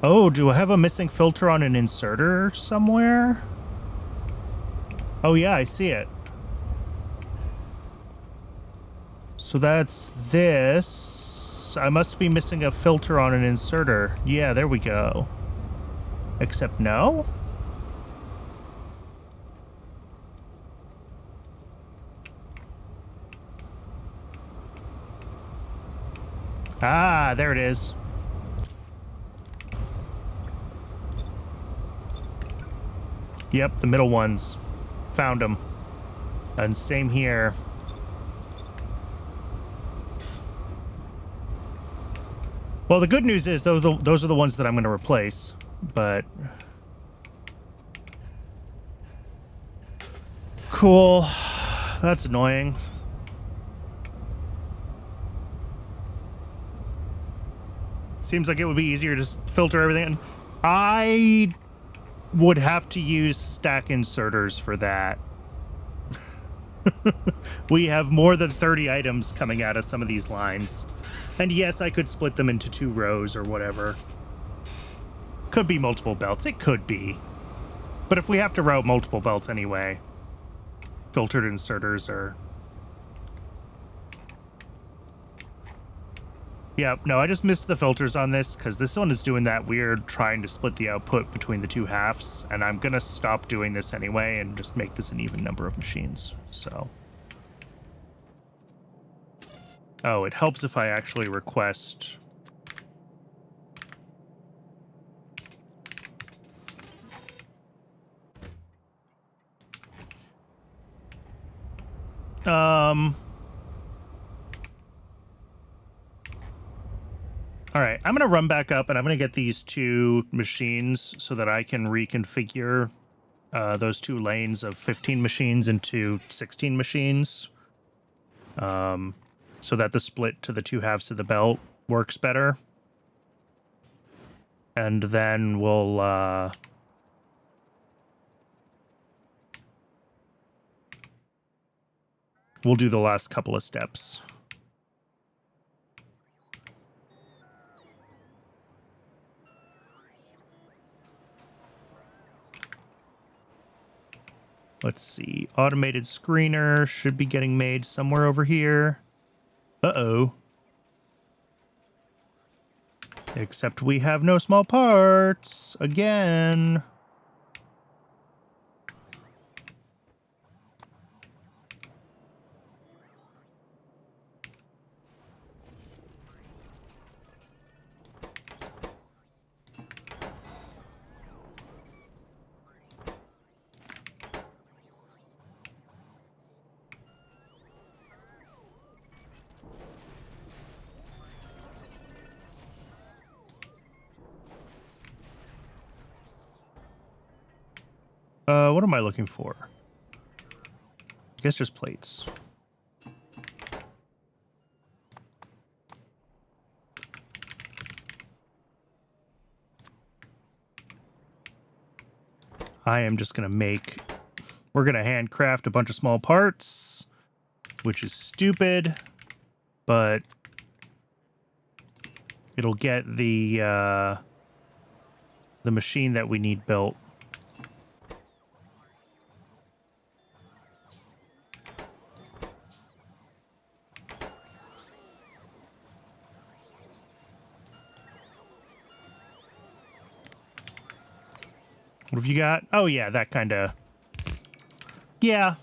Oh, do I have a missing filter on an inserter somewhere? Oh yeah, I see it. So that's this. I must be missing a filter on an inserter. Yeah, there we go. Except no? Ah, there it is. Yep, the middle ones. Found them. And same here. Well, the good news is those are the ones that I'm going to replace, but... Cool. That's annoying. Seems like it would be easier to filter everything. I would have to use stack inserters for that. We have more than 30 items coming out of some of these lines. And yes, I could split them into 2 rows or whatever. Could be multiple belts. It could be. But if we have to route multiple belts anyway, filtered inserters are... Yeah, no, I just missed the filters on this because this one is doing that weird trying to split the output between the 2 halves, and I'm going to stop doing this anyway and just make this an even number of machines, so... Oh, it helps if I actually request... All right, I'm going to run back up and I'm going to get these 2 machines so that I can reconfigure those 2 lanes of 15 machines into 16 machines. So that the split to the 2 halves of the belt works better. And then we'll do the last couple of steps. Let's see. Automated screener should be getting made somewhere over here. Uh-oh. Except we have no small parts. Again. What am I looking for? I guess just plates. I am just going to make... We're going to handcraft a bunch of small parts, which is stupid, but it'll get the machine that we need built. What have you got? Oh, yeah, that kind of... Yeah.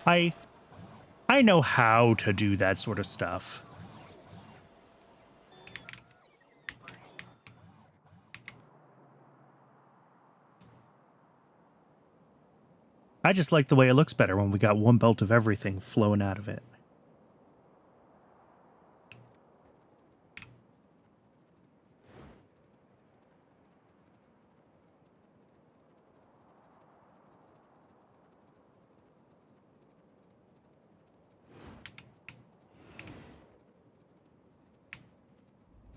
I know how to do that sort of stuff. I just like the way it looks better when we got one belt of everything flowing out of it.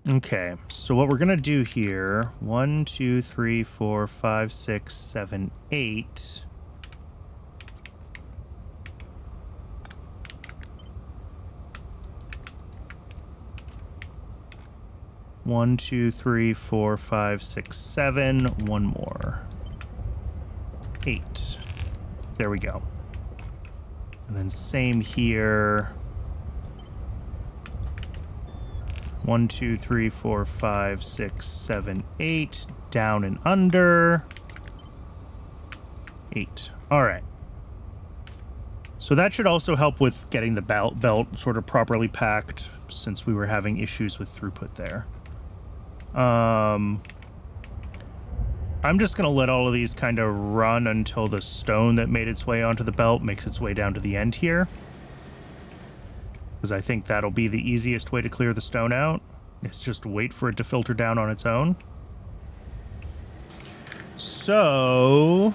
Okay, so what we're gonna do here, 1, 2, 3, 4, 5, 6, 7, 8. One, 2, 3, 4, 5, 6, 7. One more. 8. There we go. And then same here. 1, 2, 3, 4, 5, 6, 7, 8. Down and under. 8. All right. So that should also help with getting the belt sort of properly packed, since we were having issues with throughput there. I I'm just going to let all of these kind of run until the stone that made its way onto the belt makes its way down to the end here. Because I think that'll be the easiest way to clear the stone out. It's just wait for it to filter down on its own. So,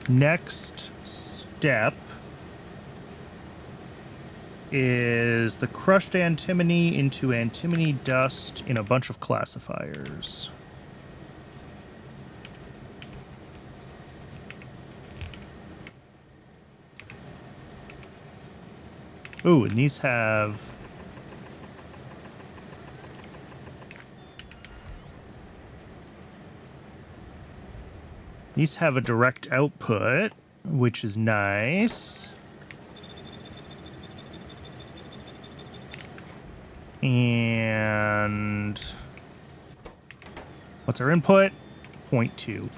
next step is the crushed antimony into antimony dust in a bunch of classifiers. Ooh, and these have... These have a direct output, which is nice. And what's our input? 0.2.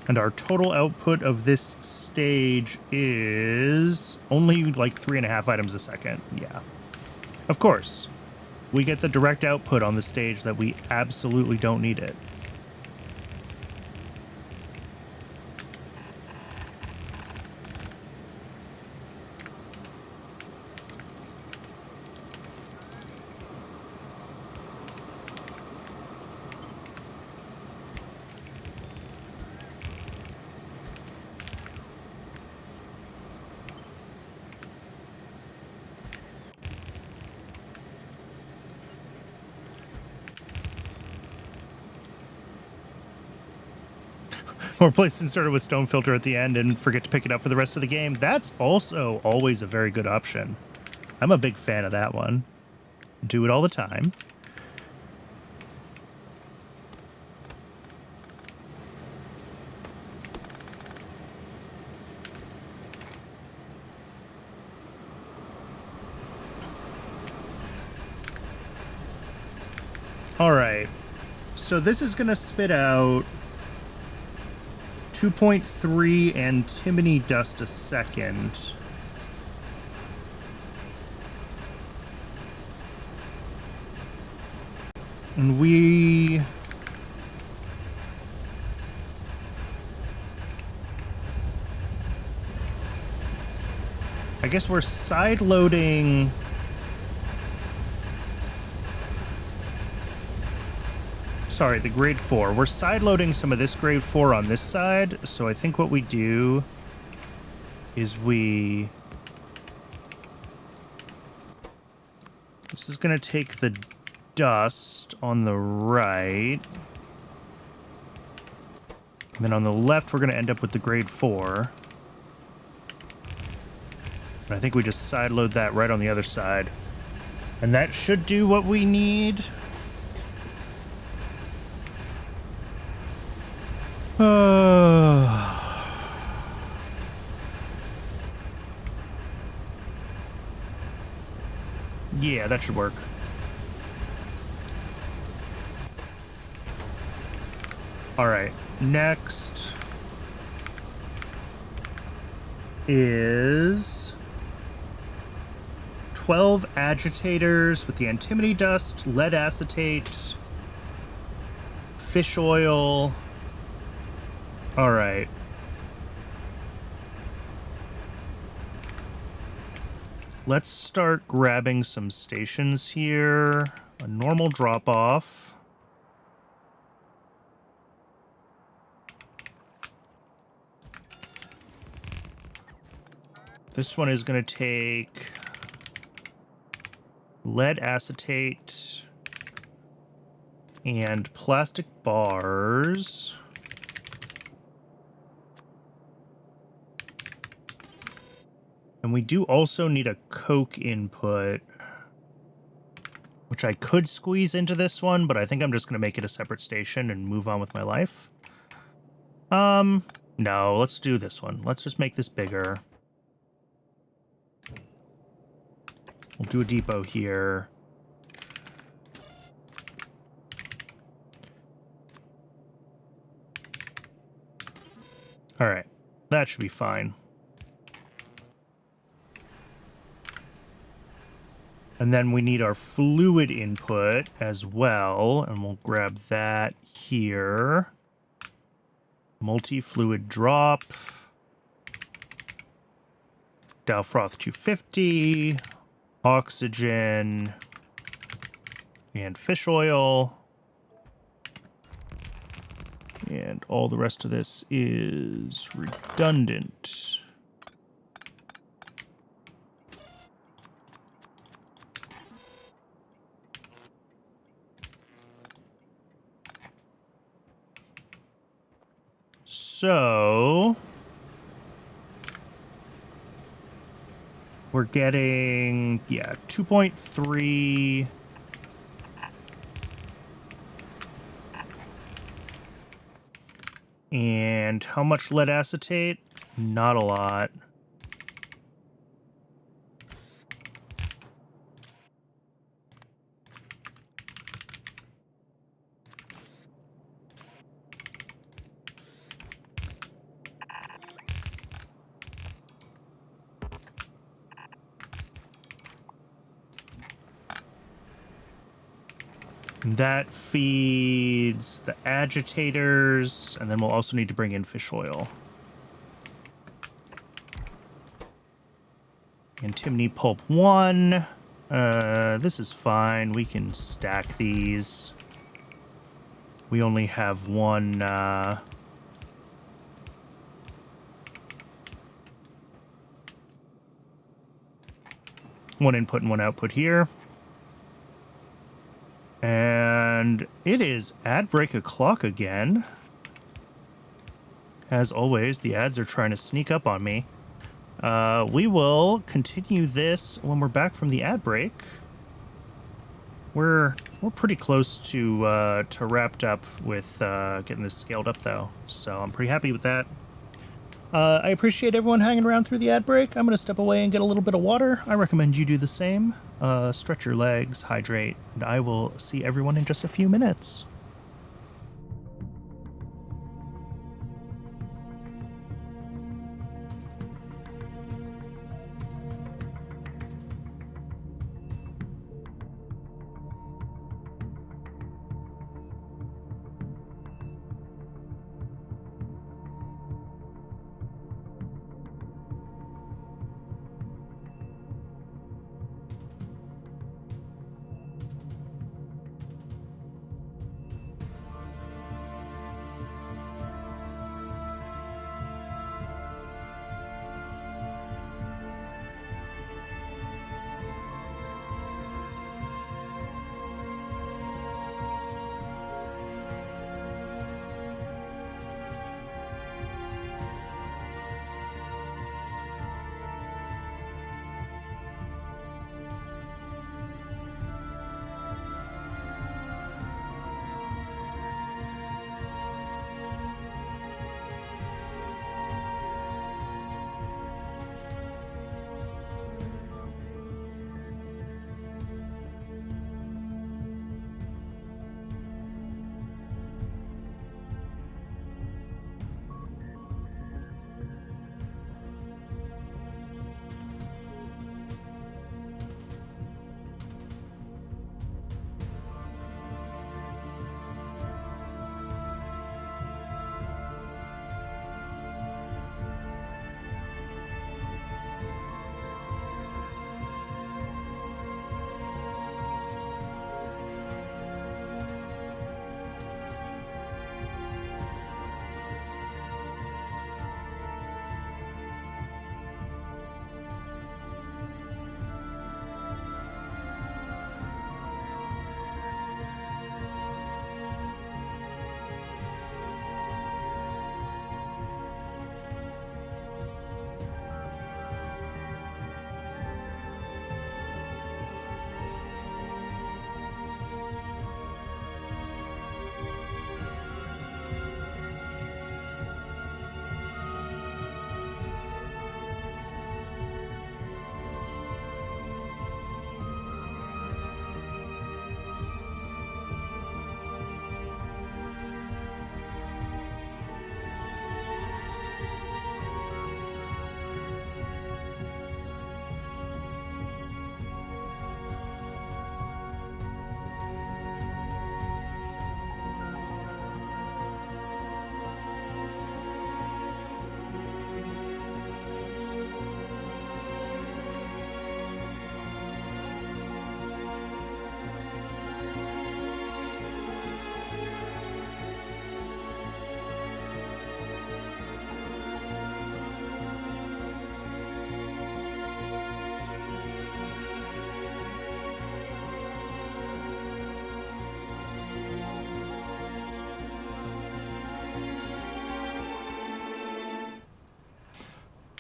And our total output of this stage is only like 3.5 items a second. Yeah. Of course. We get the direct output on the stage that we absolutely don't need it. Or place inserted with stone filter at the end and forget to pick it up for the rest of the game. That's also always a very good option. I'm a big fan of that one. Do it all the time. All right. So this is going to spit out 2.3 antimony dust a second. And we... I guess we're side-loading... Sorry, the grade 4. We're side-loading some of this grade 4 on this side, so I think what we do is we... This is going to take the dust on the right. And then on the left, we're going to end up with the grade 4. And I think we just side-load that right on the other side. And that should do what we need. Yeah, that should work. All right, next is 12 agitators with the antimony dust, lead acetate, fish oil. All right. Let's start grabbing some stations here. A normal drop-off. This one is going to take lead acetate and plastic bars. And we do also need a coke input, which I could squeeze into this one, but I think I'm just going to make it a separate station and move on with my life. No, let's do this one. Let's just make this bigger. We'll do a depot here. All right. That should be fine. And then we need our fluid input as well. And we'll grab that here. Multi-fluid drop. Dalfroth 250. Oxygen. And fish oil. And all the rest of this is redundant. So we're getting, 2.3. And how much lead acetate? Not a lot. That feeds the agitators, and then we'll also need to bring in fish oil. Antimony pulp 1. This is fine. We can stack these. We only have one, one input and one output here. And it is ad break o'clock again. As always, the ads are trying to sneak up on me. We will continue this when we're back from the ad break. We're pretty close to wrapped up with getting this scaled up, though. So I'm pretty happy with that. I appreciate everyone hanging around through the ad break. I'm going to step away and get a little bit of water. I recommend you do the same. Stretch your legs, hydrate, and I will see everyone in just a few minutes.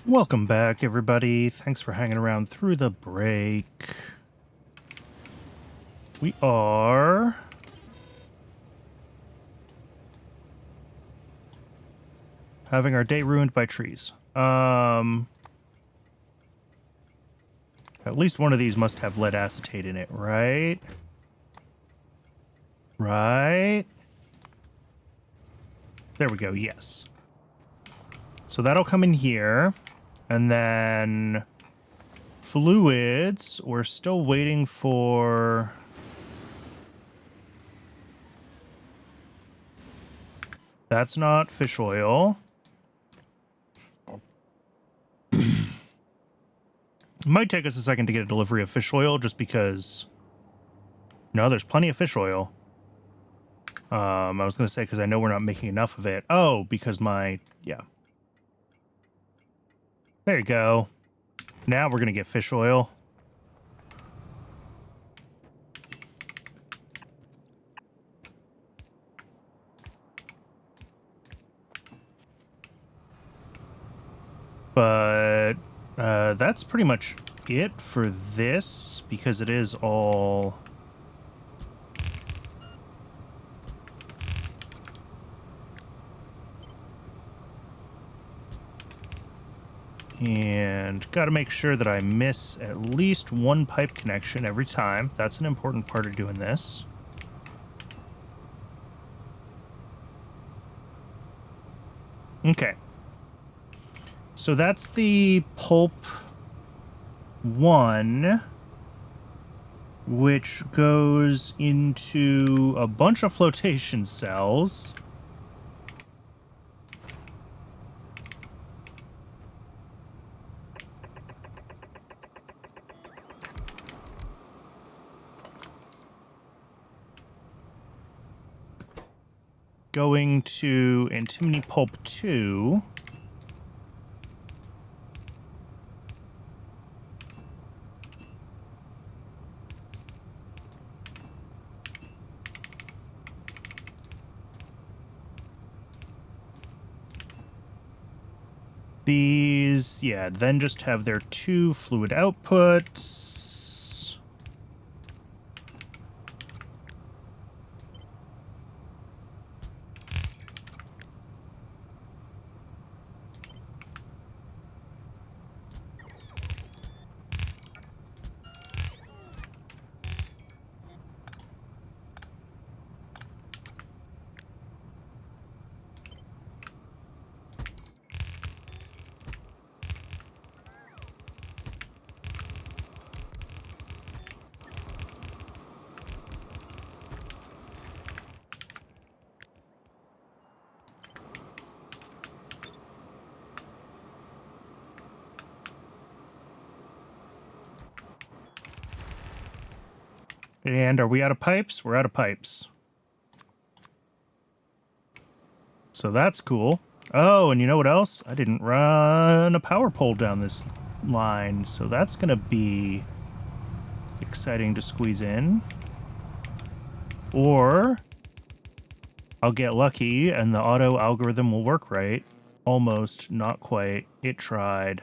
Welcome back, everybody. Thanks for hanging around through the break. We are having our day ruined by trees. At least one of these must have lead acetate in it, right? Right? There we go, yes. So that'll come in here. And then fluids, we're still waiting for... That's not fish oil. It might take us a second to get a delivery of fish oil just because... No, there's plenty of fish oil. I was going to say because I know we're not making enough of it. Oh, because my... Yeah. There you go. Now we're going to get fish oil. But that's pretty much it for this, because it is all... And got to make sure that I miss at least one pipe connection every time. That's an important part of doing this. Okay. So that's the pulp 1, which goes into a bunch of flotation cells. Going to Antimony Pulp 2. These, yeah, then just have their 2 fluid outputs. And are we out of pipes? We're out of pipes. So that's cool. Oh, and you know what else? I didn't run a power pole down this line, so that's going to be exciting to squeeze in. Or I'll get lucky and the auto algorithm will work right. Almost, not quite. It tried.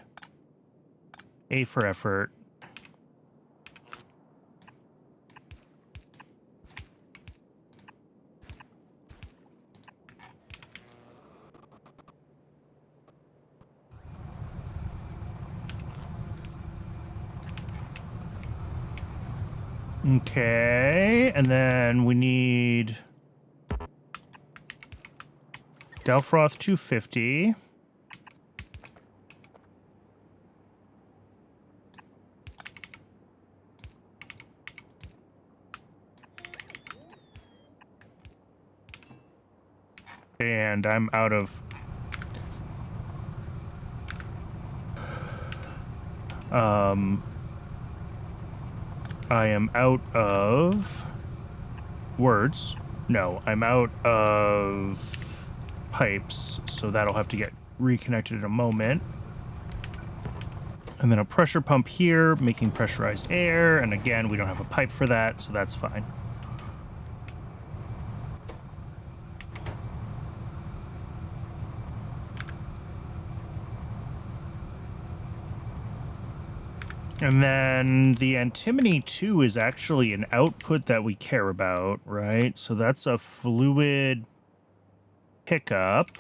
A for effort. Okay, and then we need Delfroth 250. And I'm out of... I am out of words. No, I'm out of pipes, so that'll have to get reconnected in a moment. And then a pressure pump here, making pressurized air, and again, we don't have a pipe for that, so that's fine. And then the Antimony 2 is actually an output that we care about, right? So that's a fluid pickup.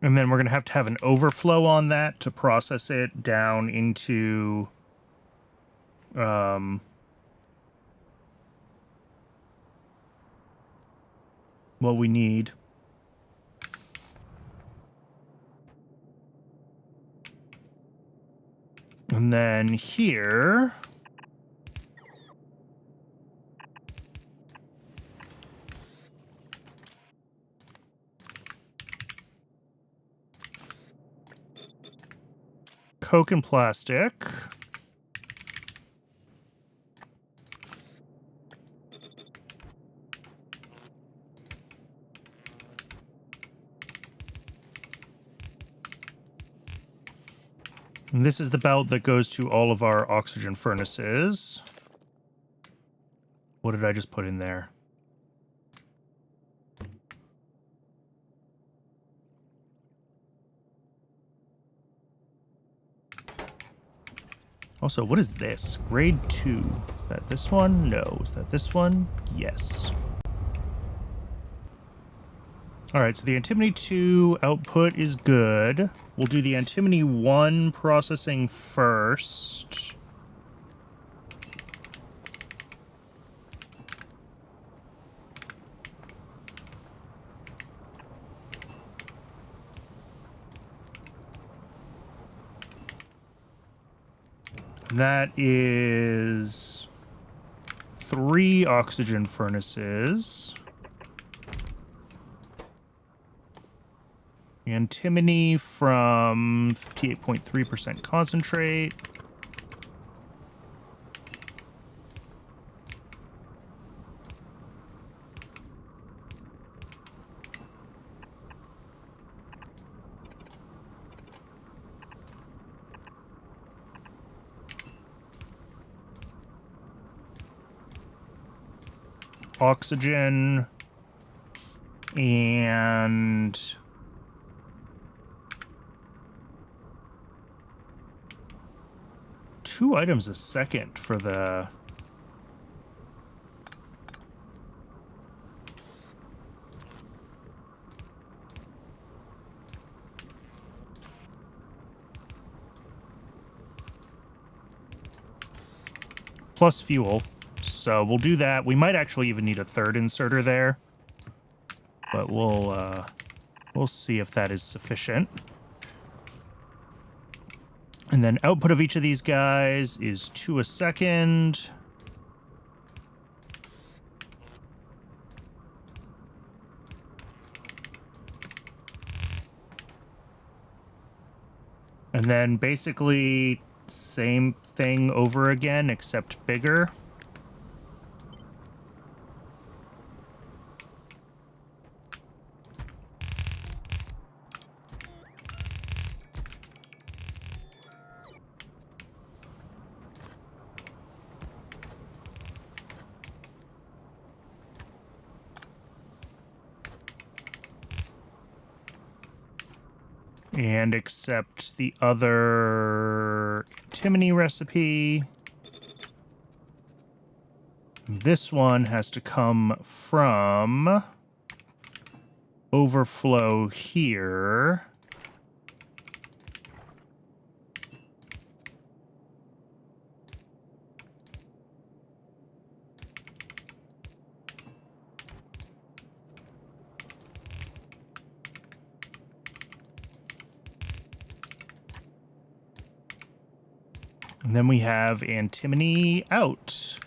And then we're going to have an overflow on that to process it down into what we need. And then here, Coke and plastic. And this is the belt that goes to all of our oxygen furnaces. What did I just put in there? Also, what is this? Grade 2. Is that this one? No. Is that this one? Yes. Alright, so the Antimony 2 output is good. We'll do the Antimony 1 processing first. That is 3 oxygen furnaces. Antimony from 58.3% concentrate. Oxygen and two items a second for the plus fuel. So we'll do that. We might actually even need a third inserter there, but we'll see if that is sufficient. And then output of each of these guys is 2 a second. And then basically same thing over again, except bigger. And accept the other antimony recipe. This one has to come from overflow here. And then we have antimony out.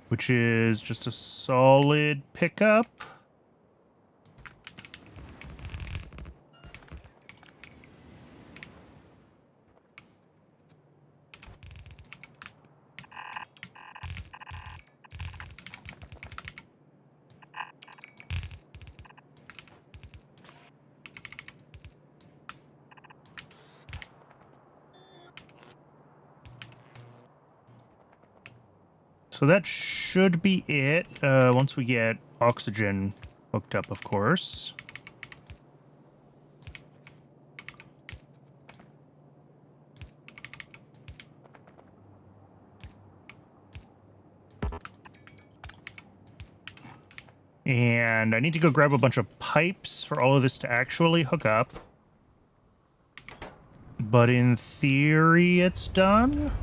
which is just a solid pickup. So that should be it, once we get oxygen hooked up, of course. And I need to go grab a bunch of pipes for all of this to actually hook up. But in theory, it's done.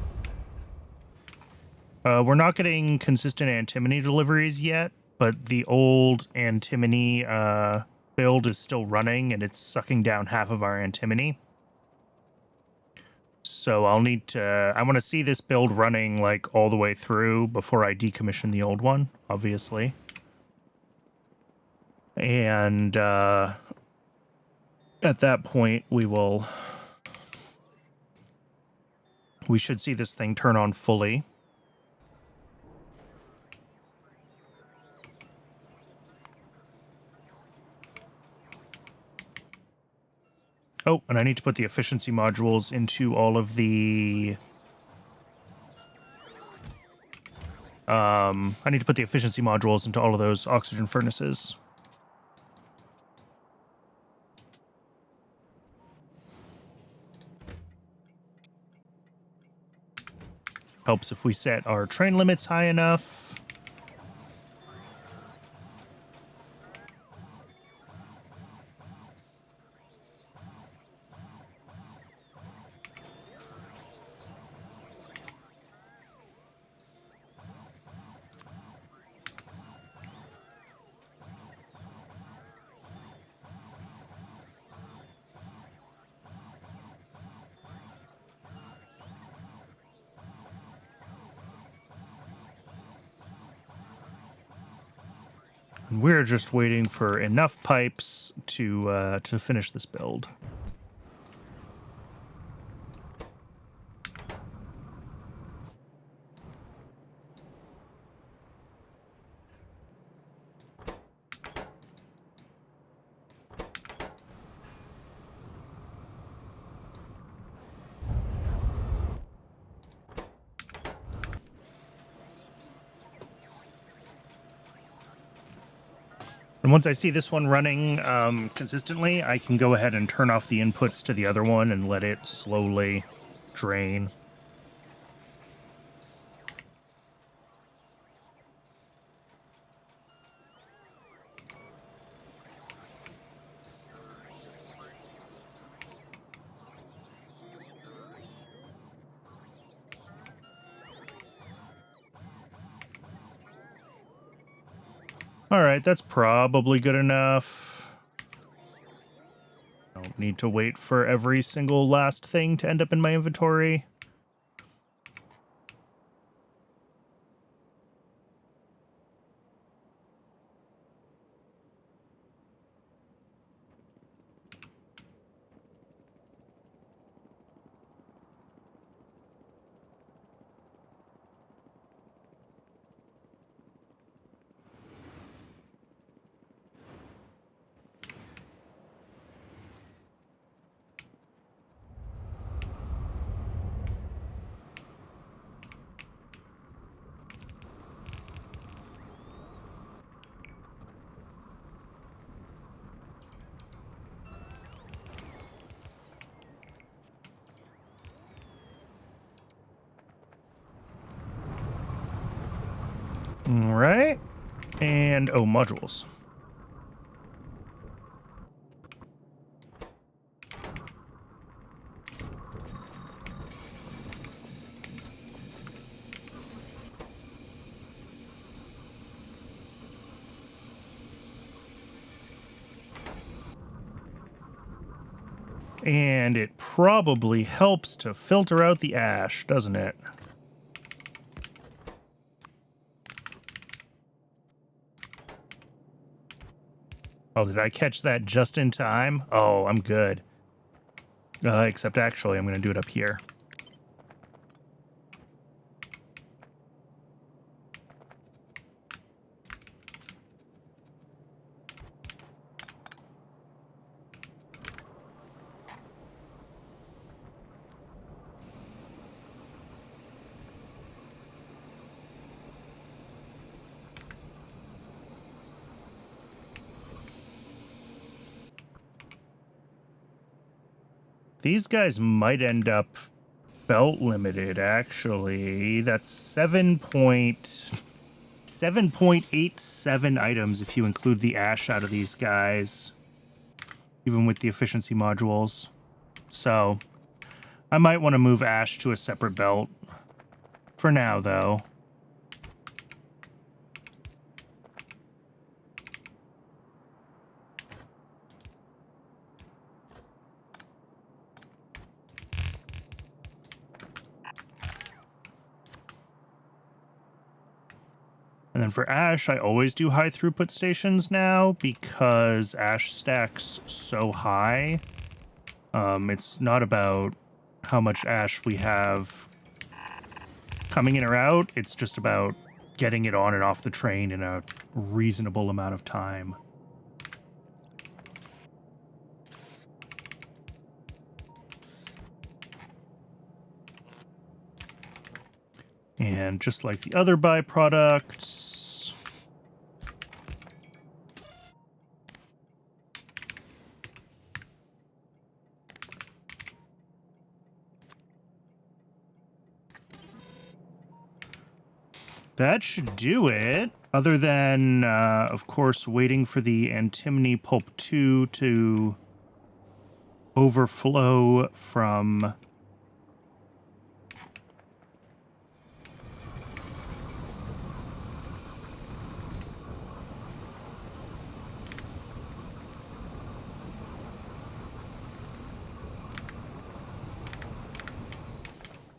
We're not getting consistent antimony deliveries yet, but the old antimony build is still running, and it's sucking down half of our antimony. So I'll need to... I want to see this build running, like, all the way through before I decommission the old one, obviously. And at that point, we should see this thing turn on fully. Oh, and I need to put the efficiency modules into all of the... I need to put the efficiency modules into all of those oxygen furnaces. Helps if we set our train limits high enough. We're just waiting for enough pipes to finish this build. And once I see this one running consistently, I can go ahead and turn off the inputs to the other one and let it slowly drain. All right, that's probably good enough. I don't need to wait for every single last thing to end up in my inventory. All right. And, oh, modules. And it probably helps to filter out the ash, doesn't it? Oh, did I catch that just in time? Oh, I'm good. Except actually, I'm going to do it up here. These guys might end up belt limited, actually. That's 7.87 items if you include the ash out of these guys, even with the efficiency modules. So I might want to move ash to a separate belt. For now, though. And then for ash, I always do high throughput stations now because ash stacks so high. It's not about how much ash we have coming in or out. It's just about getting it on and off the train in a reasonable amount of time. And just like the other byproducts, that should do it, other than, of course, waiting for the Antimony Pulp 2 to overflow from...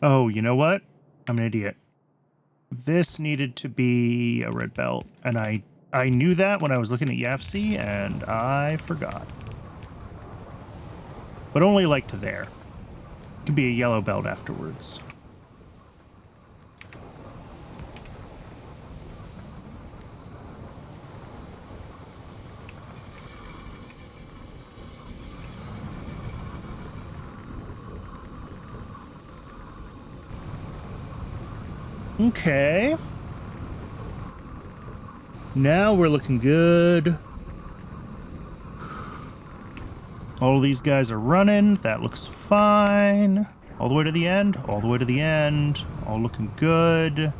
Oh, you know what? I'm an idiot. This needed to be a red belt, and I knew that when I was looking at YAFC, and I forgot. But only like to there. It could be a yellow belt afterwards. Okay. Now we're looking good. All of these guys are running. That looks fine. All the way to the end. All the way to the end. All looking good.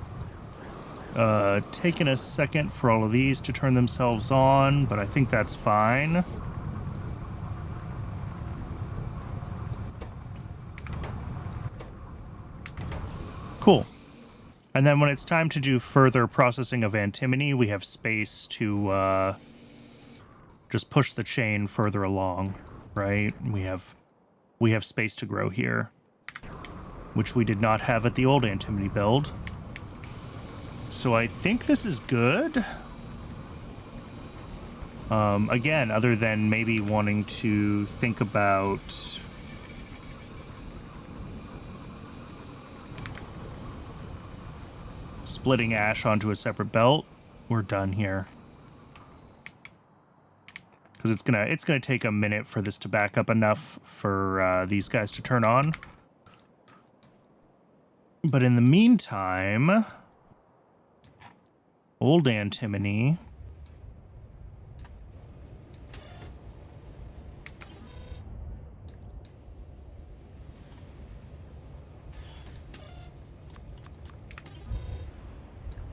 Taking a second for all of these to turn themselves on, but I think that's fine. Cool. And then when it's time to do further processing of antimony, we have space to just push the chain further along, right? We have space to grow here, which we did not have at the old antimony build. So I think this is good. Again, other than maybe wanting to think about... splitting ash onto a separate belt, we're done here. Because it's gonna take a minute for this to back up enough for these guys to turn on. But in the meantime, old antimony.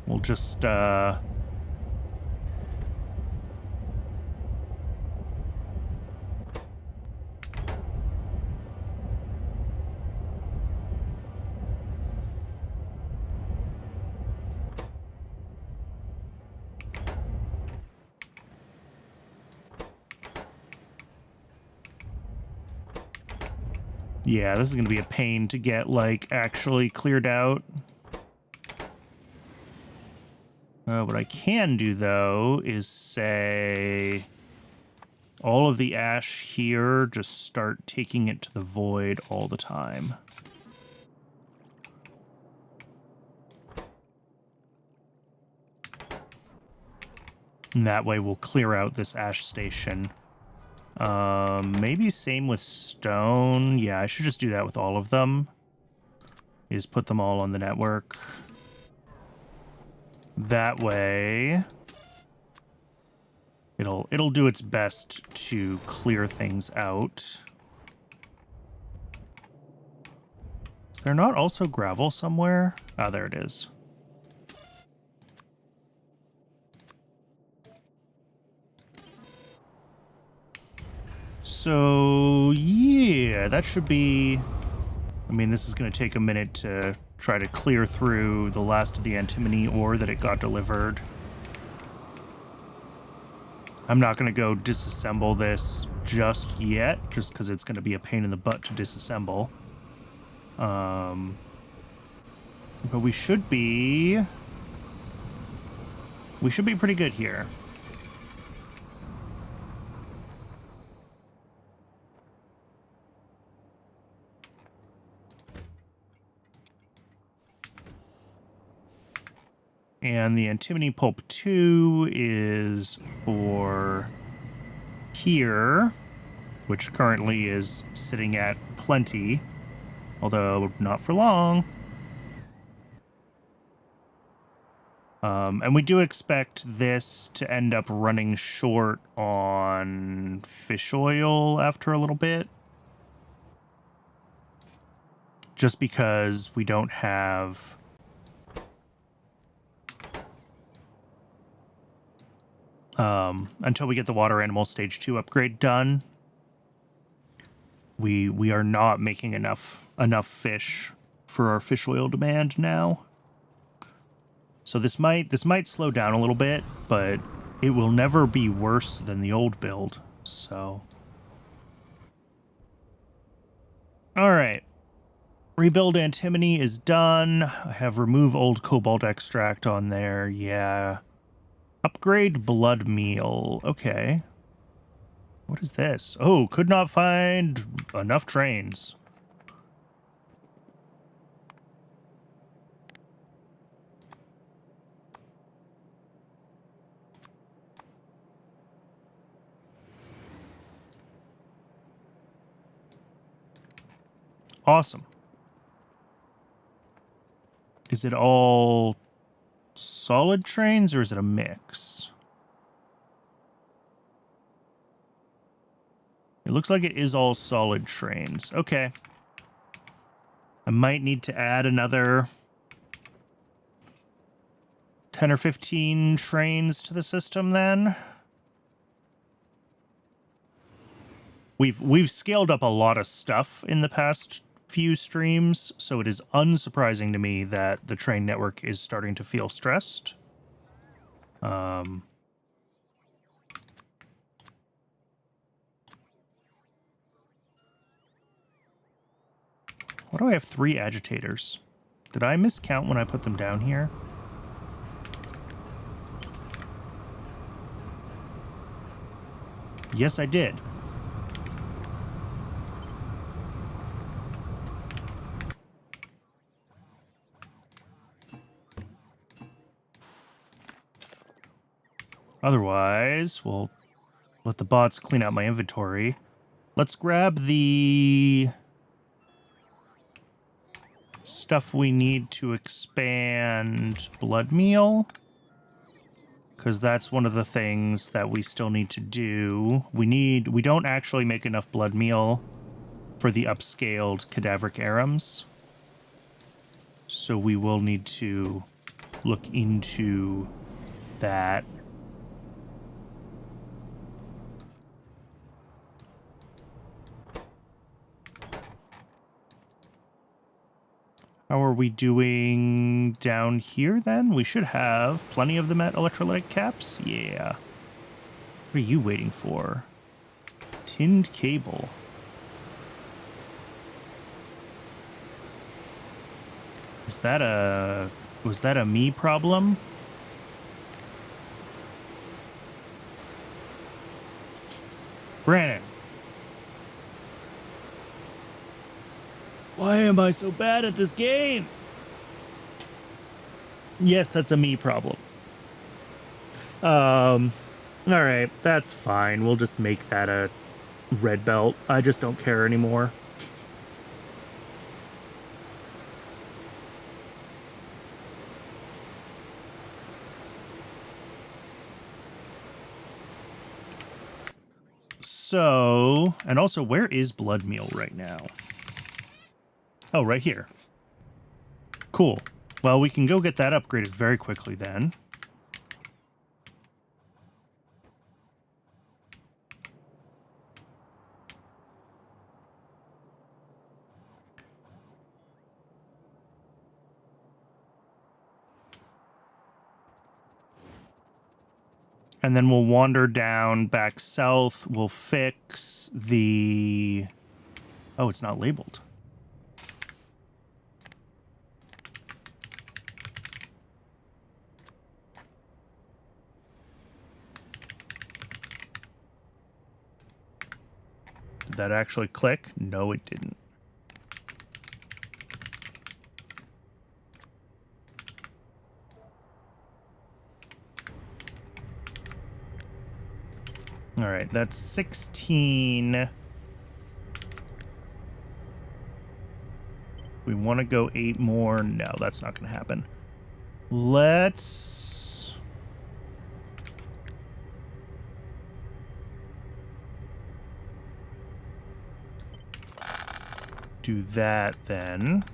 We'll just, yeah, this is going to be a pain to get, like, actually cleared out. What I can do, though, is say... all of the ash here, just start taking it to the void all the time. And that way we'll clear out this ash station. Maybe same with stone. Yeah, I should just do that with all of them. Is put them all on the network. That way it'll do its best to clear things out. Is there not also gravel somewhere? Ah, there it is. So, yeah, that should be... I mean, this is going to take a minute to try to clear through the last of the antimony ore that it got delivered. I'm not going to go disassemble this just yet, just because it's going to be a pain in the butt to disassemble. But we should be pretty good here. And the antimony pulp 2 is for here, which currently is sitting at plenty, although not for long. And we do expect this to end up running short on fish oil after a little bit. Just because we don't have... until we get the water animal stage 2 upgrade done, we are not making enough fish for our fish oil demand now. So this might slow down a little bit, but it will never be worse than the old build. So, all right, rebuild antimony is done. I have remove old cobalt extract on there. Yeah. Upgrade blood meal. Okay. What is this? Oh, could not find enough trains. Awesome. Is it all solid trains or is it a mix? It looks like it is all solid trains. Okay. I might need to add another 10 or 15 trains to the system then. We've scaled up a lot of stuff in the past few streams, so it is unsurprising to me that the train network is starting to feel stressed. Why do I have 3 agitators? Did I miscount when I put them down here? Yes, I did. Otherwise, we'll let the bots clean out my inventory. Let's grab the stuff we need to expand blood meal, because that's one of the things that we still need to do. We don't actually make enough blood meal for the upscaled cadaveric arums, so we will need to look into that. How are we doing down here, then? We should have plenty of them at electrolytic caps. Yeah. What are you waiting for? Tinned cable. Was that a me problem? Brandon. Why am I so bad at this game? Yes, that's a me problem. All right, that's fine. We'll just make that a red belt. I just don't care anymore. So, and also, where is blood meal right now? Oh, right here. Cool. Well, we can go get that upgraded very quickly then. And then we'll wander down back south. We'll fix the... Oh, it's not labeled. Did that actually click? No, it didn't. All right, that's 16. We want to go 8 more. No, that's not going to happen. Let's... do that then.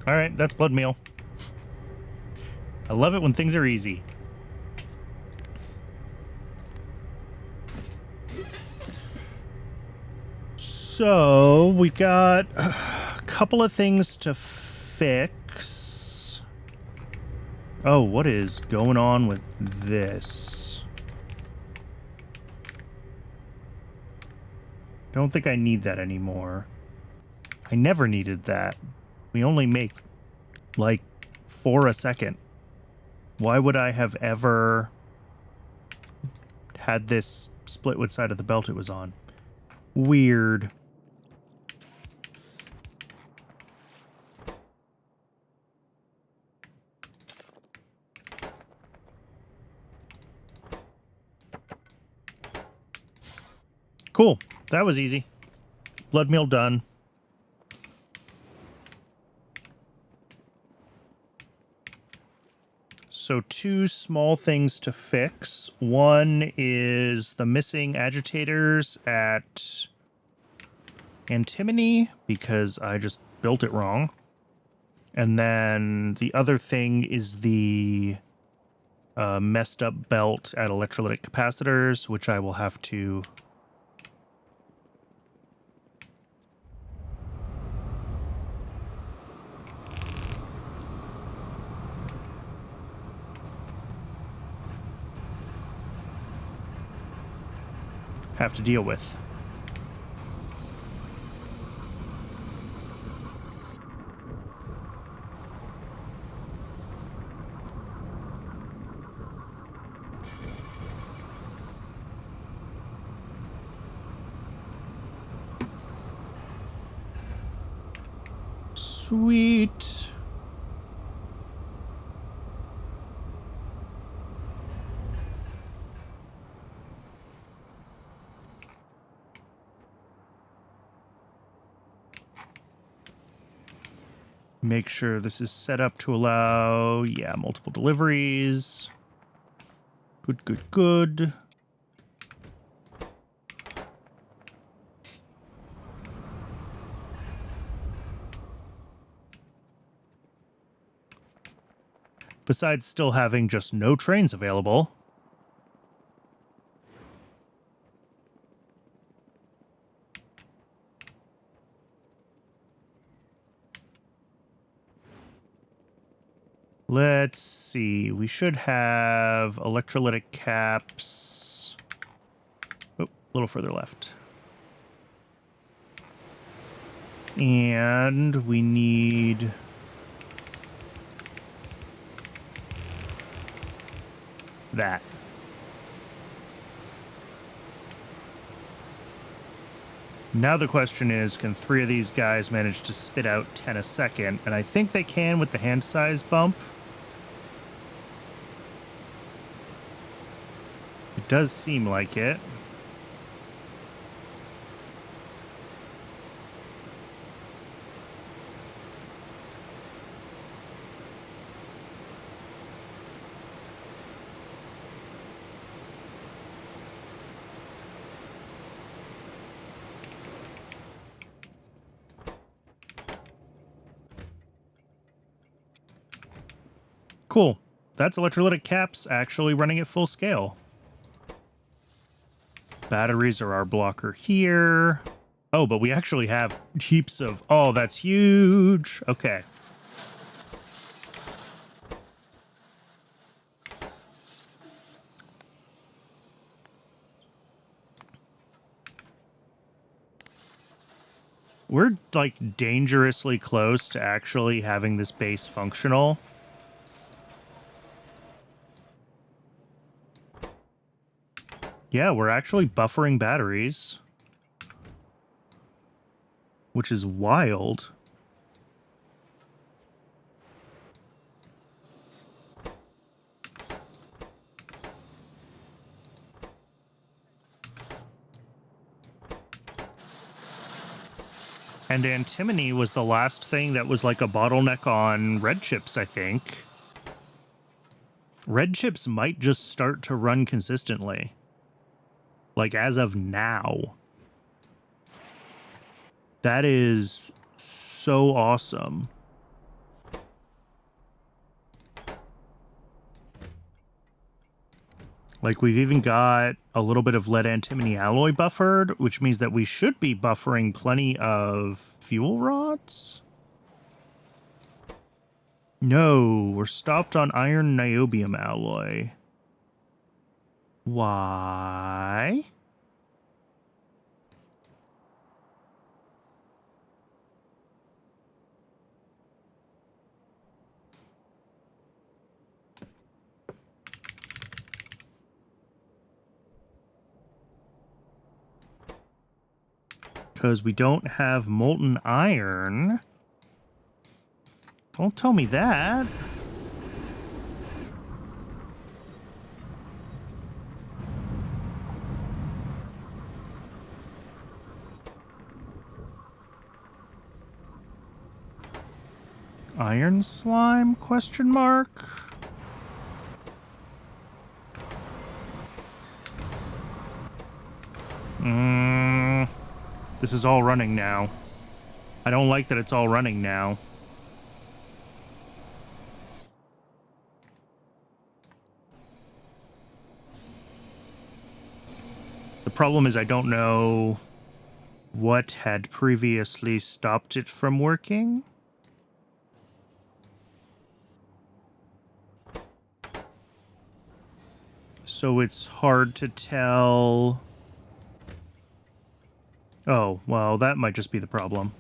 All right, that's blood meal. I love it when things are easy. So we've got a couple of things to fix. Oh, what is going on with this? Don't think I need that anymore. I never needed that. We only make like 4 a second. Why would I have ever had this split which side of the belt it was on? Weird. Cool. That was easy. Blood meal done. So 2 small things to fix. One is the missing agitators at Antimony, because I just built it wrong. And then the other thing is the messed up belt at electrolytic capacitors, which I will have to... deal with. Sweet. Make sure this is set up to allow, yeah, multiple deliveries. Good, good, good. Besides still having just no trains available. Let's see. We should have electrolytic caps. Oh, a little further left. And we need... that. Now the question is, can 3 of these guys manage to spit out 10 a second? And I think they can with the hand size bump. It does seem like it. Cool. That's electrolytic caps actually running at full scale. Batteries are our blocker here. Oh, but we actually have heaps of... oh, that's huge. Okay. We're, like, dangerously close to actually having this base functional. Yeah, we're actually buffering batteries. Which is wild. And antimony was the last thing that was like a bottleneck on red chips, I think. Red chips might just start to run consistently. Like, as of now. That is so awesome. Like, we've even got a little bit of lead antimony alloy buffered, which means that we should be buffering plenty of fuel rods? No, we're stopped on iron niobium alloy. Why? Because we don't have molten iron. Don't tell me that. Iron slime, question mark? This is all running now. I don't like that it's all running now. The problem is I don't know what had previously stopped it from working. So it's hard to tell. Oh, well, that might just be the problem.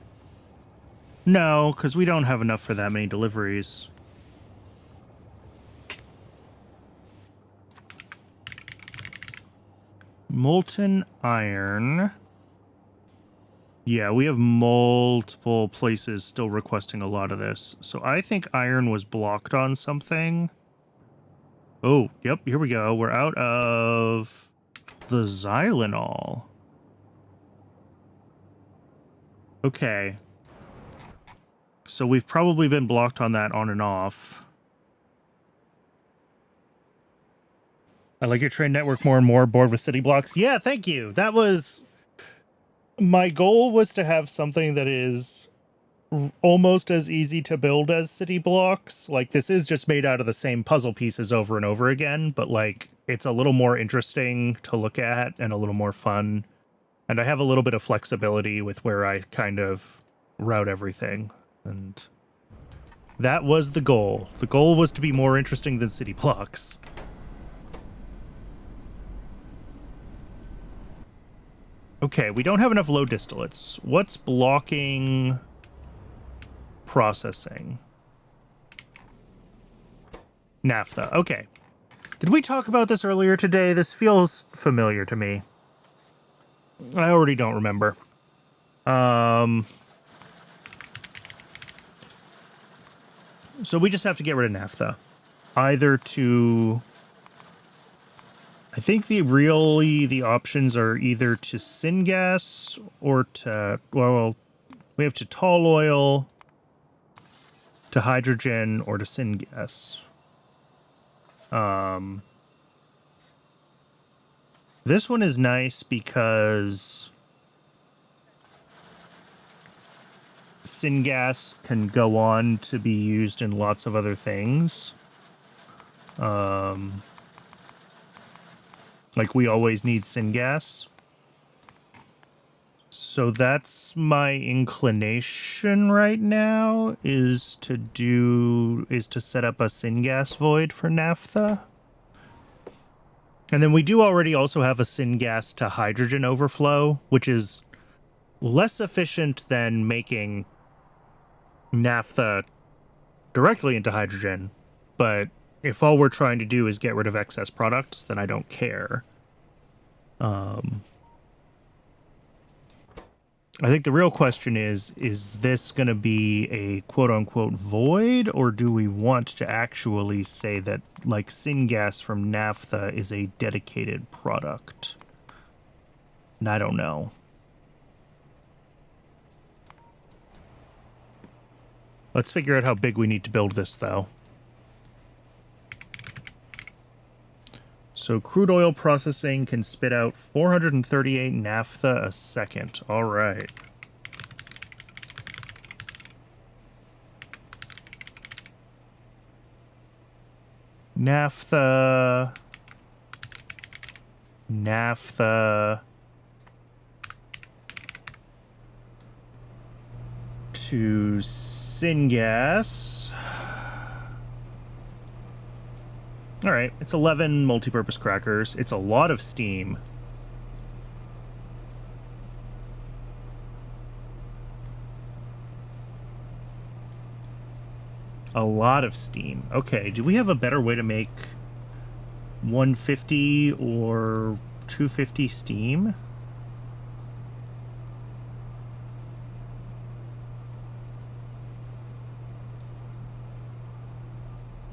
No, because we don't have enough for that many deliveries. Molten iron. Yeah, we have multiple places still requesting a lot of this. So I think iron was blocked on something. Oh, yep, here we go. We're out of the xylenol. Okay. So we've probably been blocked on that on and off. I like your train network more and more. Bored with city blocks. Yeah, thank you. That was... My goal was to have something that is almost as easy to build as city blocks. Like, this is just made out of the same puzzle pieces over and over again, but, like, it's a little more interesting to look at and a little more fun. And I have a little bit of flexibility with where I kind of route everything. And that was the goal. The goal was to be more interesting than city blocks. Okay, we don't have enough low distillates. What's blocking processing? Naphtha. Okay. Did we talk about this earlier today? This feels familiar to me. I already don't remember. So we just have to get rid of naphtha. Either to... I think the options are either to syngas or to... Well, we have to tall oil, to hydrogen, or to syngas. This one is nice because syngas can go on to be used in lots of other things. Like, we always need syngas. So that's my inclination right now, is to set up a syngas void for naphtha. And then we do already also have a syngas to hydrogen overflow, which is less efficient than making naphtha directly into hydrogen. But if all we're trying to do is get rid of excess products, then I don't care. I think the real question is this going to be a quote-unquote void, or do we want to actually say that, like, syngas from naphtha is a dedicated product? And I don't know. Let's figure out how big we need to build this, though. So crude oil processing can spit out 438 naphtha a second. All right. Naphtha to syngas. All right, it's 11 multi-purpose crackers. It's a lot of steam. A lot of steam. Okay, do we have a better way to make 150 or 250 steam?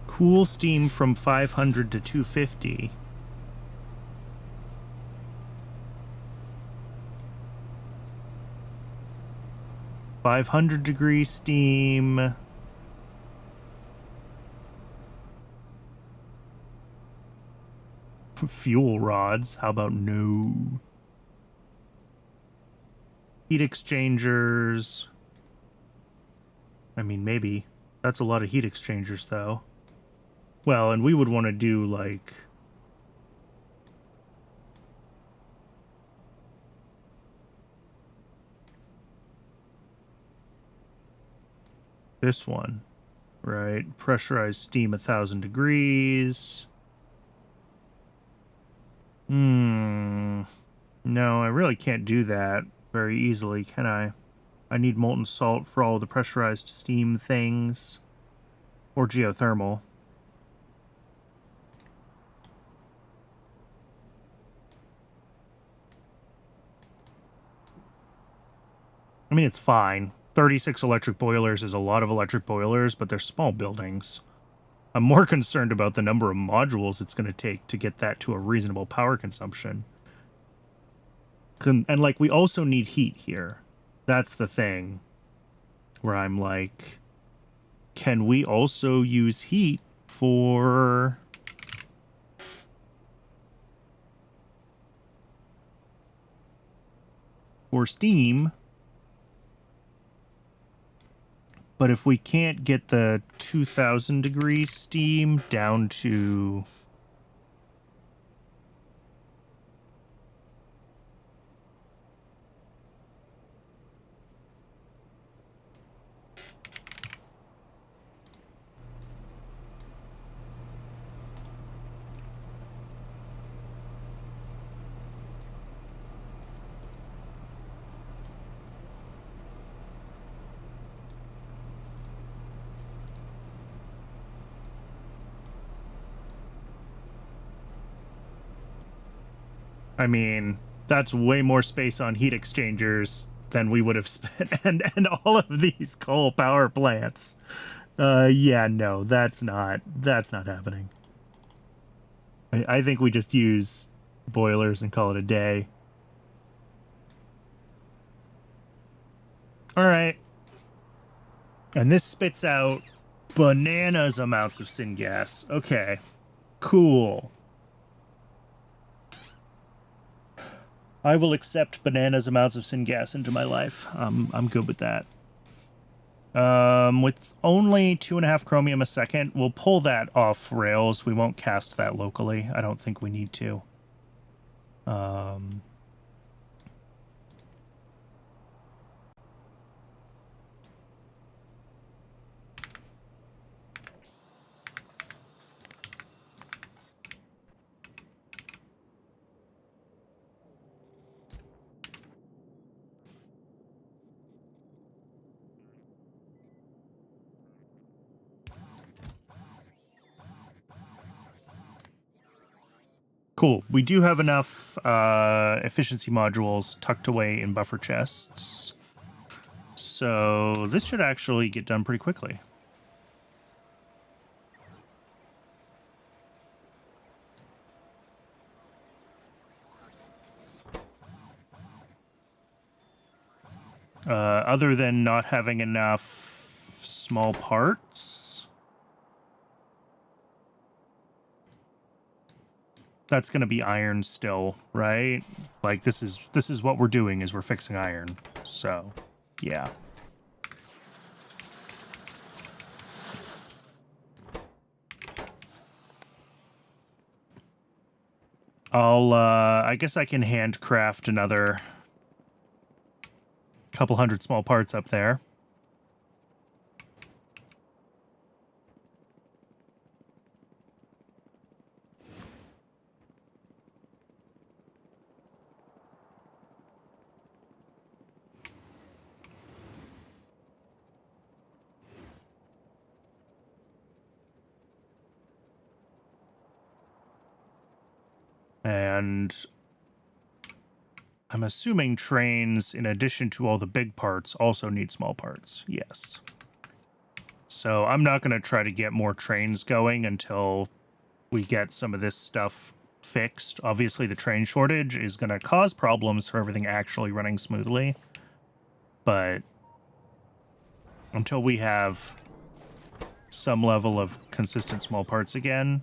Cool steam from 500 to 250. $500 steam. Fuel rods. How about no? Heat exchangers. I mean, maybe. That's a lot of heat exchangers, though. Well, and we would want to do, like... this one, right? Pressurized steam 1,000 degrees. No, I really can't do that very easily, can I? I need molten salt for all the pressurized steam things. Or geothermal. I mean, it's fine. 36 electric boilers is a lot of electric boilers, but they're small buildings. I'm more concerned about the number of modules it's going to take to get that to a reasonable power consumption. And, like, we also need heat here. That's the thing. Where I'm like, can we also use heat for... steam? But if we can't get the 2000 degree steam down to... I mean, that's way more space on heat exchangers than we would have spent, and all of these coal power plants. Yeah, no, that's not happening. I think we just use boilers and call it a day. All right. And this spits out bananas amounts of syngas. Okay, cool. I will accept bananas amounts of syngas into my life. I'm good with that. With only 2.5 chromium a second, we'll pull that off rails. We won't cast that locally. I don't think we need to. Cool. We do have enough efficiency modules tucked away in buffer chests. So this should actually get done pretty quickly. Other than not having enough small parts, that's going to be iron still, right? Like this is what we're doing, is we're fixing iron. So, yeah. I guess I can handcraft another couple hundred small parts up there. And I'm assuming trains, in addition to all the big parts, also need small parts. Yes. So I'm not going to try to get more trains going until we get some of this stuff fixed. Obviously, the train shortage is going to cause problems for everything actually running smoothly. But until we have some level of consistent small parts again...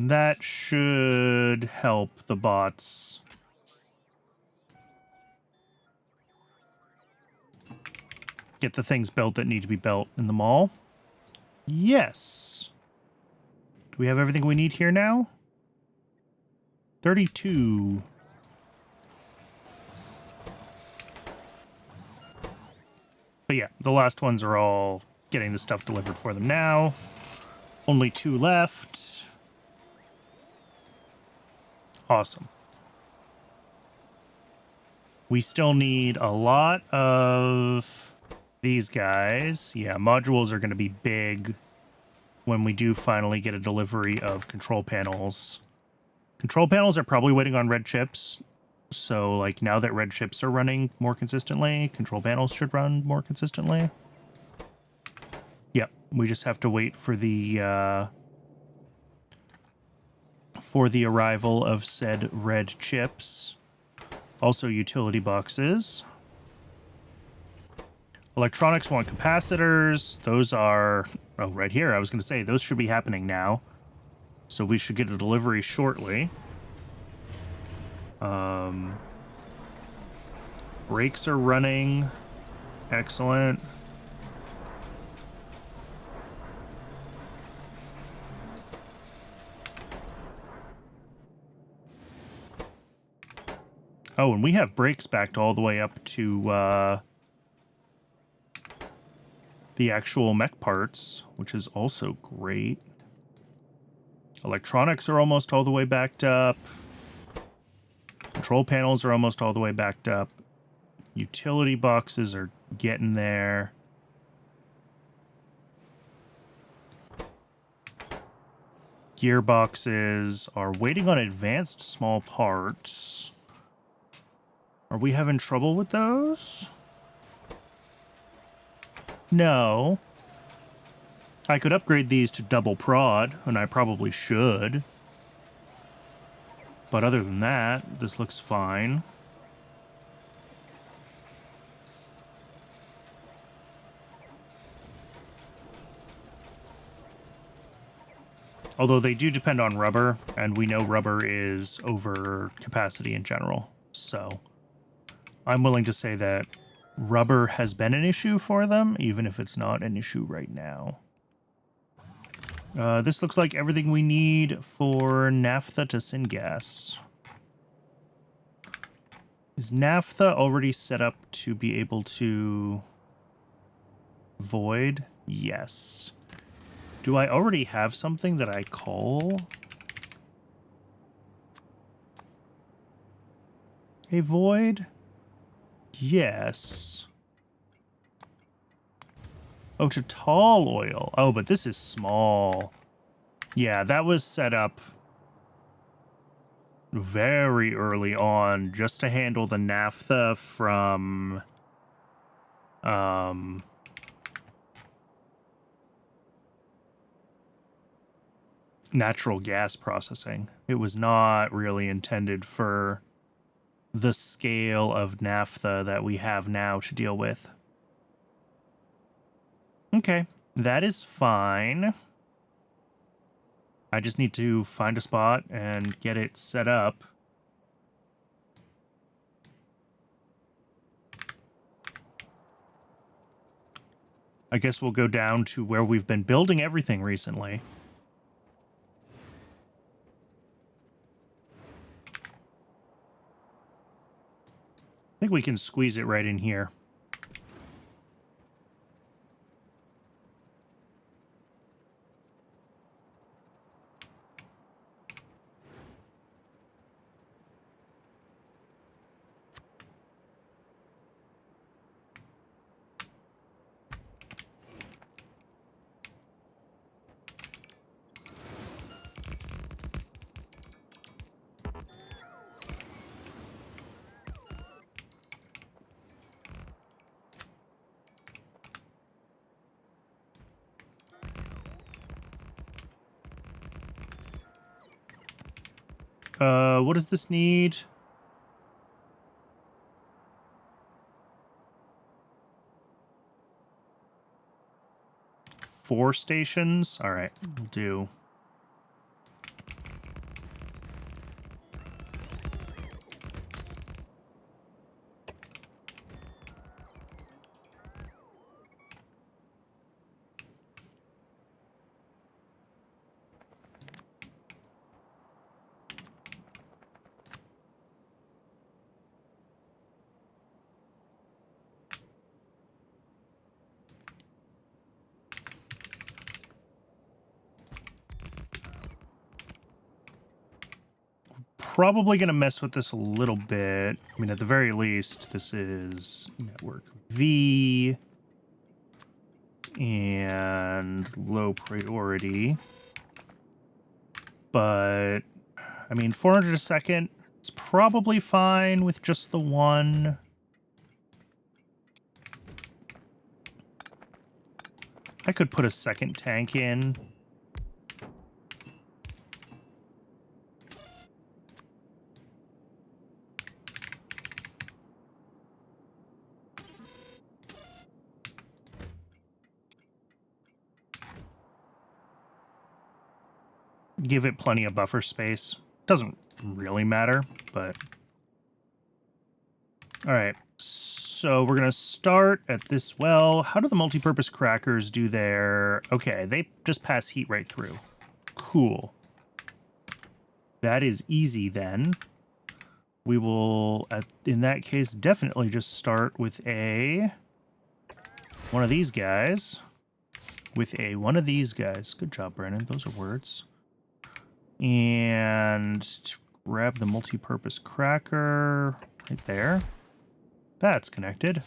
That should help the bots. Get the things built that need to be built in the mall. Yes. Do we have everything we need here now? 32. But yeah, the last ones are all getting the stuff delivered for them now. Only 2 left. Awesome. We still need a lot of these guys. Yeah, modules are going to be big when we do finally get a delivery of control panels. Control panels are probably waiting on red chips. So, like, now that red chips are running more consistently, control panels should run more consistently. Yep, we just have to wait for the arrival of said red chips. Also, utility boxes. Electronics want capacitors. Those are... Oh, right here. I was going to say, those should be happening now. So we should get a delivery shortly. Brakes are running. Excellent. Oh, and we have brakes backed all the way up to the actual mech parts, which is also great. Electronics are almost all the way backed up. Control panels are almost all the way backed up. Utility boxes are getting there. Gearboxes are waiting on advanced small parts. Are we having trouble with those? No. I could upgrade these to double prod, and I probably should. But other than that, this looks fine. Although they do depend on rubber, and we know rubber is over capacity in general. So I'm willing to say that rubber has been an issue for them, even if it's not an issue right now. This looks like everything we need for naphtha to syngas. Is naphtha already set up to be able to void? Yes. Do I already have something that I call a void? Yes. Oh, to tall oil. Oh, but this is small. Yeah, that was set up very early on just to handle the naphtha from natural gas processing. It was not really intended for the scale of naphtha that we have now to deal with. Okay, that is fine. I just need to find a spot and get it set up. I guess we'll go down to where we've been building everything recently. I think we can squeeze it right in here. What does this need? Four stations? All right, we'll do probably going to mess with this a little bit. I mean, at the very least, this is network V and low priority. But, I mean, 400 a second is probably fine with just the one. I could put a second tank in. Give it plenty of buffer space. Doesn't really matter, but... Alright, so we're going to start at this well. How do the multi-purpose crackers do their... Okay, they just pass heat right through. Cool. That is easy then. We will, in that case, definitely just start with one of these guys. One of these guys. Good job, Brandon. Those are words. And grab the multi-purpose cracker right there. That's connected.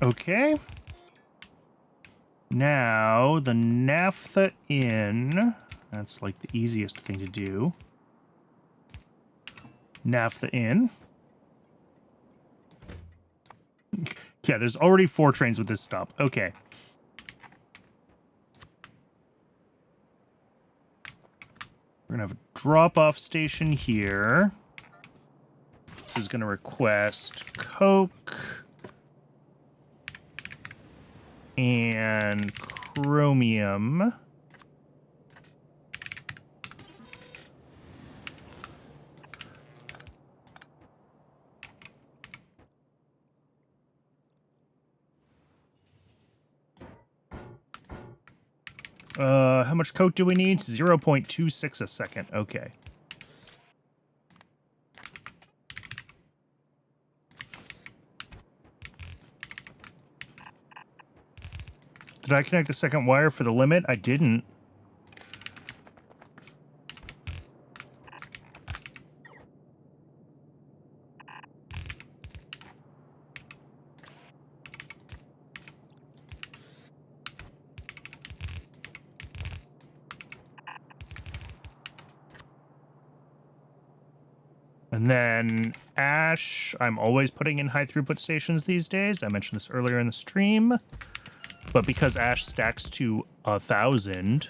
Okay. Now, the naphtha in. That's like the easiest thing to do. Naphtha in. Yeah, there's already 4 trains with this stop. Okay. We're going to have a drop-off station here. This is going to request Coke and chromium. How much Coke do we need? 0.26 a second. Okay. Did I connect the second wire for the limit? I didn't. And then ash, I'm always putting in high throughput stations these days. I mentioned this earlier in the stream. But because ash stacks to 1,000,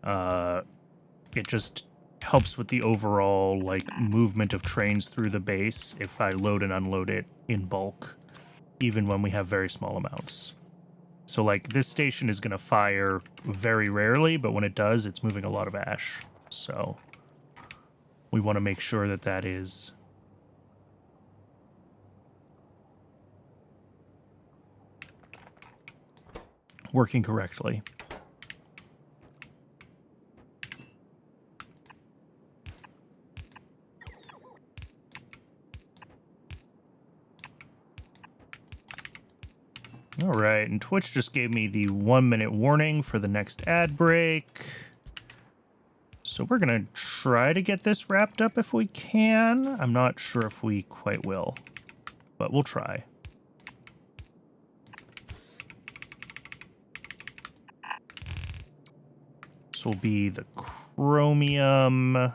it just helps with the overall like movement of trains through the base if I load and unload it in bulk, even when we have very small amounts. So like this station is going to fire very rarely, but when it does, it's moving a lot of ash. So we want to make sure that that is working correctly. All right, and Twitch just gave me the 1-minute warning for the next ad break. So we're going to try to get this wrapped up if we can. I'm not sure if we quite will, but we'll try. This will be the chromium.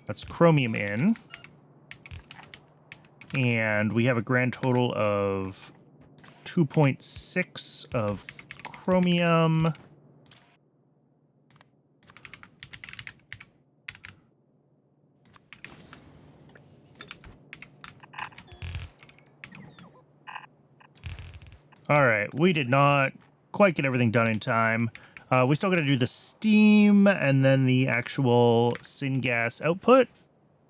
That's chromium in. And we have a grand total of 2.6 of chromium. All right, we did not quite get everything done in time. We still got to do the steam and then the actual syngas output.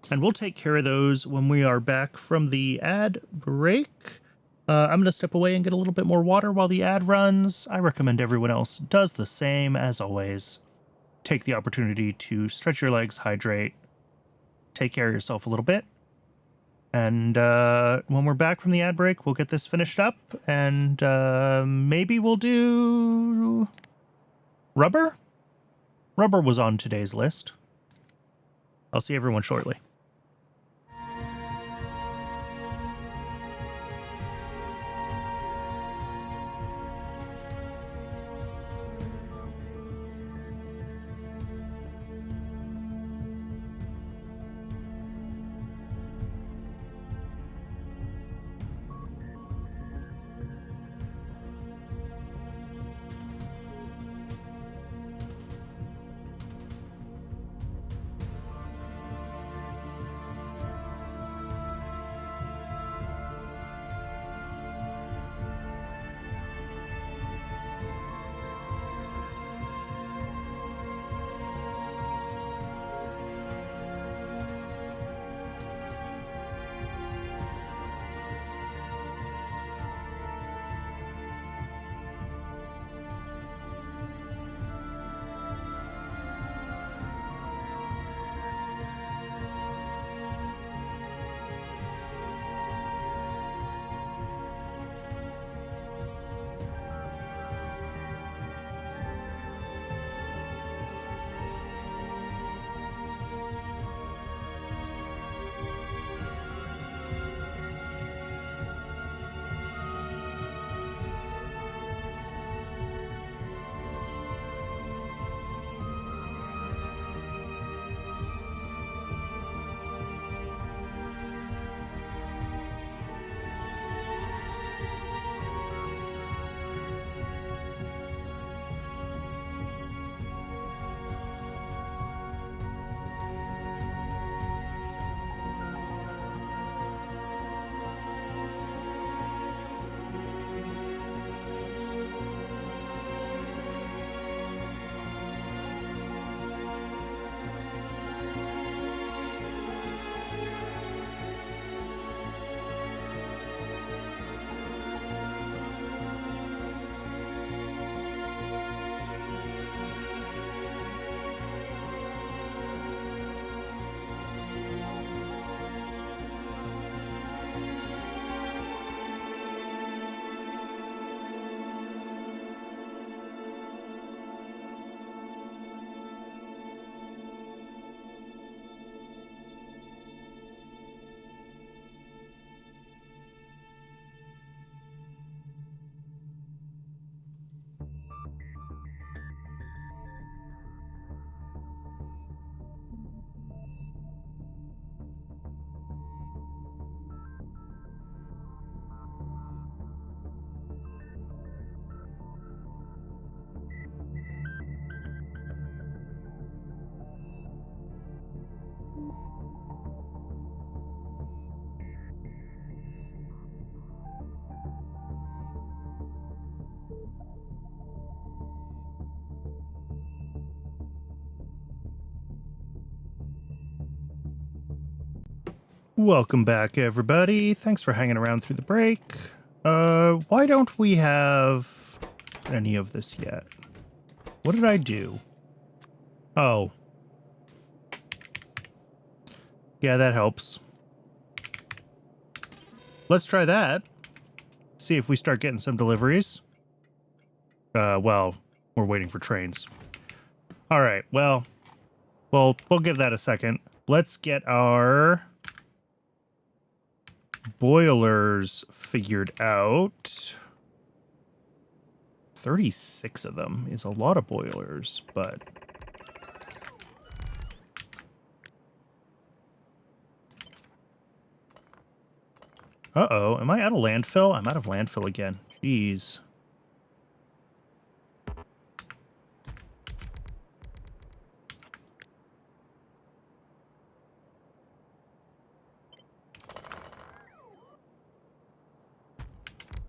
And we'll take care of those when we are back from the ad break. I'm going to step away and get a little bit more water while the ad runs. I recommend everyone else does the same as always. Take the opportunity to stretch your legs, hydrate, take care of yourself a little bit. And when we're back from the ad break, we'll get this finished up, and maybe we'll do rubber? Rubber was on today's list. I'll see everyone shortly. Welcome back, everybody. Thanks for hanging around through the break. Why don't we have any of this yet? What did I do? Oh. Yeah, that helps. Let's try that. See if we start getting some deliveries. Well, we're waiting for trains. All right, well, we'll give that a second. Let's get our boilers figured out. 36 of them is a lot of boilers, but Uh-oh, am I out of landfill? I'm out of landfill again. Jeez.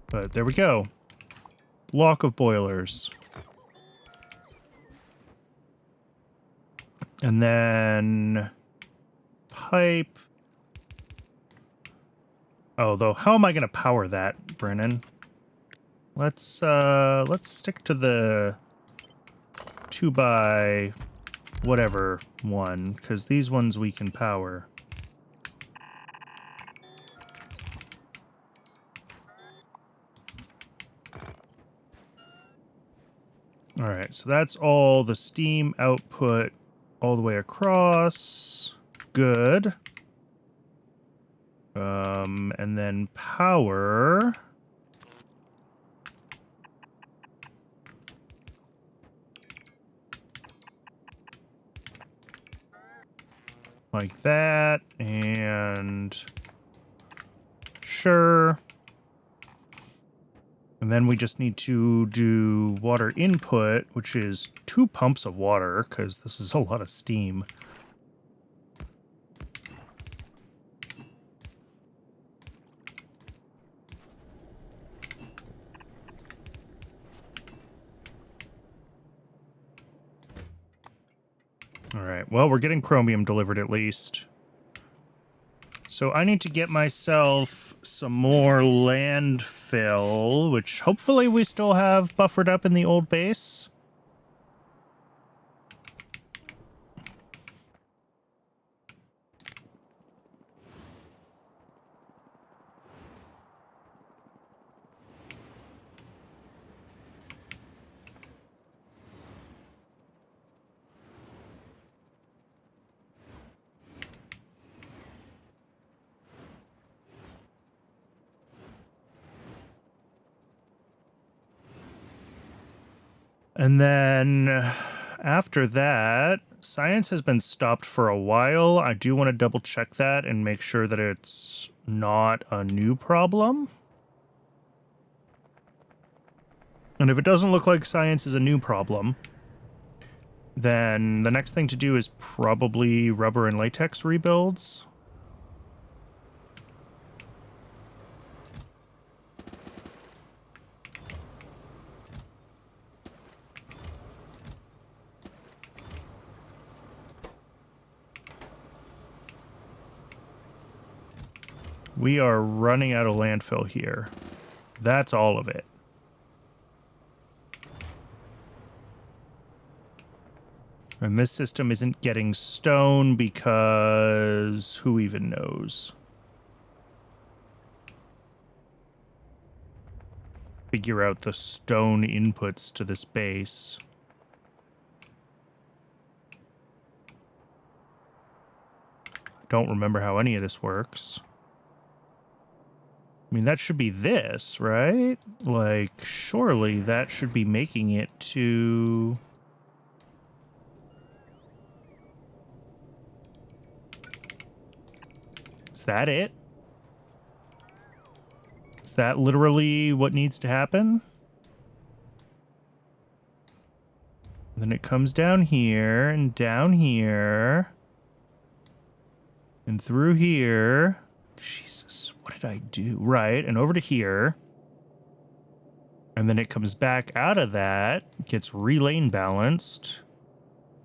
But there we go. Block of boilers. And then pipe. Oh, though, how am I going to power that, Brennan? Let's stick to the 2x whatever one, because these ones we can power. All right, so that's all the steam output all the way across. Good. And then power. Like that, and sure. And then we just need to do water input, which is 2 pumps of water, because this is a lot of steam. All right, well, we're getting chromium delivered at least. So I need to get myself some more landfill, which hopefully we still have buffered up in the old base. And then after that, science has been stopped for a while. I do want to double check that and make sure that it's not a new problem. And if it doesn't look like science is a new problem, then the next thing to do is probably rubber and latex rebuilds. We are running out of landfill here. That's all of it. And this system isn't getting stone because who even knows? Figure out the stone inputs to this base. I don't remember how any of this works. I mean, that should be this, right? Like, surely that should be making it to... Is that it? Is that literally what needs to happen? And then it comes down here, and down here, and through here. Jesus, what did I do? Right, and over to here. And then it comes back out of that, gets relane balanced,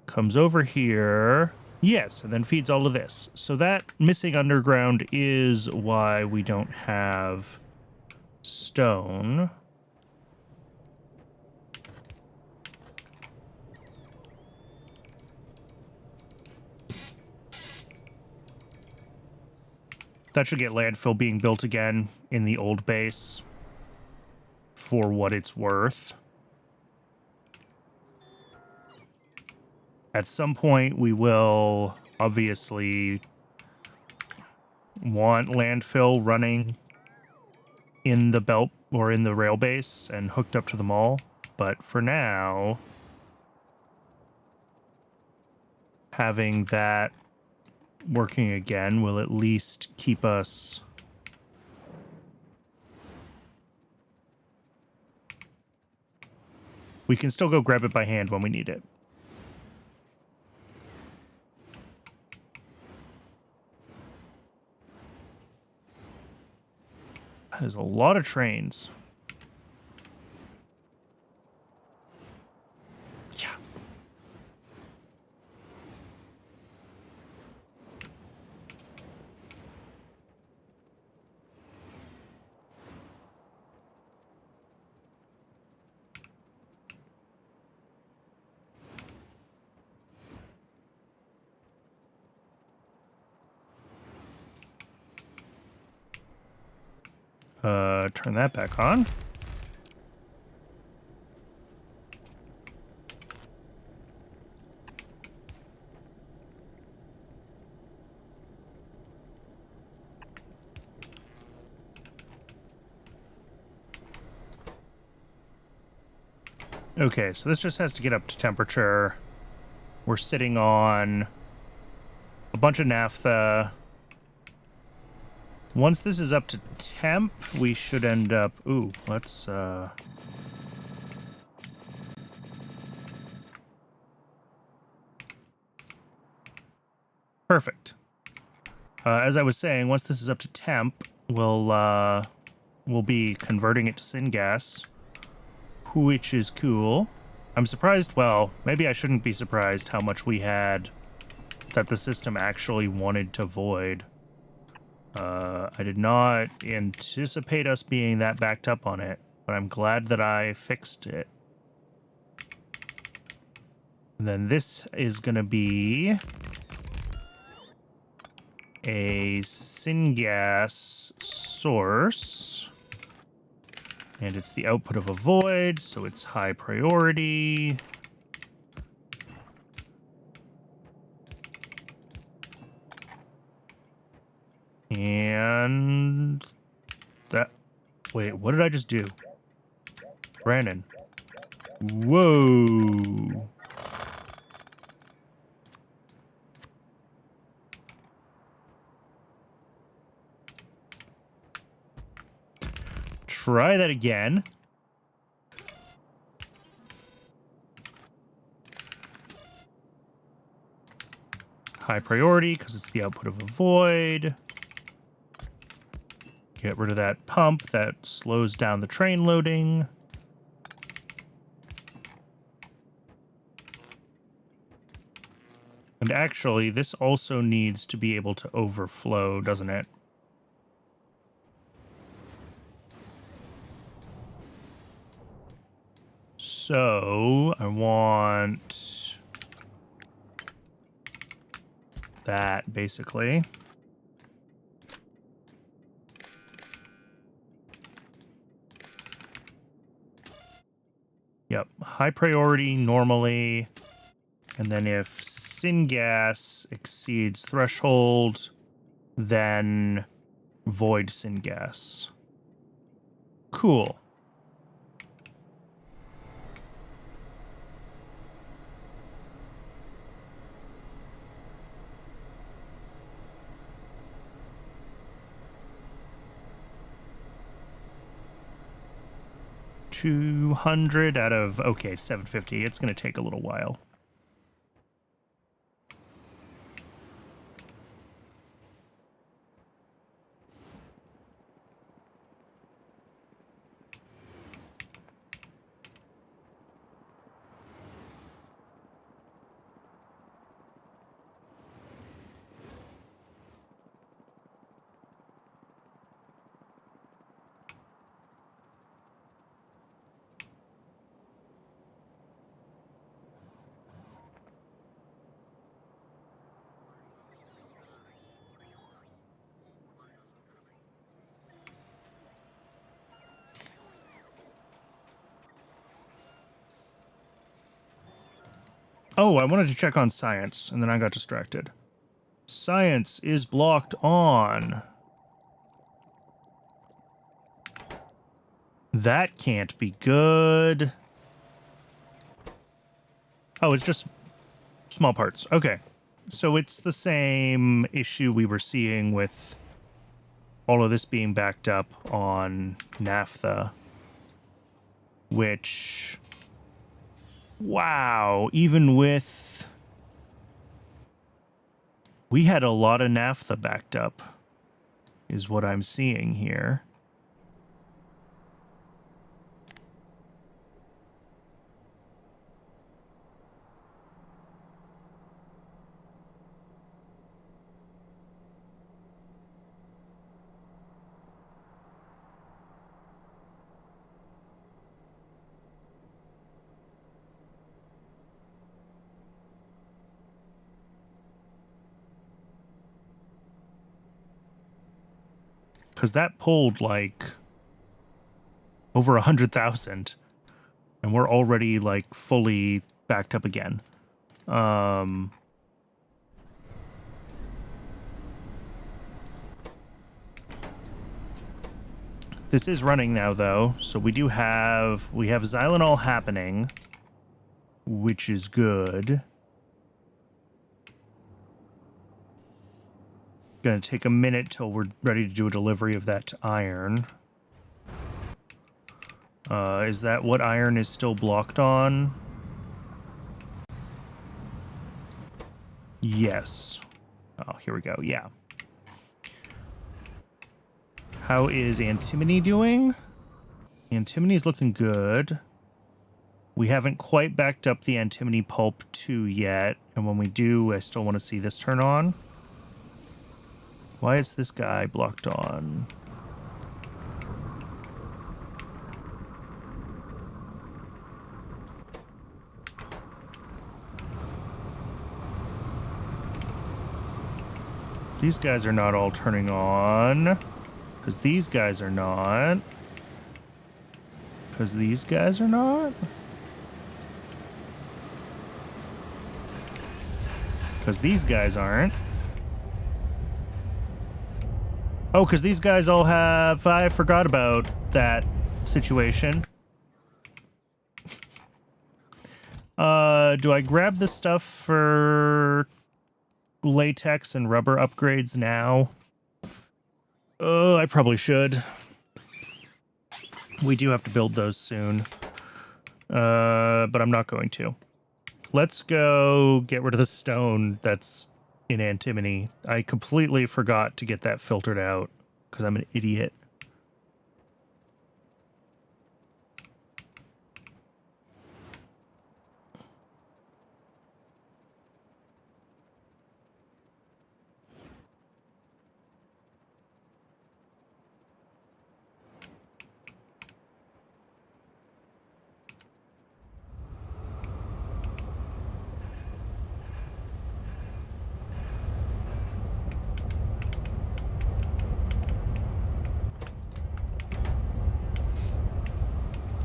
comes over here. Yes, and then feeds all of this. So that missing underground is why we don't have stone. That should get landfill being built again in the old base for what it's worth. At some point, we will obviously want landfill running in the belt or in the rail base and hooked up to the mall. But for now, having that working again will at least keep us We can still go grab it by hand when we need it. That is a lot of trains. Yeah. Turn that back on. Okay, so this just has to get up to temperature. We're sitting on a bunch of naphtha. Once this is up to temp, we should end up... Ooh, let's... Perfect. As I was saying, once this is up to temp, we'll be converting it to syngas, which is cool. I'm surprised, well, maybe I shouldn't be surprised how much we had that the system actually wanted to void. I did not anticipate us being that backed up on it, but I'm glad that I fixed it. And then this is going to be a syngas source. And it's the output of a void, so it's high priority. And that... Wait, what did I just do? Brandon. Whoa. Try that again. High priority, because it's the output of a void. Get rid of that pump that slows down the train loading. And actually, this also needs to be able to overflow, doesn't it? So, I want that, basically. Yep, high priority normally, and then if syngas exceeds threshold, then void syngas. Cool. $200 out of, okay, $750. It's going to take a little while. Oh, I wanted to check on science, and then I got distracted. Science is blocked on. That can't be good. Oh, it's just small parts. Okay. So it's the same issue we were seeing with all of this being backed up on naphtha, which Wow, even with... We had a lot of naphtha backed up, is what I'm seeing here. Because that pulled, like, over 100,000. And we're already, like, fully backed up again. This is running now, though. So we have Xylanol happening, which is good. Gonna take a minute till we're ready to do a delivery of that to iron. Is that what iron is still blocked on? Yes. Oh, here we go. Yeah. How is antimony doing? Antimony's looking good. We haven't quite backed up the antimony pulp 2 yet, and when we do, I still want to see this turn on. Why is this guy blocked on? These guys are not all turning on. Because these guys are not. Because these guys are not. Because these guys aren't. Oh, because these guys all have... I forgot about that situation. Do I grab the stuff for latex and rubber upgrades now? I probably should. We do have to build those soon. But I'm not going to. Let's go get rid of the stone that's in antimony. I completely forgot to get that filtered out because I'm an idiot.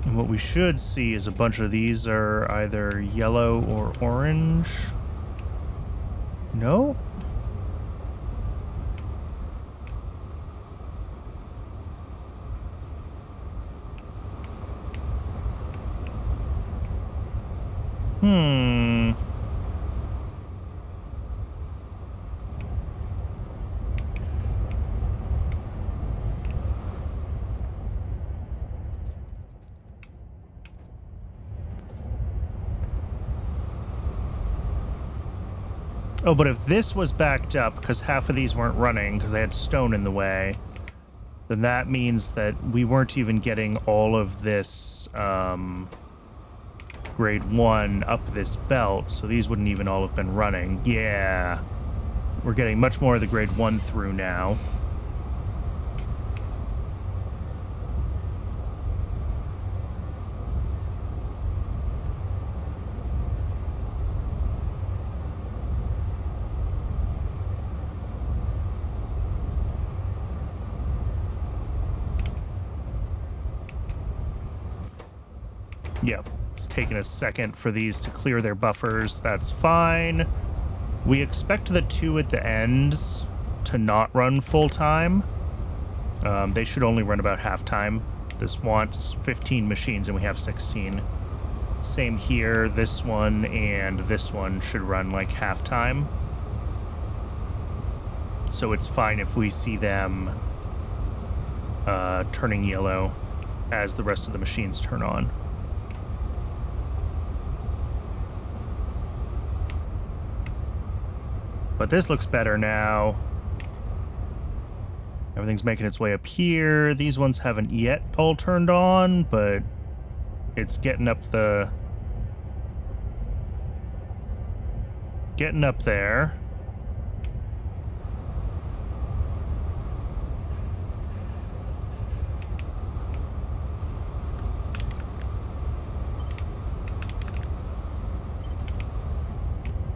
And what we should see is a bunch of these are either yellow or orange. No? Oh, but if this was backed up, because half of these weren't running, because they had stone in the way, then that means that we weren't even getting all of this grade 1 up this belt, so these wouldn't even all have been running. Yeah. We're getting much more of the grade 1 through now. Yep, it's taking a second for these to clear their buffers. That's fine. We expect the 2 at the ends to not run full time. They should only run about half time. This wants 15 machines and we have 16. Same here, this one and this one should run like half time. So it's fine if we see them turning yellow as the rest of the machines turn on. But this looks better now. Everything's making its way up here. These ones haven't yet all turned on, but it's getting up there.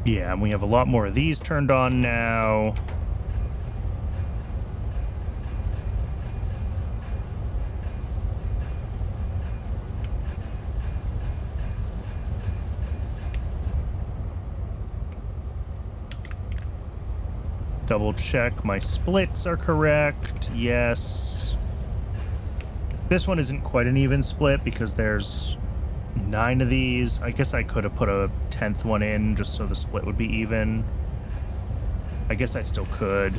Yeah, and we have a lot more of these turned on now. Double check my splits are correct. Yes. This one isn't quite an even split because there's 9 of these. I guess I could have put a 10th one in just so the split would be even. I guess I still could.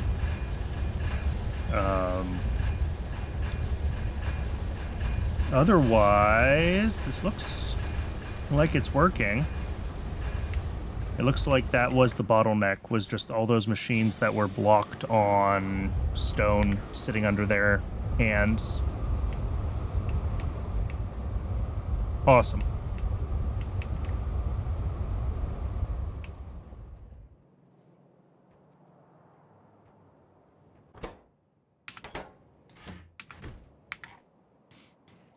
Otherwise, this looks like it's working. It looks like that was the bottleneck, was just all those machines that were blocked on stone sitting under their hands. Awesome.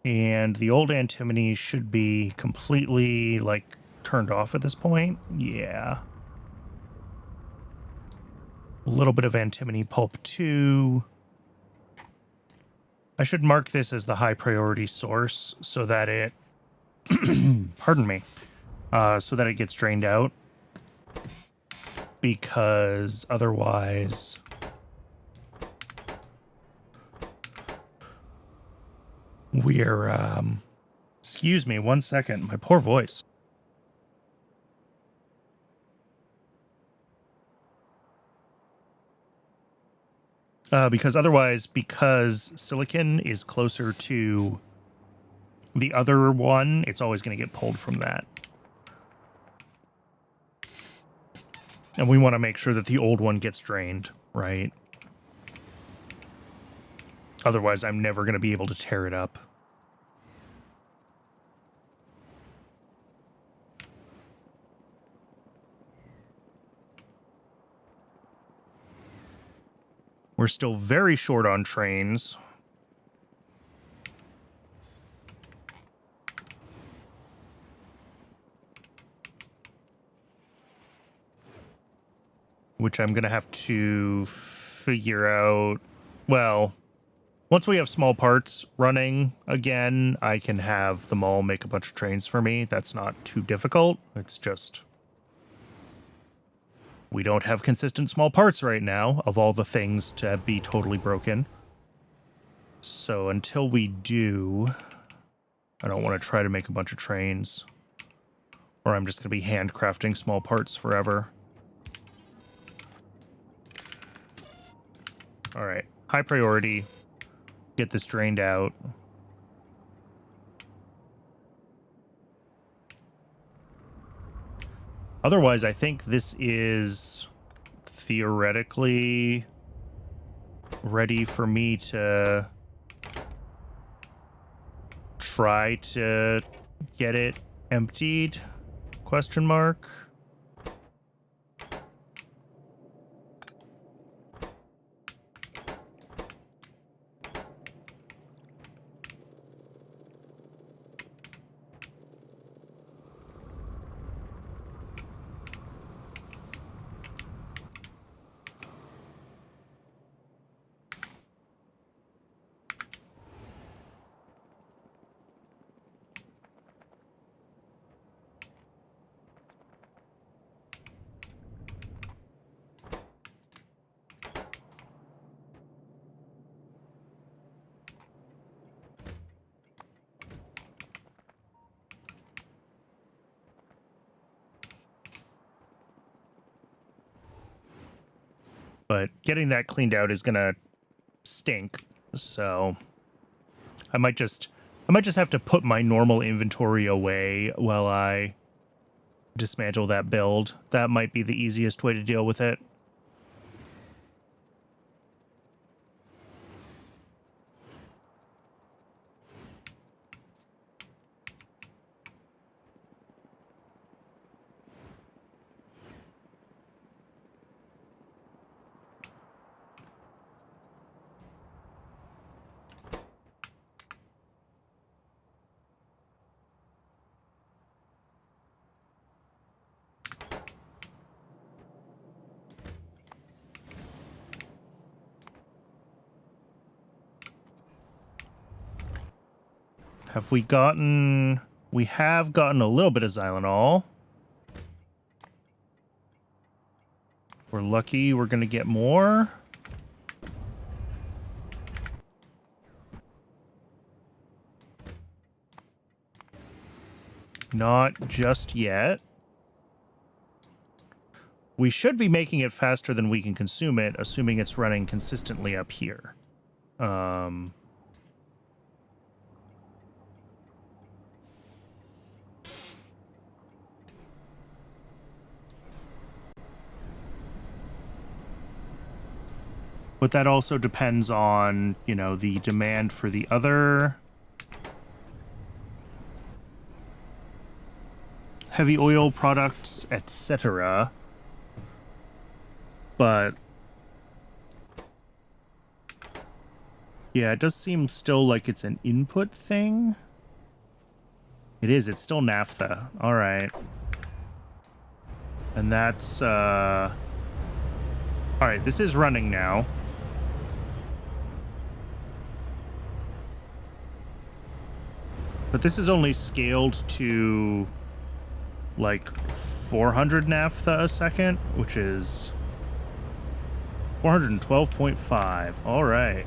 And the old antimony should be completely, like, turned off at this point. Yeah. A little bit of antimony pulp too. I should mark this as the high priority source so that it pardon me, so that it gets drained out, because otherwise we're excuse me 1 second, my poor voice. Because silicon is closer to the other one, it's always going to get pulled from that. And we want to make sure that the old one gets drained, right? Otherwise, I'm never going to be able to tear it up. We're still very short on trains. Which I'm going to have to figure out. Well, once we have small parts running again, I can have them all make a bunch of trains for me. That's not too difficult. It's just we don't have consistent small parts right now of all the things to be totally broken. So until we do, I don't want to try to make a bunch of trains, or I'm just going to be handcrafting small parts forever. All right, high priority. Get this drained out. Otherwise, I think this is theoretically ready for me to try to get it emptied? Question mark. But getting that cleaned out is gonna stink. So I might just have to put my normal inventory away while I dismantle that build. That might be the easiest way to deal with it. Have we gotten... We have gotten a little bit of xylanol. If we're lucky, we're going to get more. Not just yet. We should be making it faster than we can consume it, assuming it's running consistently up here. But that also depends on, you know, the demand for the other heavy oil products, etc. But yeah, it does seem still like it's an input thing. It is, it's still naphtha. All right. And that's all right, this is running now. But this is only scaled to like 400 naphtha a second, which is 412.5. All right.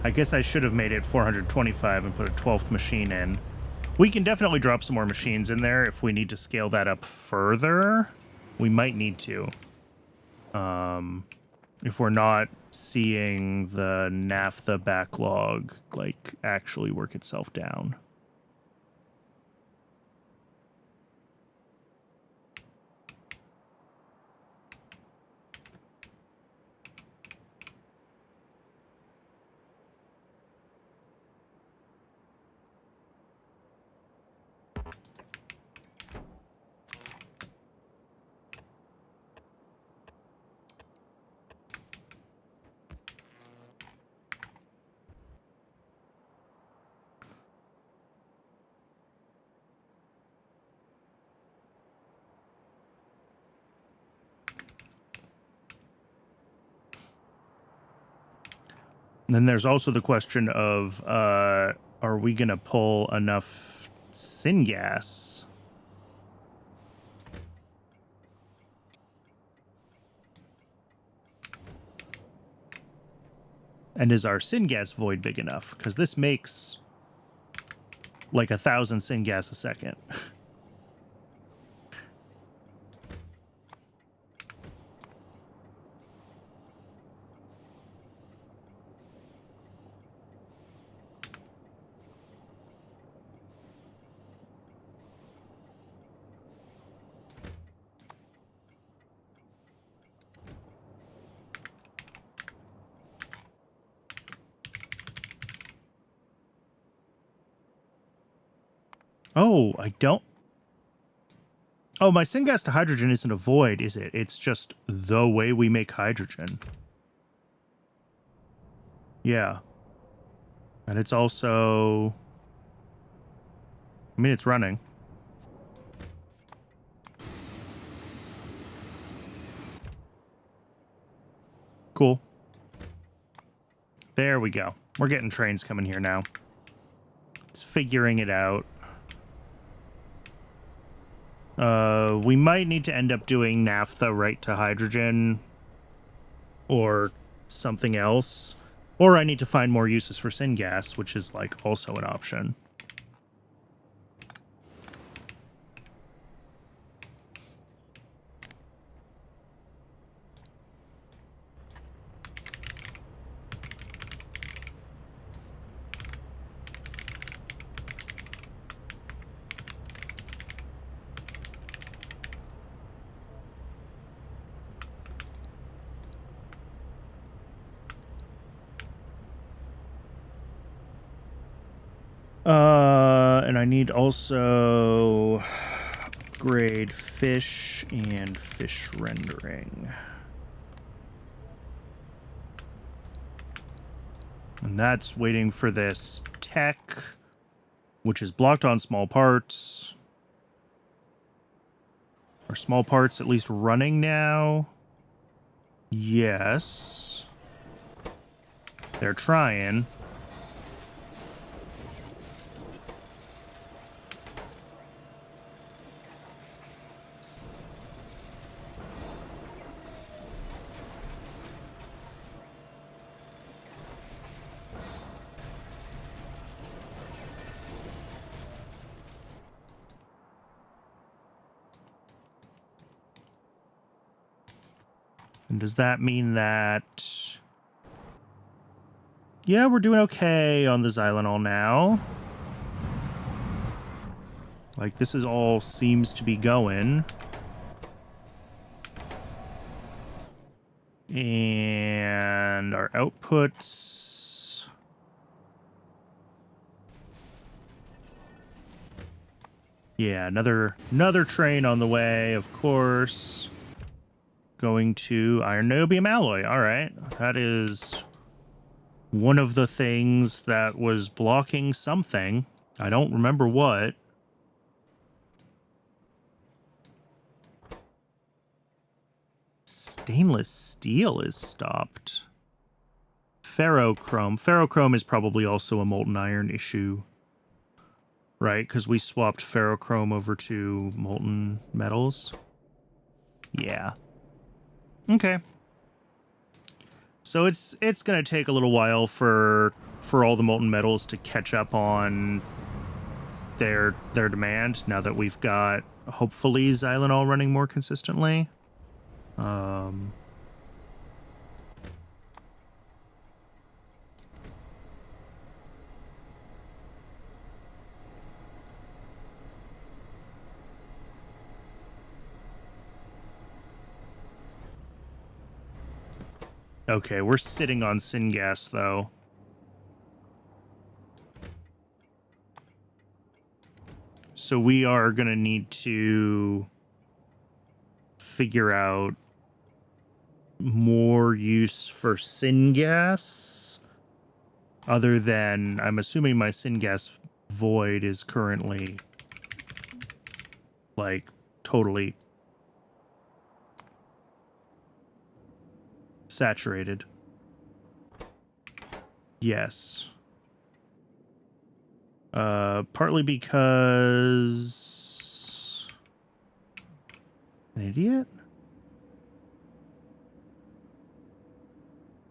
I guess I should have made it 425 and put a 12th machine in. We can definitely drop some more machines in there if we need to scale that up further. We might need to. If we're not seeing the naphtha backlog, like, actually work itself down. And then there's also the question of, are we going to pull enough syngas? And is our syngas void big enough? Because this makes like 1,000 syngas a second. Oh, I don't... Oh, my syngas to hydrogen isn't a void, is it? It's just the way we make hydrogen. Yeah. And it's also... I mean, it's running. Cool. There we go. We're getting trains coming here now. It's figuring it out. We might need to end up doing naphtha right to hydrogen or something else. Or I need to find more uses for syngas, which is like also an option. And I need also upgrade fish and fish rendering. And that's waiting for this tech, which is blocked on small parts. Are small parts at least running now? Yes. They're trying. And does that mean that... Yeah, we're doing okay on the Xylanol now. Like, this is all seems to be going. And our outputs... Yeah, another train on the way, of course. Going to iron niobium alloy. All right. That is one of the things that was blocking something. I don't remember what. Stainless steel is stopped. Ferrochrome. Ferrochrome is probably also a molten iron issue. Right? Because we swapped ferrochrome over to molten metals. Yeah. Okay. So it's going to take a little while for all the molten metals to catch up on their demand now that we've got hopefully Xylanol running more consistently. Okay, we're sitting on syngas, though. So we are going to need to figure out more use for syngas. Other than, I'm assuming my syngas void is currently, like, totally saturated. Yes. Partly because... An idiot?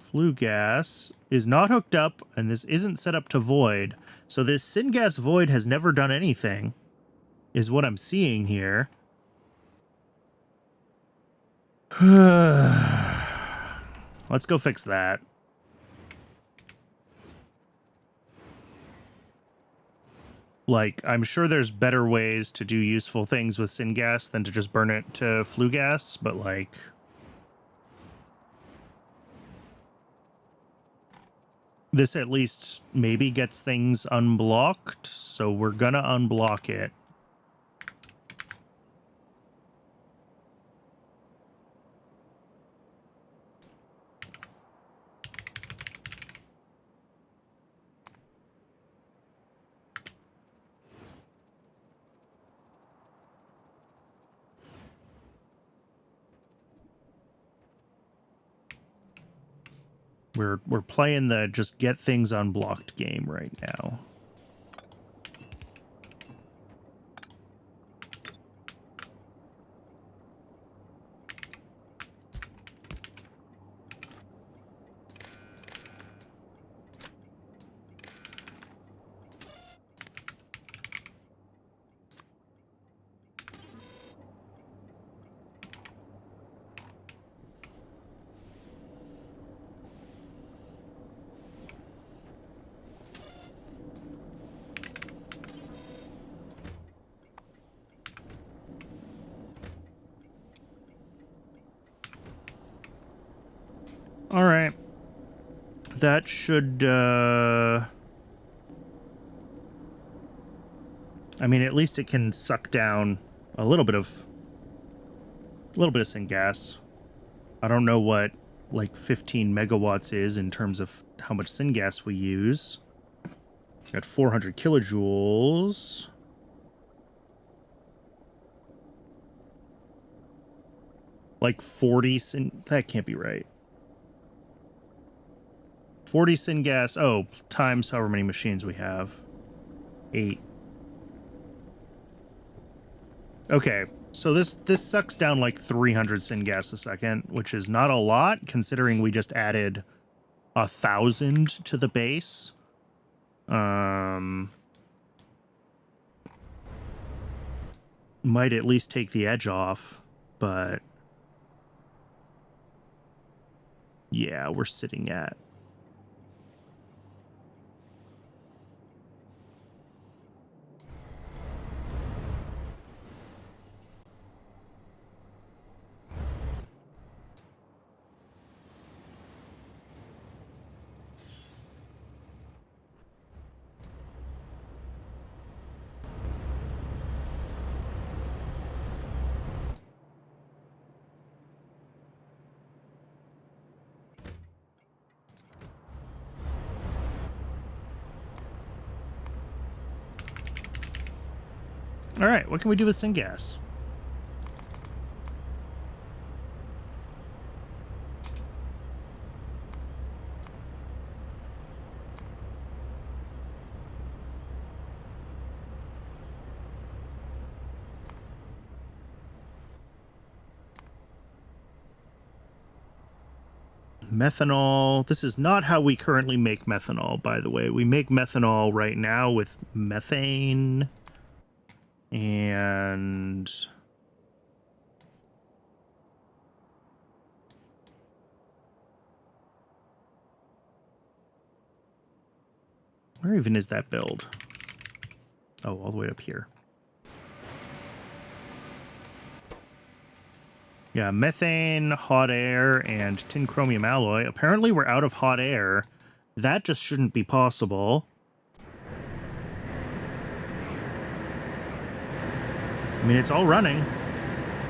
Flue gas is not hooked up, and this isn't set up to void. So this syngas void has never done anything, is what I'm seeing here. Let's go fix that. Like, I'm sure there's better ways to do useful things with syngas than to just burn it to flue gas, but like... This at least maybe gets things unblocked, so we're gonna unblock it. We're playing the just get things unblocked game right now. All right. That should, I mean, at least it can suck down a little bit of syngas. I don't know what, like, 15 megawatts is in terms of how much syngas we use. Got 400 kilojoules. Like 40 that can't be right. 40 syngas. Oh, times however many machines we have. 8. Okay, so this sucks down like 300 syngas a second, which is not a lot considering we just added 1,000 to the base. Might at least take the edge off, but yeah, we're sitting at. All right, what can we do with syngas? Methanol. This is not how we currently make methanol, by the way. We make methanol right now with methane and where even is that build? Oh, all the way up here. Yeah, methane, hot air, and tin chromium alloy. Apparently we're out of hot air. That just shouldn't be possible. I mean, it's all running.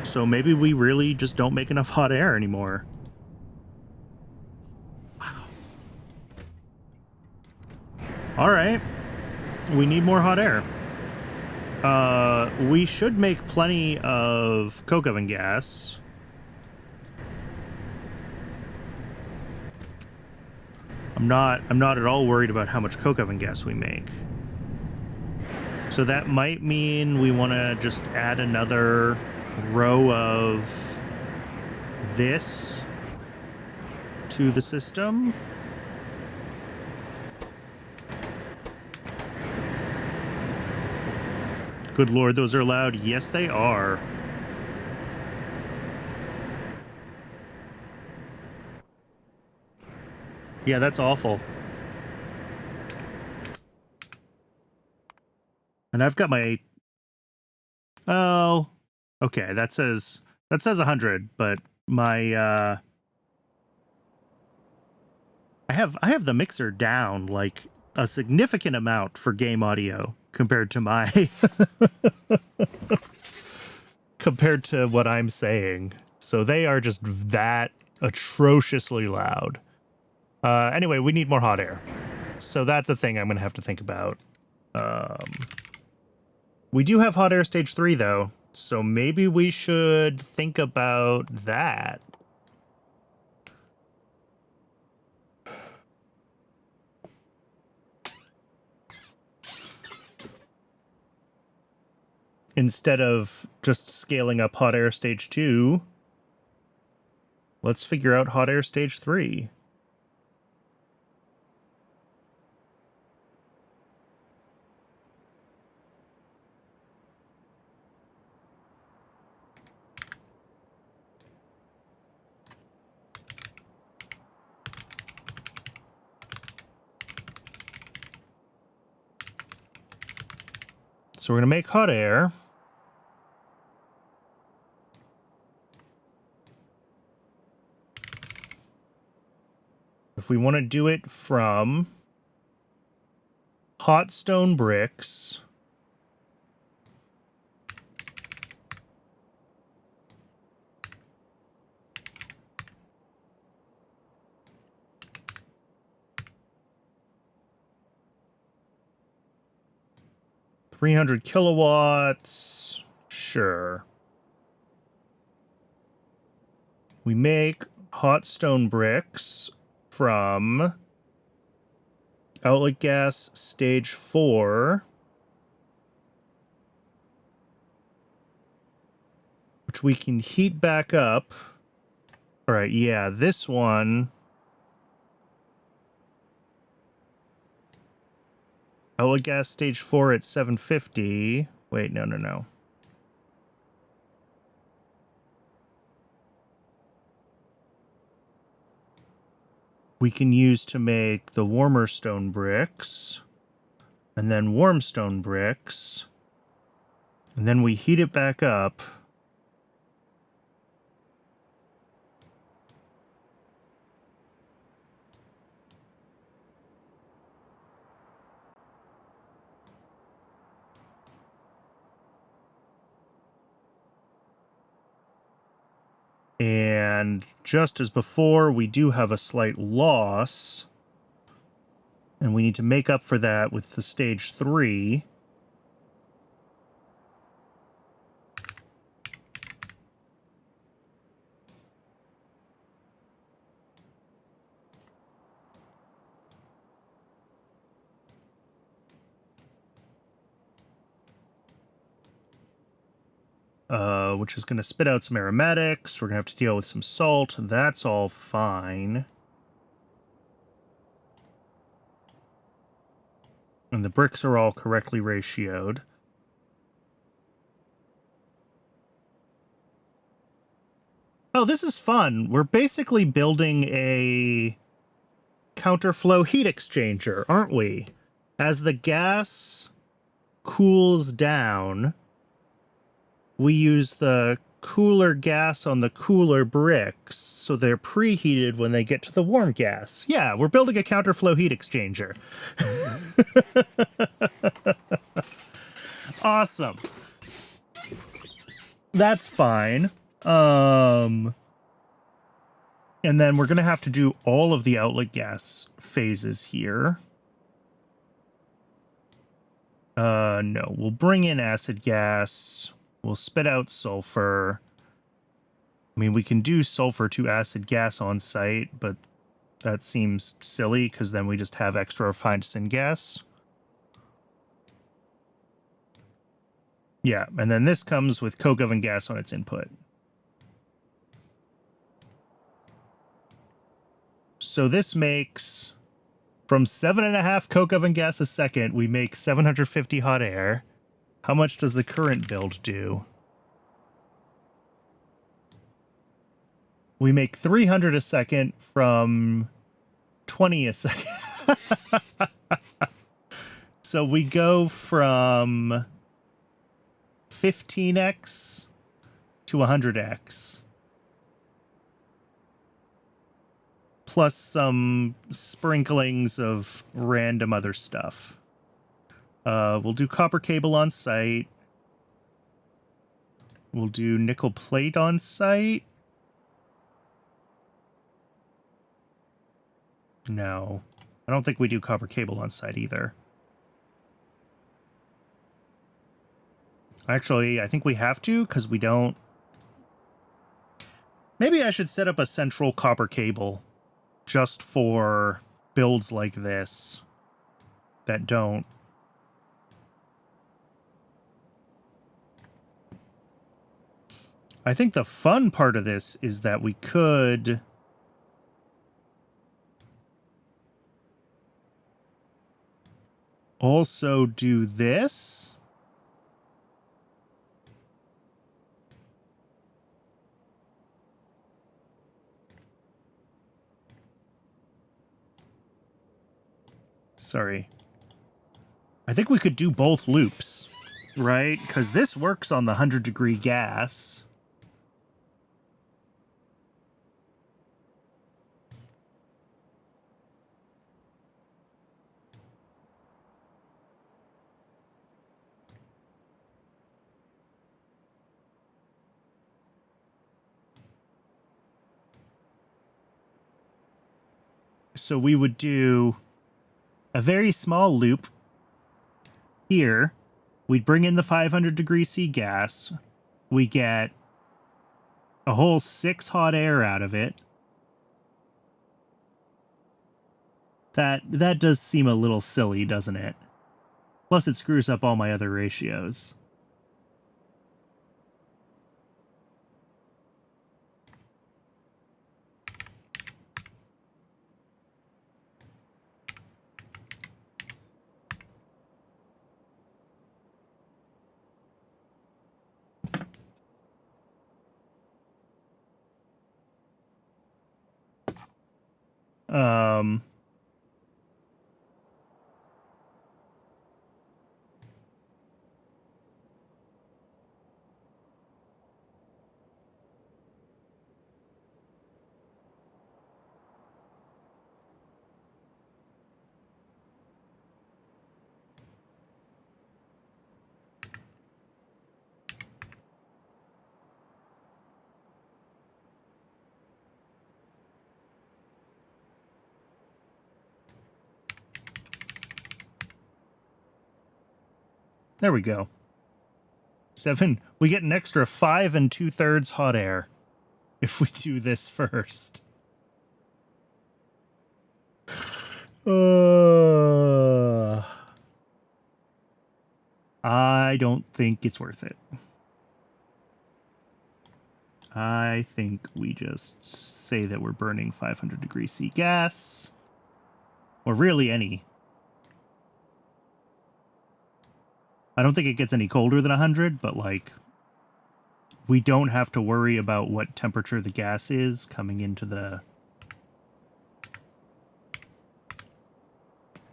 So maybe we really just don't make enough hot air anymore. Wow. All right. We need more hot air. We should make plenty of coke oven gas. I'm not at all worried about how much coke oven gas we make. So that might mean we want to just add another row of this to the system. Good Lord, those are loud. Yes, they are. Yeah, that's awful. And I've got my... Oh, okay, that says 100, but my I have the mixer down like a significant amount for game audio compared to my compared to what I'm saying. So they are just that atrociously loud. Anyway, we need more hot air. So that's a thing I'm going to have to think about. We do have hot air stage 3, though. So maybe we should think about that. Instead of just scaling up hot air stage 2, let's figure out hot air stage 3. So we're going to make hot air. If we want to do it from hot stone bricks, $300 kilowatts, sure. We make hot stone bricks from Outlet gas stage 4, which we can heat back up. All right, yeah, this one. Outlet gas stage 4 at 750. Wait, no. We can use to make the warmer stone bricks, and then warm stone bricks, and then we heat it back up. And just as before, we do have a slight loss, and we need to make up for that with the stage 3. Which is going to spit out some aromatics. We're going to have to deal with some salt. That's all fine. And the bricks are all correctly ratioed. Oh, this is fun. We're basically building a counterflow heat exchanger, aren't we? As the gas cools down, we use the cooler gas on the cooler bricks, so they're preheated when they get to the warm gas. Yeah, we're building a counterflow heat exchanger. Awesome. That's fine. And then we're going to have to do all of the outlet gas phases here. No, we'll bring in acid gas. We'll spit out sulfur. I mean, we can do sulfur to acid gas on site, but that seems silly because then we just have extra refined syngas. Yeah, and then this comes with coke oven gas on its input. So this makes, from 7.5 coke oven gas a second, we make 750 hot air. How much does the current build do? We make 300 a second from 20 a second. So we go from 15x to 100x. Plus some sprinklings of random other stuff. We'll do copper cable on site. We'll do nickel plate on site. No, I don't think we do copper cable on site either. Actually, I think we have to because we don't. Maybe I should set up a central copper cable just for builds like this that don't. I think the fun part of this is that we could also do this. Sorry. I think we could do both loops, right? Because this works on the 100-degree gas. So we would do a very small loop here. We'd bring in the 500-degree C gas. We get a whole 6 hot air out of it. That does seem a little silly, doesn't it? Plus it screws up all my other ratios. There we go. 7. We get an extra 5 2/3 hot air if we do this first. I don't think it's worth it. I think we just say that we're burning 500 degrees C gas. Or really any. I don't think it gets any colder than 100, but like, we don't have to worry about what temperature the gas is coming into the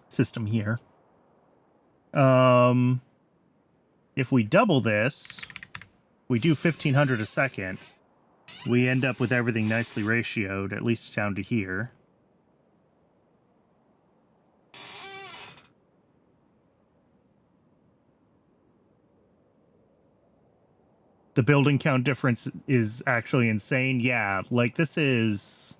system here. If we double this, we do 1500 a second, we end up with everything nicely ratioed, at least down to here. The building count difference is actually insane. Yeah, like this is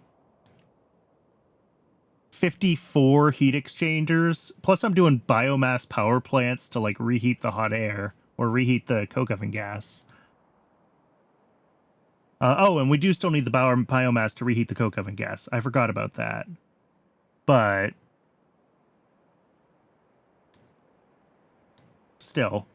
54 heat exchangers. Plus I'm doing biomass power plants to like reheat the hot air or reheat the coke oven gas. Oh, and we do still need the biomass to reheat the coke oven gas. I forgot about that. But still.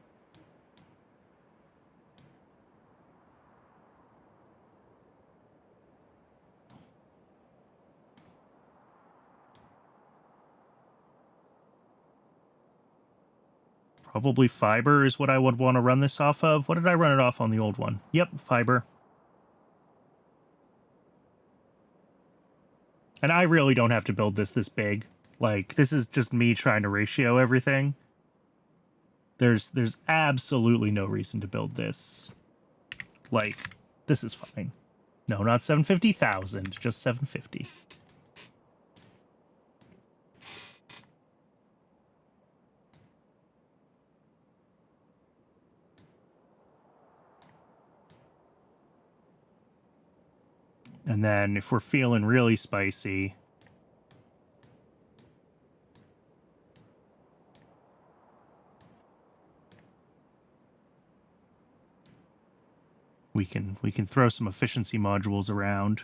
Probably fiber is what I would want to run this off of. What did I run it off on the old one? Yep, fiber. And I really don't have to build this big. Like, this is just me trying to ratio everything. There's absolutely no reason to build this. Like, this is fine. No, not 750,000, just 750. And then if we're feeling really spicy, we can throw some efficiency modules around.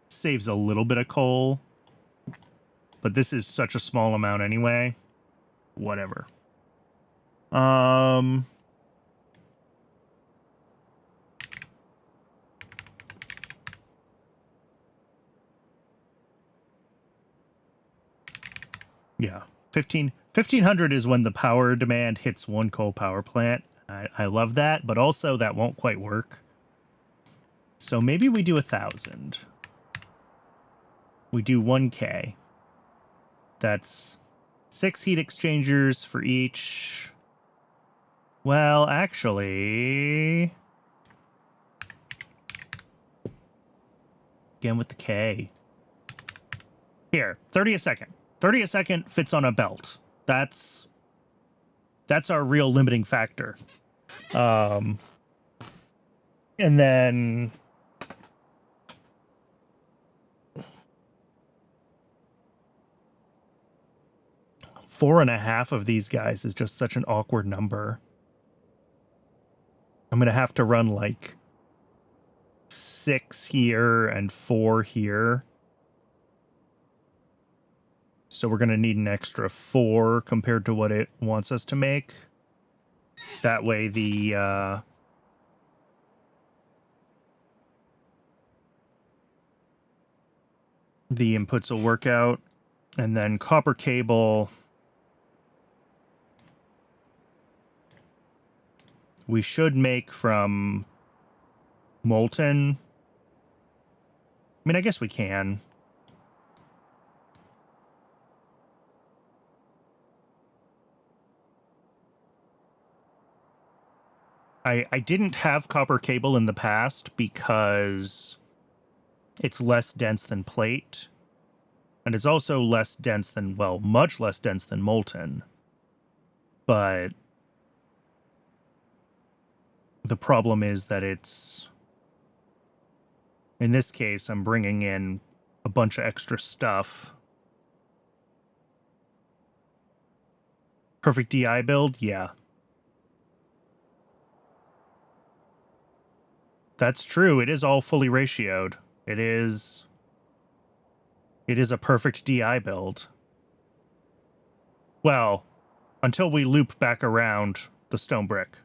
Saves a little bit of coal, but this is such a small amount anyway. Whatever. Yeah, 1500 is when the power demand hits one coal power plant. I love that, but also that won't quite work. So maybe we do 1,000. We do 1K. That's 6 heat exchangers for each. Well, actually, again with the K. Here, 30 a second. 30 a second fits on a belt. That's our real limiting factor. And then four and a half of these guys is just such an awkward number. I'm going to have to run like 6 here and 4 here. So we're going to need an extra 4 compared to what it wants us to make. That way the inputs will work out. And then copper cable, we should make from molten. I mean, I guess we can. I didn't have copper cable in the past because it's less dense than plate. And it's also less dense than, well, much less dense than molten. But the problem is that it's, in this case, I'm bringing in a bunch of extra stuff. Perfect DI build? Yeah. That's true. It is all fully ratioed. It is a perfect DI build. Well, until we loop back around the stone brick.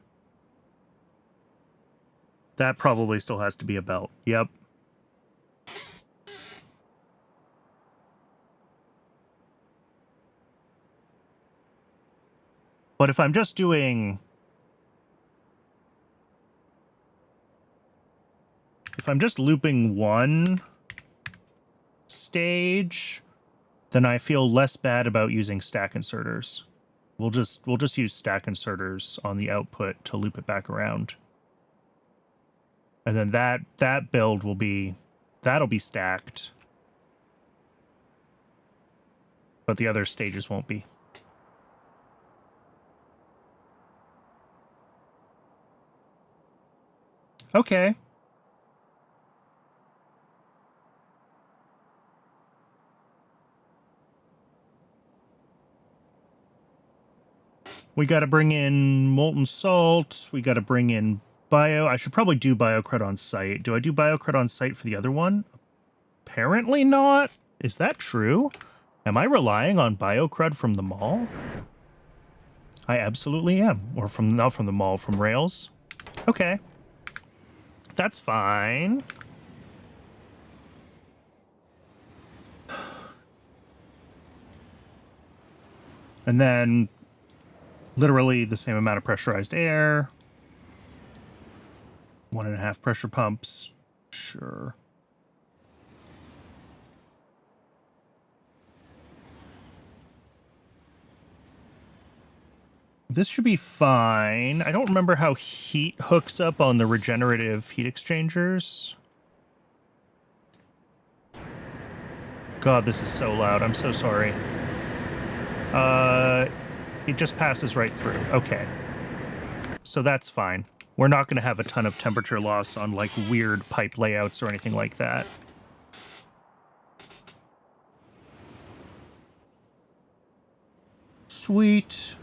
That probably still has to be a belt. Yep. But if I'm just doing... if I'm just looping one stage, then I feel less bad about using stack inserters. We'll just use stack inserters on the output to loop it back around. And then that build will be, that'll be stacked. But the other stages won't be. Okay. We got to bring in molten salt. We got to bring in bio. I should probably do biocred on site. Do I do biocred on site for the other one? Apparently not. Is that true? Am I relying on biocred from the mall? I absolutely am. Or from, not from the mall, from Rails. Okay. That's fine. And then literally the same amount of pressurized air. 1.5 pressure pumps. Sure. This should be fine. I don't remember how heat hooks up on the regenerative heat exchangers. God, this is so loud. I'm so sorry. It just passes right through. Okay. So that's fine. We're not going to have a ton of temperature loss on, like, weird pipe layouts or anything like that. Sweet.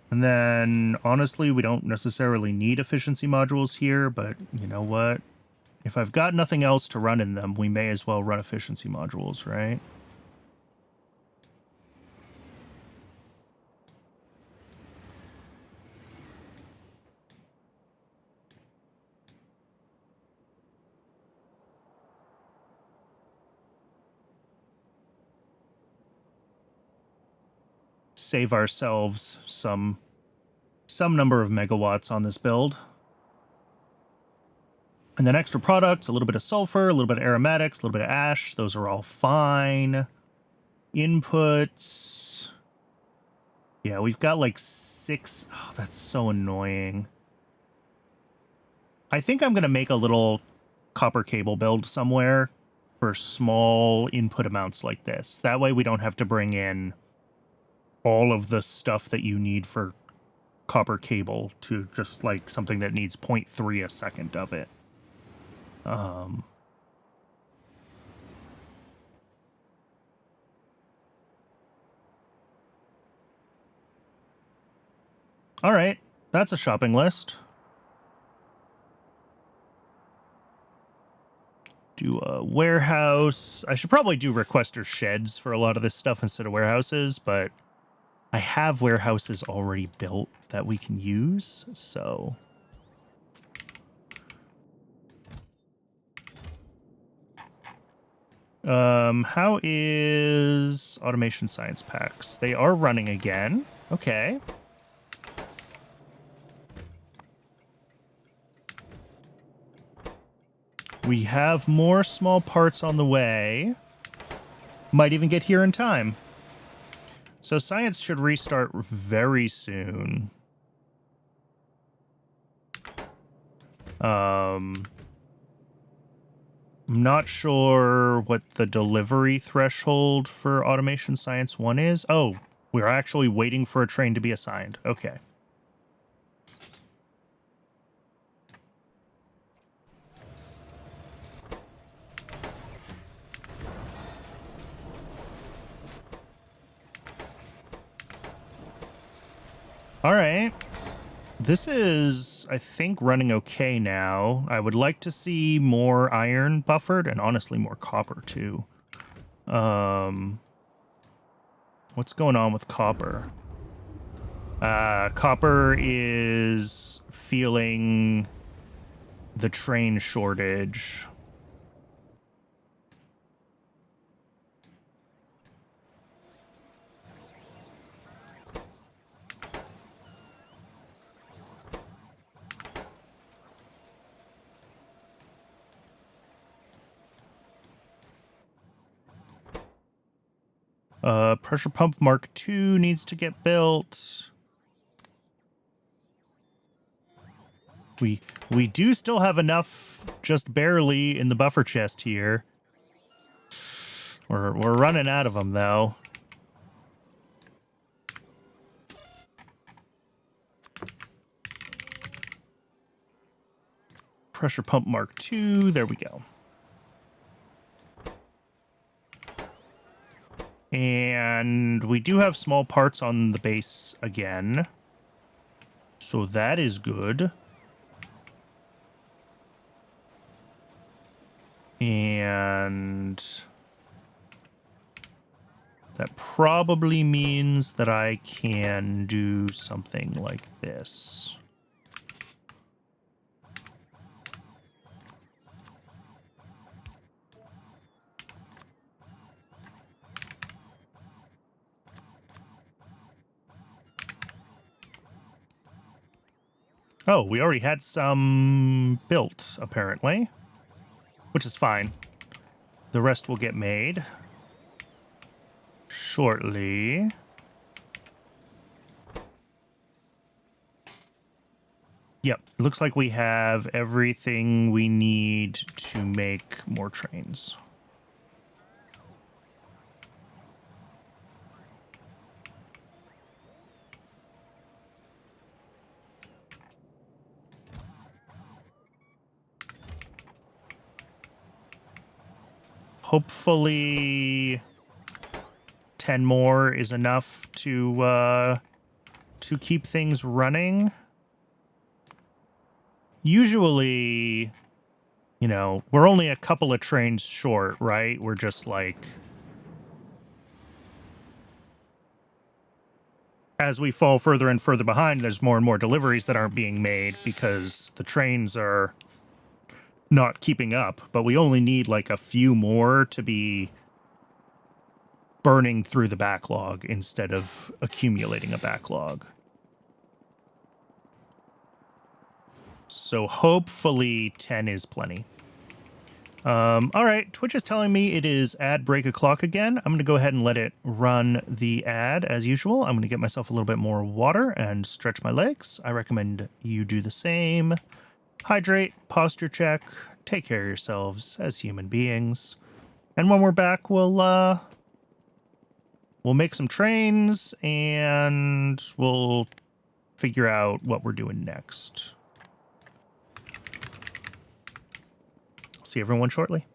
And then, honestly, we don't necessarily need efficiency modules here, but you know what? If I've got nothing else to run in them, we may as well run efficiency modules, right? Save ourselves some number of megawatts on this build. And then extra products, a little bit of sulfur, a little bit of aromatics, a little bit of ash. Those are all fine. Inputs. Yeah, we've got like 6. Oh, that's so annoying. I think I'm going to make a little copper cable build somewhere for small input amounts like this. That way we don't have to bring in all of the stuff that you need for copper cable to just like something that needs 0.3 a second of it. All right, that's a shopping list. Do a warehouse. I should probably do requester sheds for a lot of this stuff instead of warehouses, but I have warehouses already built that we can use, so... how is automation science packs? They are running again. Okay. We have more small parts on the way. Might even get here in time. So science should restart very soon. I'm not sure what the delivery threshold for Automation Science 1 is. Oh, we're actually waiting for a train to be assigned. Okay. All right. This is, I think, running okay now. I would like to see more iron buffered and honestly more copper too. What's going on with copper? Copper is feeling the train shortage. Pressure pump Mark II needs to get built. We do still have enough, just barely, in the buffer chest here. We're running out of them, though. Pressure pump Mark II. There we go. And we do have small parts on the base again. So that is good. And that probably means that I can do something like this. Oh, we already had some built, apparently. Which is fine. The rest will get made shortly. Yep, looks like we have everything we need to make more trains. Hopefully 10 more is enough to keep things running. Usually, you know, we're only a couple of trains short, right? We're just like... As we fall further and further behind, there's more and more deliveries that aren't being made because the trains are not keeping up, but we only need like a few more to be burning through the backlog instead of accumulating a backlog. So hopefully 10 is plenty. All right, Twitch is telling me it is ad break o'clock again. I'm going to go ahead and let it run the ad as usual. I'm going to get myself a little bit more water and stretch my legs. I recommend you do the same. Hydrate, posture check, take care of yourselves as human beings. And when we're back, we'll make some trains and we'll figure out what we're doing next. See everyone shortly.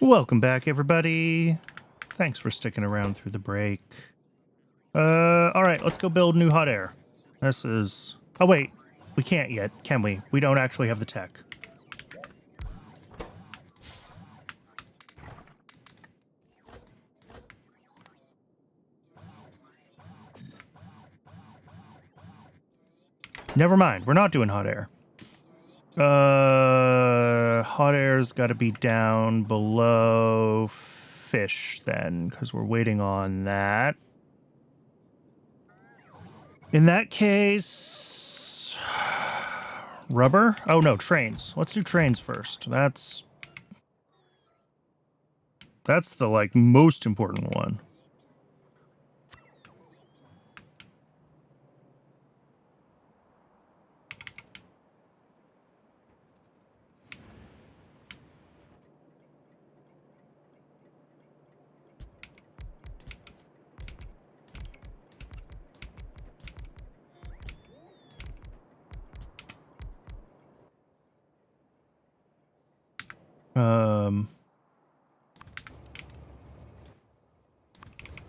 Welcome back, everybody. Thanks for sticking around through the break. All right, let's go build new hot air. This is... Oh, wait. We can't yet, can we? We don't actually have the tech. Never mind. We're not doing hot air. Hot air's got to be down below fish then, because we're waiting on that. In that case... Rubber? Oh, no, trains. Let's do trains first. That's the, like, most important one.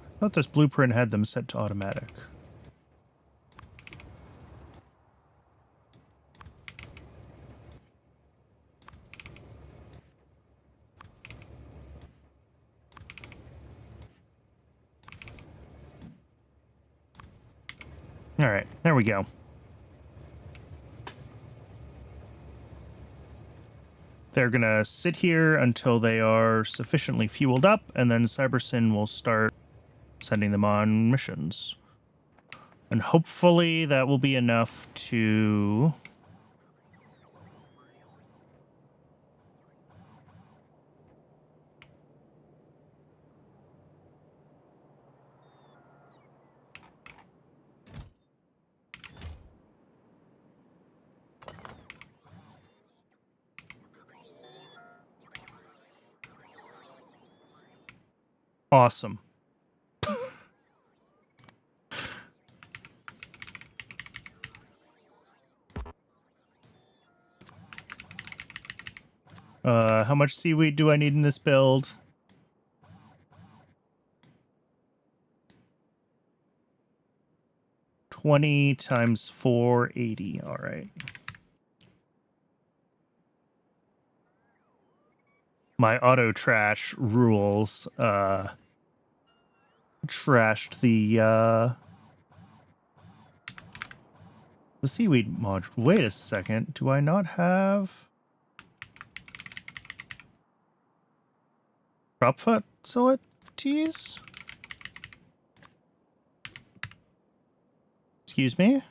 I thought this blueprint had them set to automatic. All right, there we go. They're going to sit here until they are sufficiently fueled up, and then Cybersyn will start sending them on missions. And hopefully that will be enough to... Awesome. How much seaweed do I need in this build? $20 times 480. All right. My auto trash rules trashed the seaweed module. Wait a second. Do I not have crop facilities? Excuse me?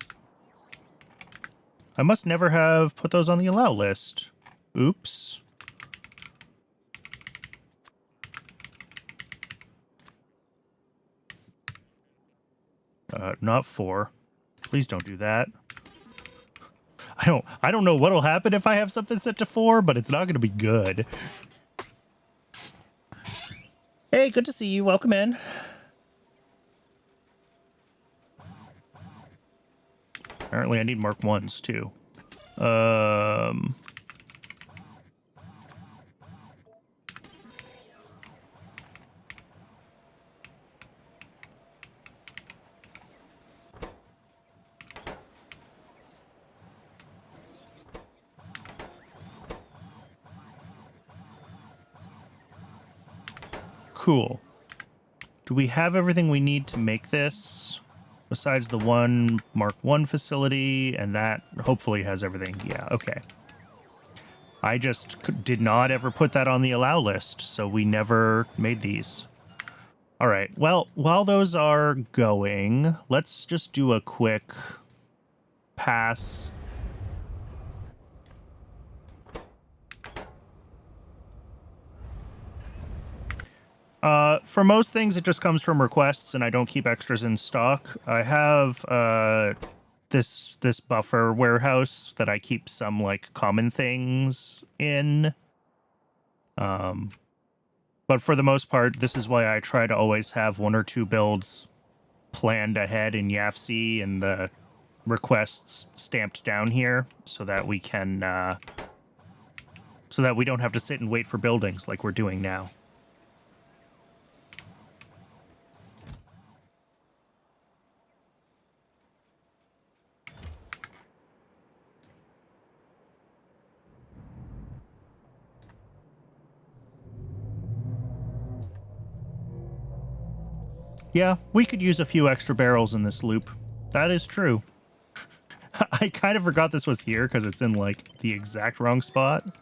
I must never have put those on the allow list. Oops. Not 4. Please don't do that. I don't know what'll happen if I have something set to 4, but it's not going to be good. Hey, good to see you. Welcome in. Apparently I need Mark 1s too. Cool. Do we have everything we need to make this? Besides the one Mark 1 facility, and that hopefully has everything. Yeah, okay. I just did not ever put that on the allow list, so we never made these. All right, well, while those are going, let's just do a quick pass. For most things, it just comes from requests, and I don't keep extras in stock. I have this buffer warehouse that I keep some like common things in. But for the most part, this is why I try to always have 1 or 2 builds planned ahead in YAFC and the requests stamped down here so that we can so that we don't have to sit and wait for buildings like we're doing now. Yeah, we could use a few extra barrels in this loop. That is true. I kind of forgot this was here because it's in, like, the exact wrong spot.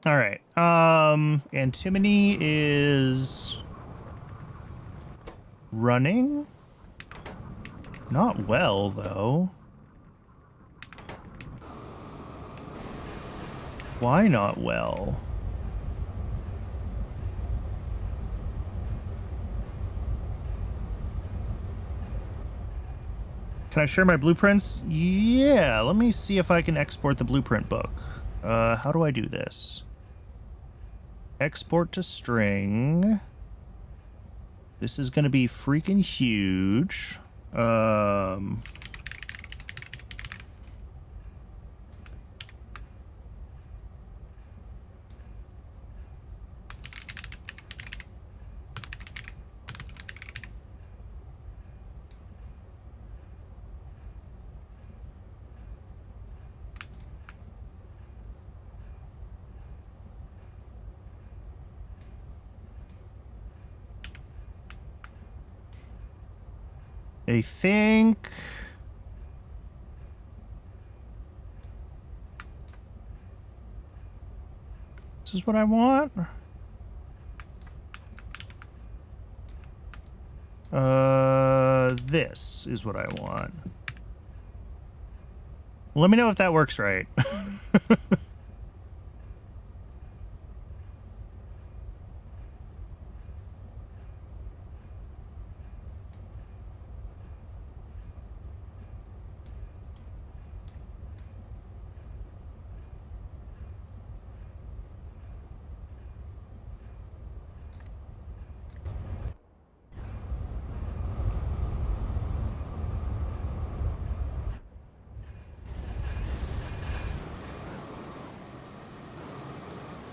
All right. Antimony is running. Not well, though. Why not well? Can I share my blueprints? Yeah, let me see if I can export the blueprint book. How do I do this? Export to string. This is going to be freaking huge. I think this is what I want. This is what I want. Let me know if that works right.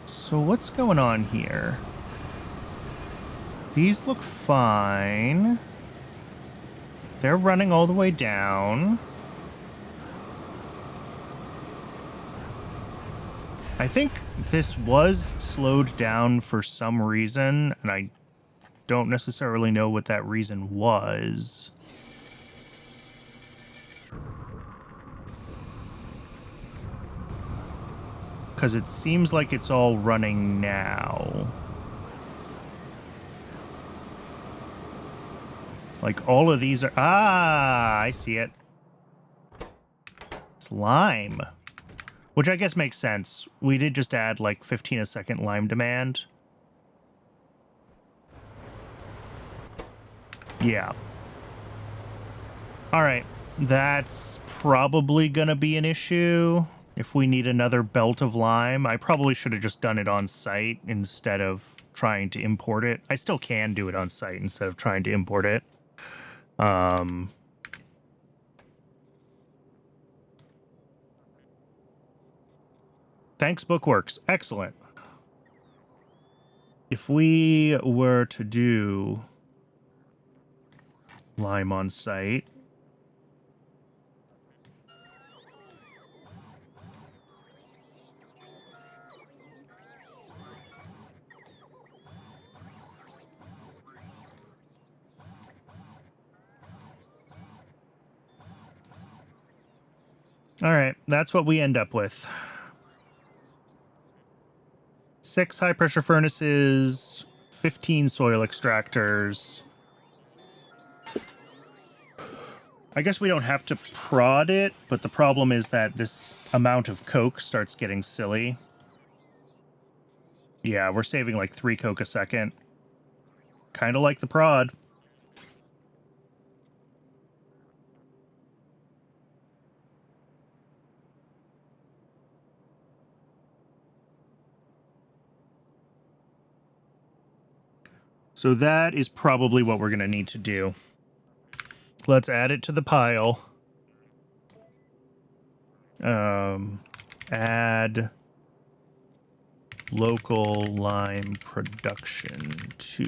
So what's going on here? These look fine. They're running all the way down. I think this was slowed down for some reason, and I don't necessarily know what that reason was. Because it seems like it's all running now. Like, all of these are... Ah, I see it. It's lime. Which I guess makes sense. We did just add, like, 15 a second lime demand. Yeah. Alright. That's probably gonna be an issue. If we need another belt of lime, I probably should have just done it on site instead of trying to import it. I still can do it on site instead of trying to import it. Thanks, Bookworks. Excellent. If we were to do lime on site... All right, that's what we end up with. 6 high-pressure furnaces, 15 soil extractors. I guess we don't have to prod it, but the problem is that this amount of coke starts getting silly. Yeah, we're saving like 3 coke a second. Kind of like the prod. So that is probably what we're going to need to do. Let's add it to the pile. Add local lime production to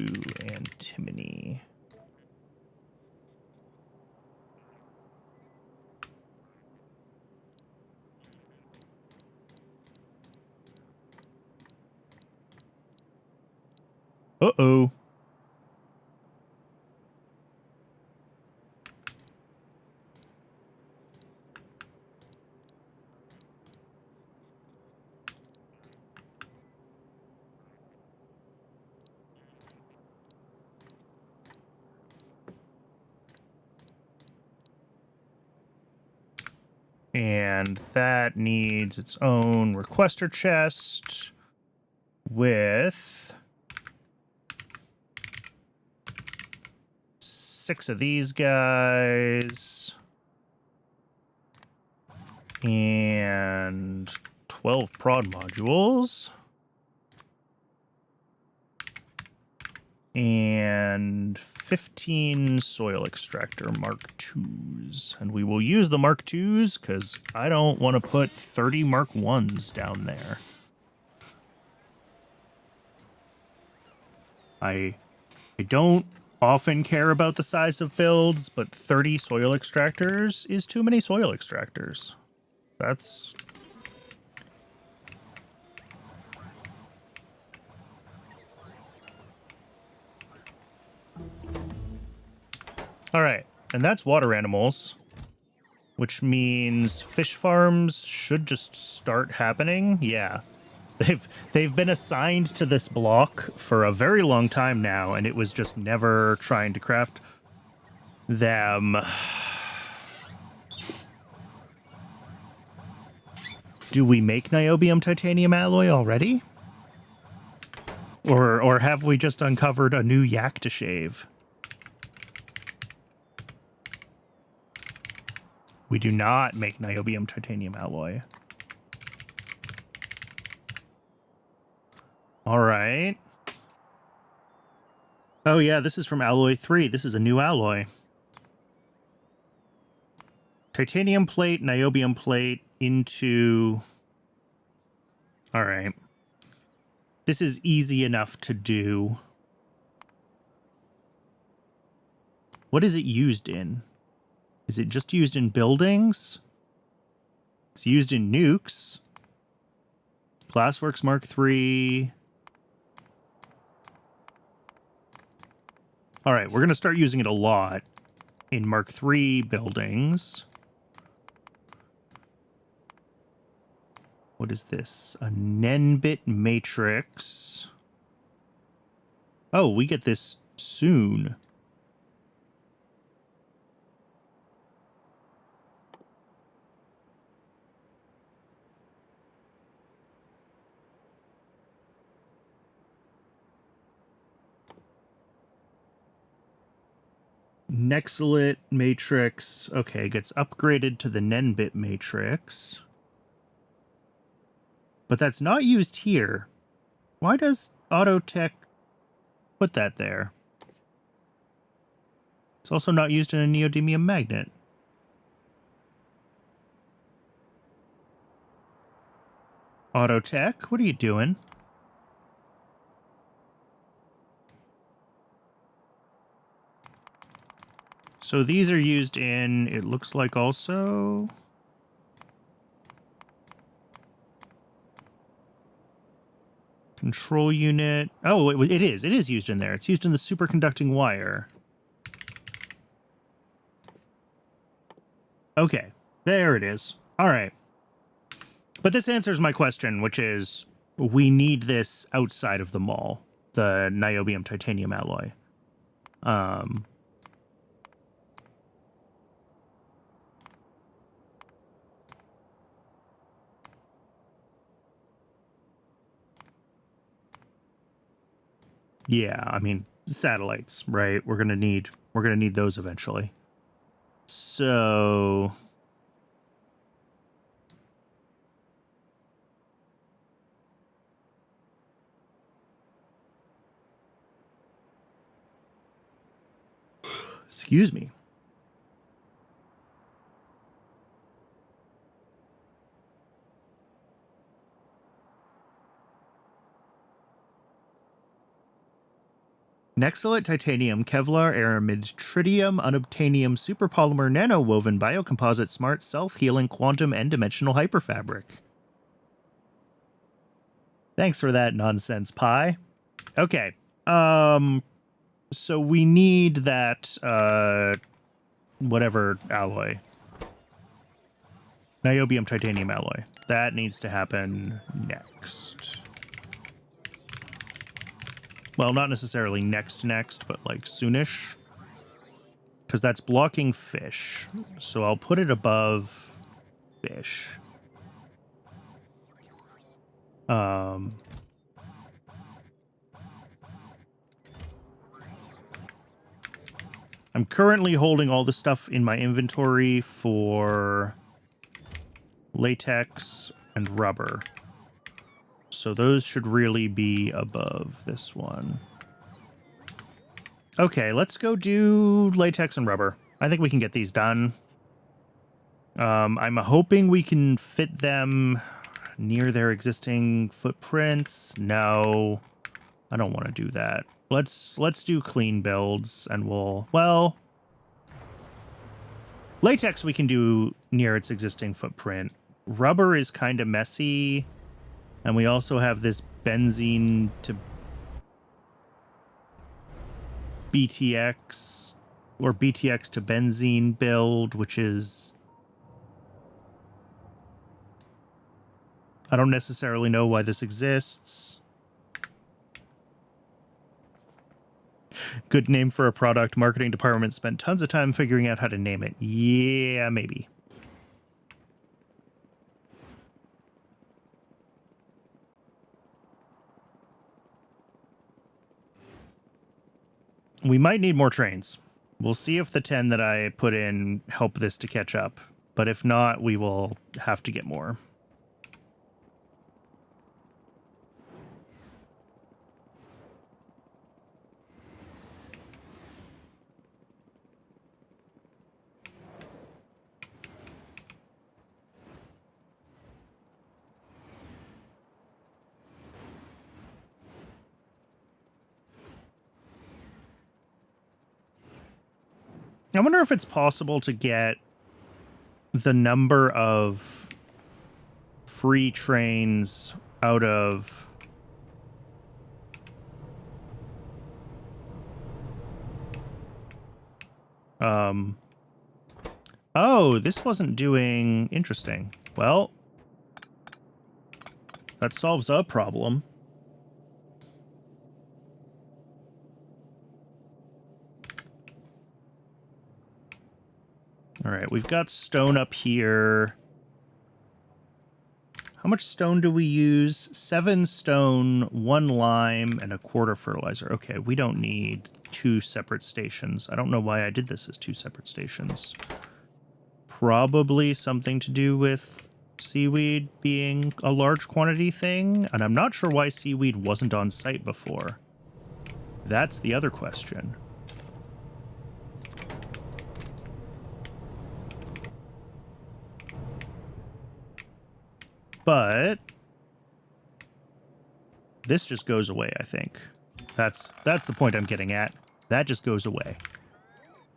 antimony. Uh-oh. And that needs its own requester chest with 6 of these guys and 12 prod modules and 15 soil extractor Mark IIs. And we will use the Mark IIs because I don't want to put 30 Mark Is down there. I don't often care about the size of builds, but 30 soil extractors is too many soil extractors. That's... All right, and that's water animals, which means fish farms should just start happening. Yeah, they've been assigned to this block for a very long time now, and it was just never trying to craft them. Do we make niobium titanium alloy already? Or have we just uncovered a new yak to shave? We do not make niobium titanium alloy. All right. Oh yeah, this is from alloy 3. This is a new alloy. Titanium plate, niobium plate into... All right. This is easy enough to do. What is it used in? Is it just used in buildings? It's used in nukes. Glassworks Mark III. All right, we're going to start using it a lot in Mark III buildings. What is this? A Nenbit matrix. Oh, we get this soon. Nexalit matrix. Okay, gets upgraded to the Nenbit matrix. But that's not used here. Why does Autotech put that there? It's also not used in a neodymium magnet. Autotech, what are you doing? So these are used in, it looks like also... Control unit. Oh, it is. It is used in there. It's used in the superconducting wire. Okay, there it is. All right. But this answers my question, which is we need this outside of the mall, the niobium titanium alloy. Yeah, I mean, satellites, right? We're gonna need those eventually. So excuse me. Nexalite titanium, Kevlar, aramid, tritium, unobtainium, superpolymer, nanowoven, biocomposite, smart, self-healing, quantum, and dimensional hyperfabric. Thanks for that nonsense, Pi. Okay. So we need that, whatever alloy. Niobium titanium alloy. That needs to happen next. Well, not necessarily next, but like soonish. Because that's blocking fish. So I'll put it above fish. I'm currently holding all the stuff in my inventory for latex and rubber. So those should really be above this one. Okay, let's go do latex and rubber. I think we can get these done. I'm hoping we can fit them near their existing footprints. No, I don't want to do that. Let's do clean builds and well, latex we can do near its existing footprint. Rubber is kind of messy. And we also have this benzene to BTX or BTX to benzene build, which is... I don't necessarily know why this exists. Good name for a product. Marketing department spent tons of time figuring out how to name it. Yeah, maybe. We might need more trains. We'll see if the 10 that I put in help this to catch up. But if not, we will have to get more. I wonder if it's possible to get the number of free trains out of... Oh, this wasn't doing... Interesting. Well, that solves a problem. All right, we've got stone up here. How much stone do we use? 7 stone, 1 lime, and a quarter fertilizer. Okay, we don't need 2 separate stations. I don't know why I did this as 2 separate stations. Probably something to do with seaweed being a large quantity thing, and I'm not sure why seaweed wasn't on site before. That's the other question. But this just goes away, I think. That's the point I'm getting at. That just goes away.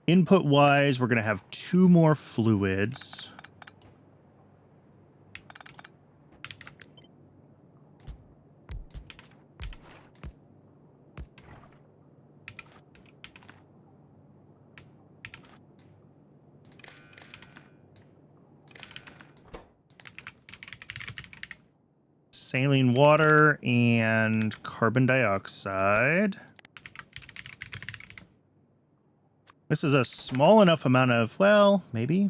Input-wise, we're going to have 2 more fluids. Saline water and carbon dioxide. This is a small enough amount of, well, maybe. I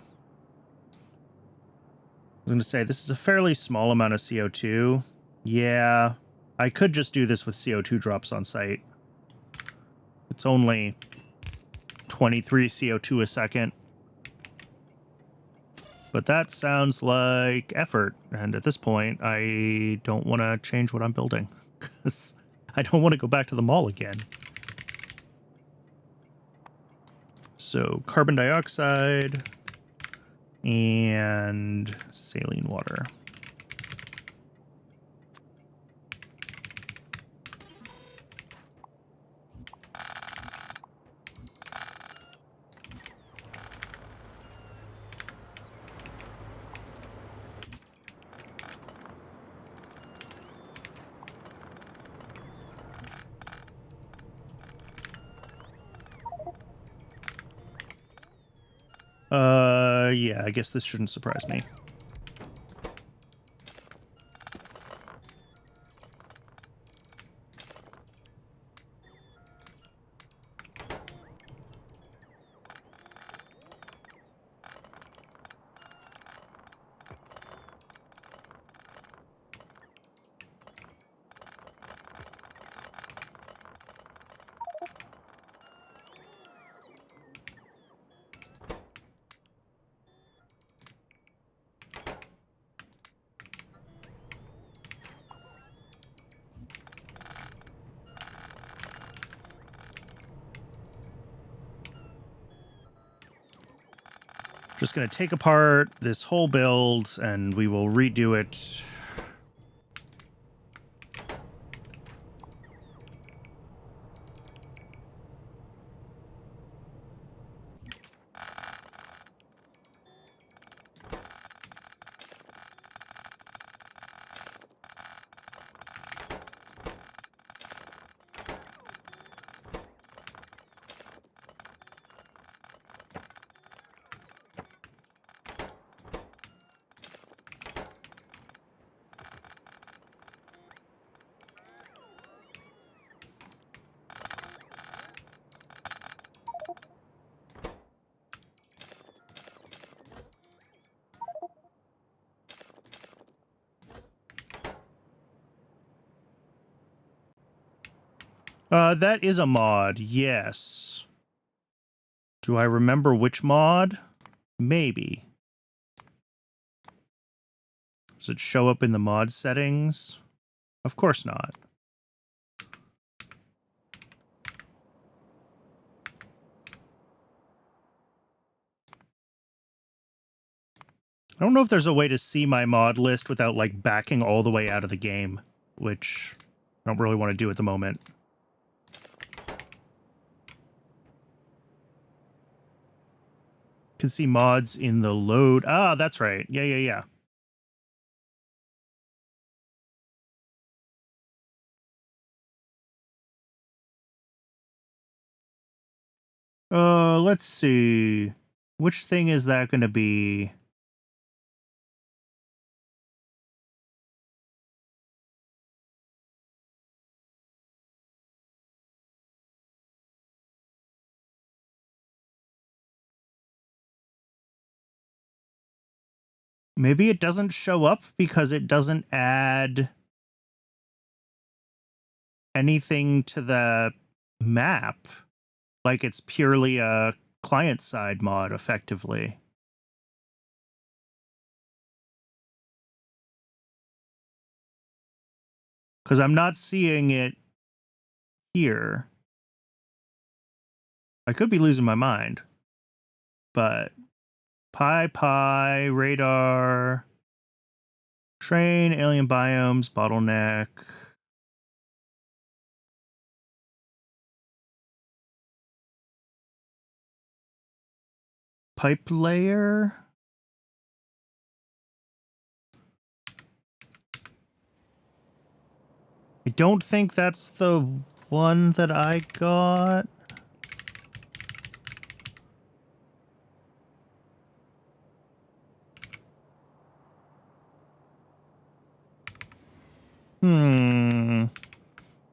was going to say, this is a fairly small amount of CO2. Yeah, I could just do this with CO2 drops on site. It's only 23 CO2 a second. But that sounds like effort. And at this point, I don't want to change what I'm building. Because I don't want to go back to the mall again. So carbon dioxide and saline water. Yeah, I guess this shouldn't surprise me. Just going to take apart this whole build, and we will redo it. That is a mod, yes. Do I remember which mod? Maybe. Does it show up in the mod settings? Of course not. I don't know if there's a way to see my mod list without, like, backing all the way out of the game, which I don't really want to do at the moment. Can see mods in the load. Ah, that's right. Yeah. Let's see. Which thing is that going to be? Maybe it doesn't show up because it doesn't add anything to the map. Like it's purely a client-side mod, effectively. Because I'm not seeing it here. I could be losing my mind. But Pi, radar, train, alien biomes, bottleneck. Pipe layer. I don't think that's the one that I got.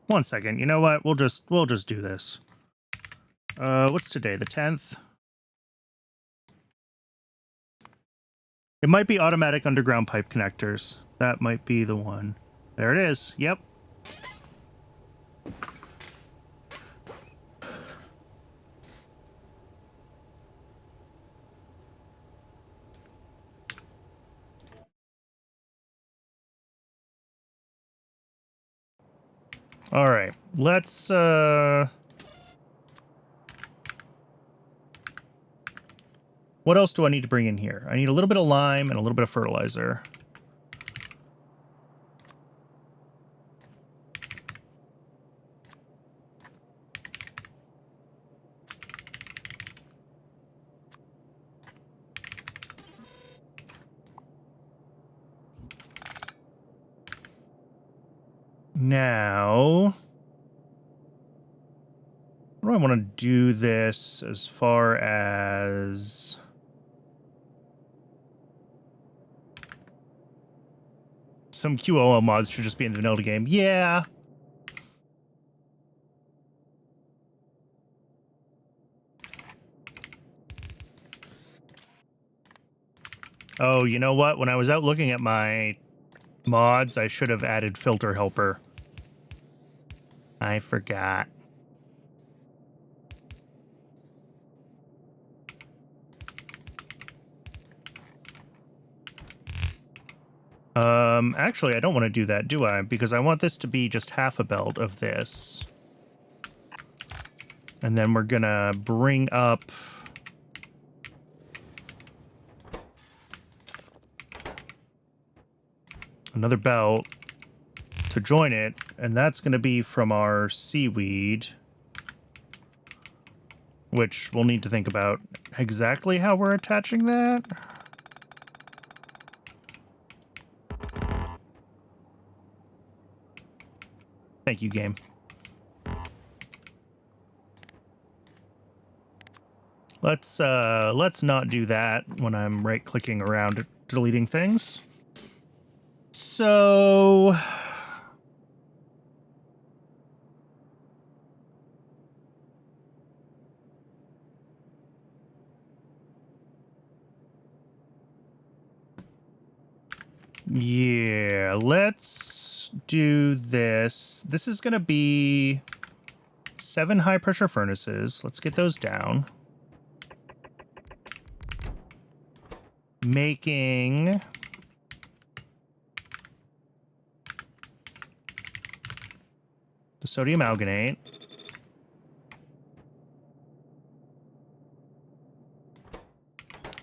One second. You know what? We'll just do this. What's today? The 10th? It might be automatic underground pipe connectors. That might be the one. There it is. Yep. All right, let's what else do I need to bring in here? I need a little bit of lime and a little bit of fertilizer. Now, how do I want to do this as far as... Some QOL mods should just be in the vanilla game. Yeah. Oh, you know what? When I was out looking at my mods, I should have added filter helper. I forgot. Actually, I don't want to do that, do I? Because I want this to be just half a belt of this. And then we're gonna bring up... another belt to join it, and that's gonna be from our seaweed. Which we'll need to think about exactly how we're attaching that. Thank you, game. Let's not do that when I'm right-clicking around deleting things. So... yeah, let's do this. This is gonna be 7 high-pressure furnaces. Let's get those down. Making... the sodium alginate.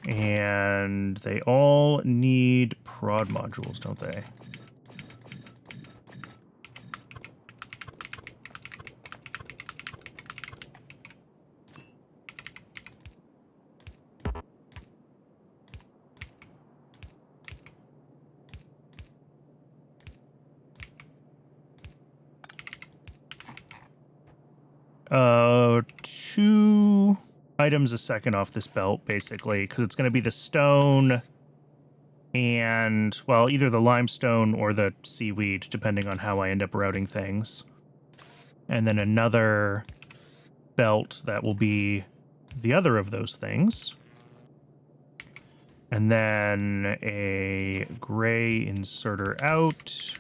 And they all need prod modules, don't they? Two items a second off this belt, basically, because it's going to be the stone and, well, either the limestone or the seaweed, depending on how I end up routing things. And then another belt that will be the other of those things. And then a gray inserter out.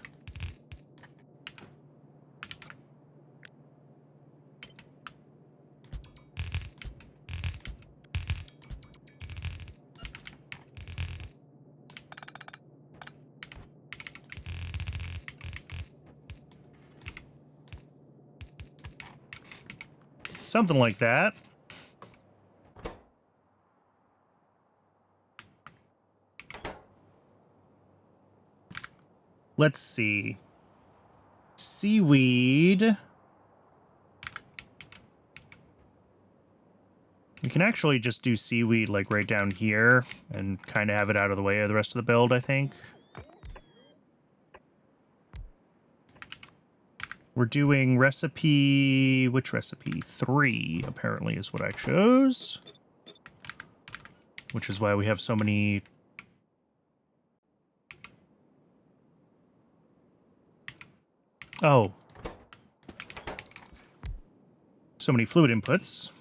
Something like that. Let's see. Seaweed. We can actually just do seaweed like right down here and kind of have it out of the way of the rest of the build, I think. We're doing recipe... which recipe? 3, apparently, is what I chose. Which is why we have so many... oh. So many fluid inputs.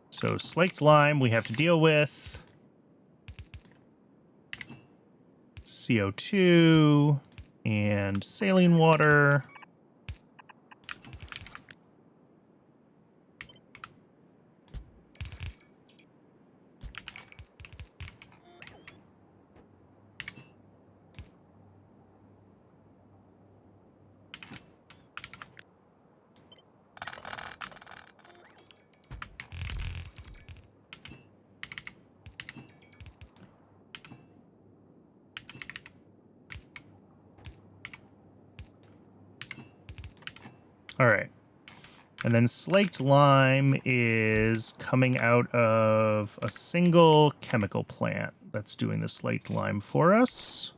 So slaked lime we have to deal with. CO2 and saline water. All right. And then slaked lime is coming out of a single chemical plant that's doing the slaked lime for us.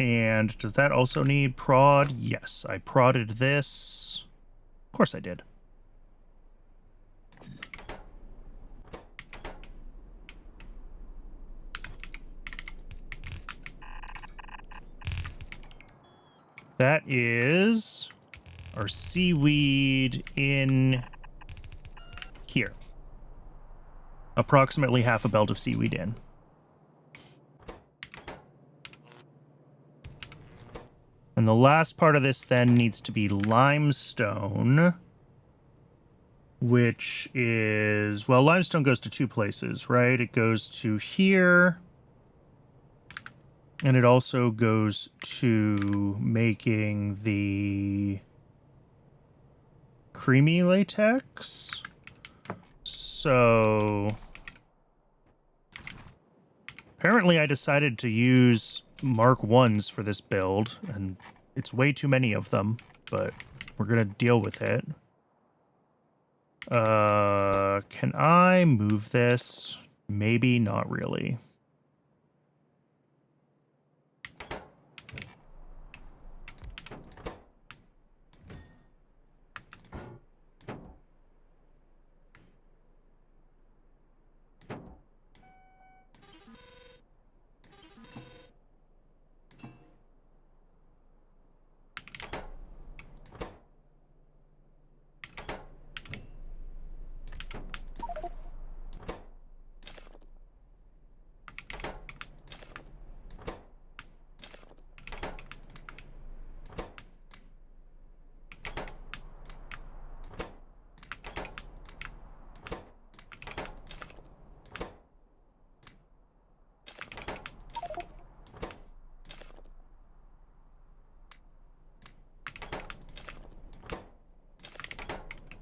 And does that also need prod? Yes, I prodded this. Of course I did. That is our seaweed in here. Approximately half a belt of seaweed in. And the last part of this then needs to be limestone, which is, well, limestone goes to two places, right? It goes to here, and it also goes to making the creamy latex. So apparently I decided to use Mark 1s for this build, and it's way too many of them, but we're gonna deal with it. Can I move this? Maybe not really.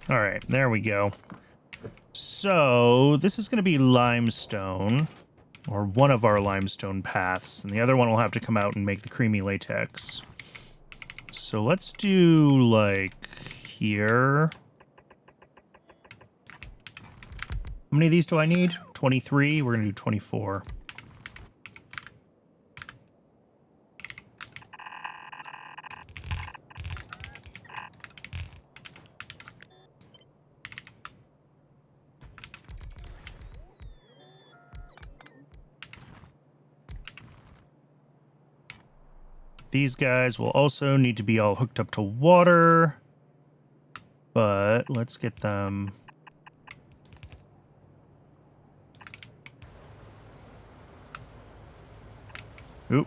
All right, there we go. So this is going to be limestone, or one of our limestone paths, and the other one will have to come out and make the creamy latex. So let's do, like, here. How many of these do I need? 23? We're going to do 24. These guys will also need to be all hooked up to water, but let's get them. Oop.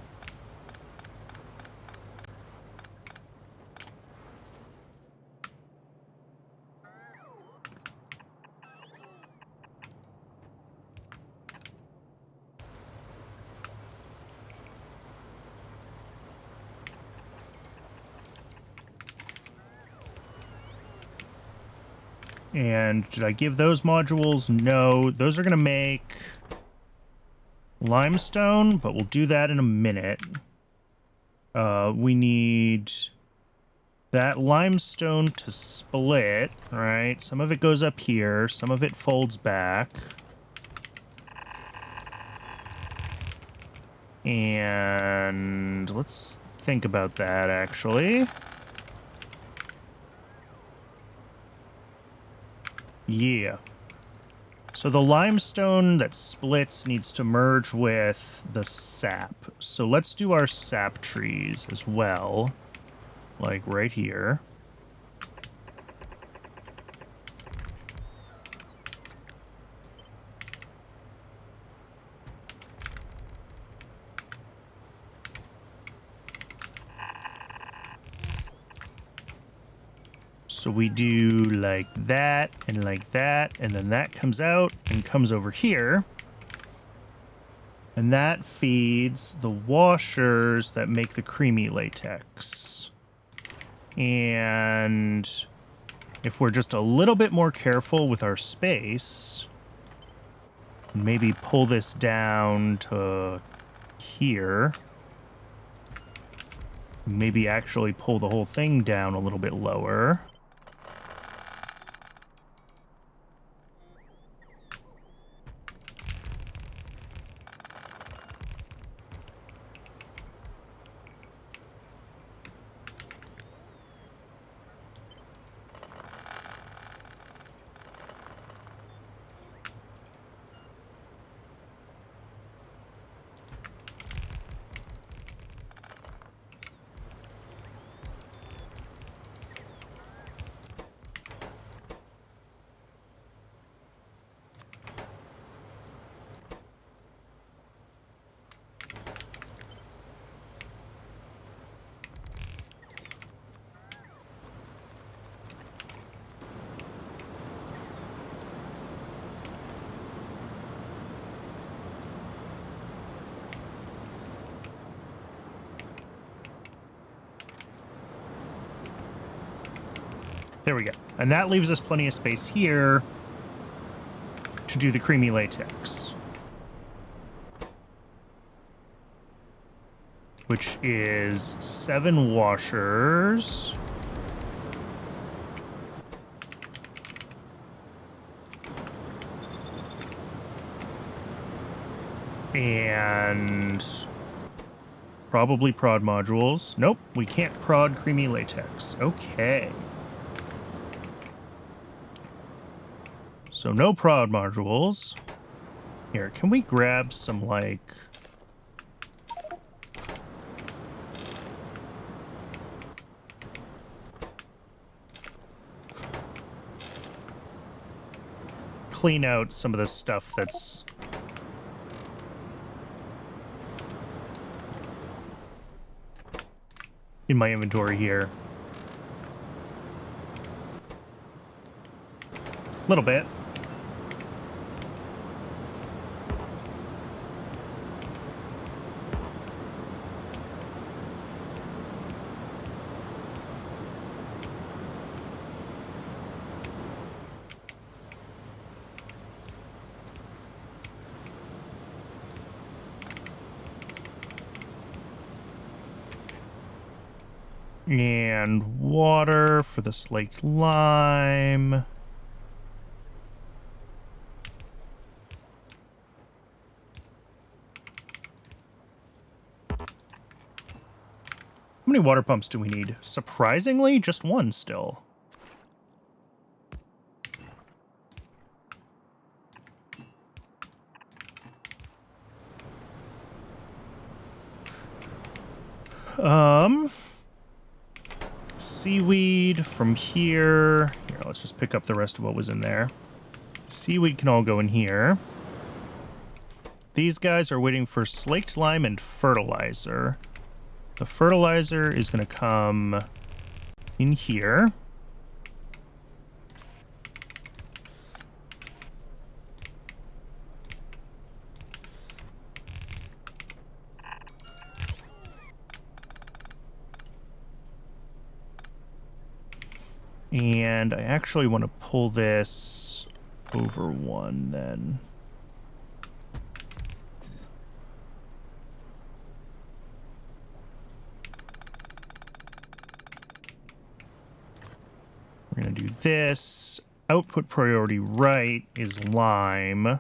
And did I give those modules? No, those are going to make limestone, but we'll do that in a minute. We need that limestone to split, right? Some of it goes up here, some of it folds back. And let's think about that, actually. Yeah. So the limestone that splits needs to merge with the sap. So let's do our sap trees as well, like right here. So we do like that, and then that comes out and comes over here. And that feeds the washers that make the creamy latex. And if we're just a little bit more careful with our space, maybe pull this down to here. Maybe actually pull the whole thing down a little bit lower. There we go. And that leaves us plenty of space here to do the creamy latex, which is 7 washers. And probably prod modules. Nope, we can't prod creamy latex. Okay. So no prod modules. Here, can we grab some, like... clean out some of the stuff that's... in my inventory here. A little bit. And water for the slaked lime. How many water pumps do we need? Surprisingly, just one still. Seaweed from here. Here, let's just pick up the rest of what was in there. Seaweed can all go in here. These guys are waiting for slaked lime and fertilizer. The fertilizer is going to come in here. And I actually want to pull this over one then. We're going to do this. Output priority right is lime. And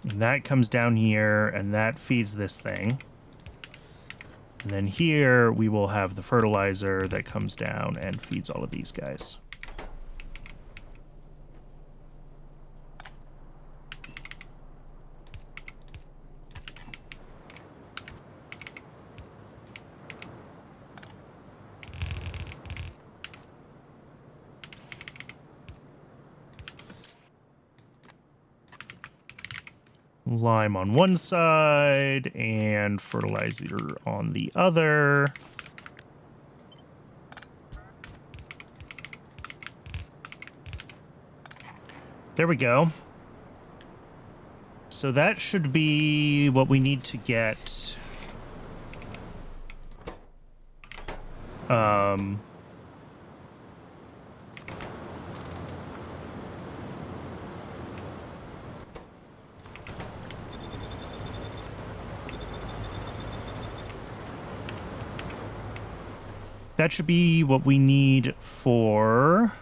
that comes down here, and that feeds this thing. And then here, we will have the fertilizer that comes down and feeds all of these guys. Lime on one side and fertilizer on the other. There we go. So that should be what we need to get. That should be what we need for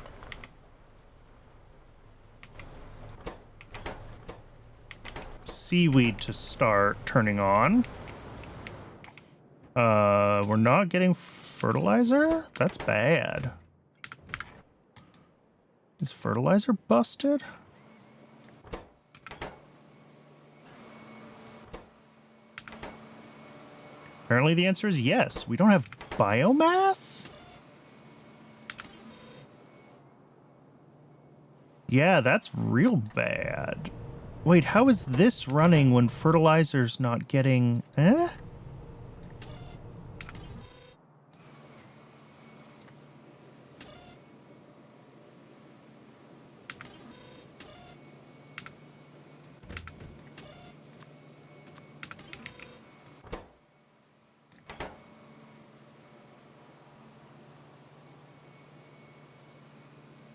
seaweed to start turning on. We're not getting fertilizer? That's bad. Is fertilizer busted? Apparently the answer is yes. We don't have biomass? Yeah, that's real bad. Wait, how is this running when fertilizer's not getting...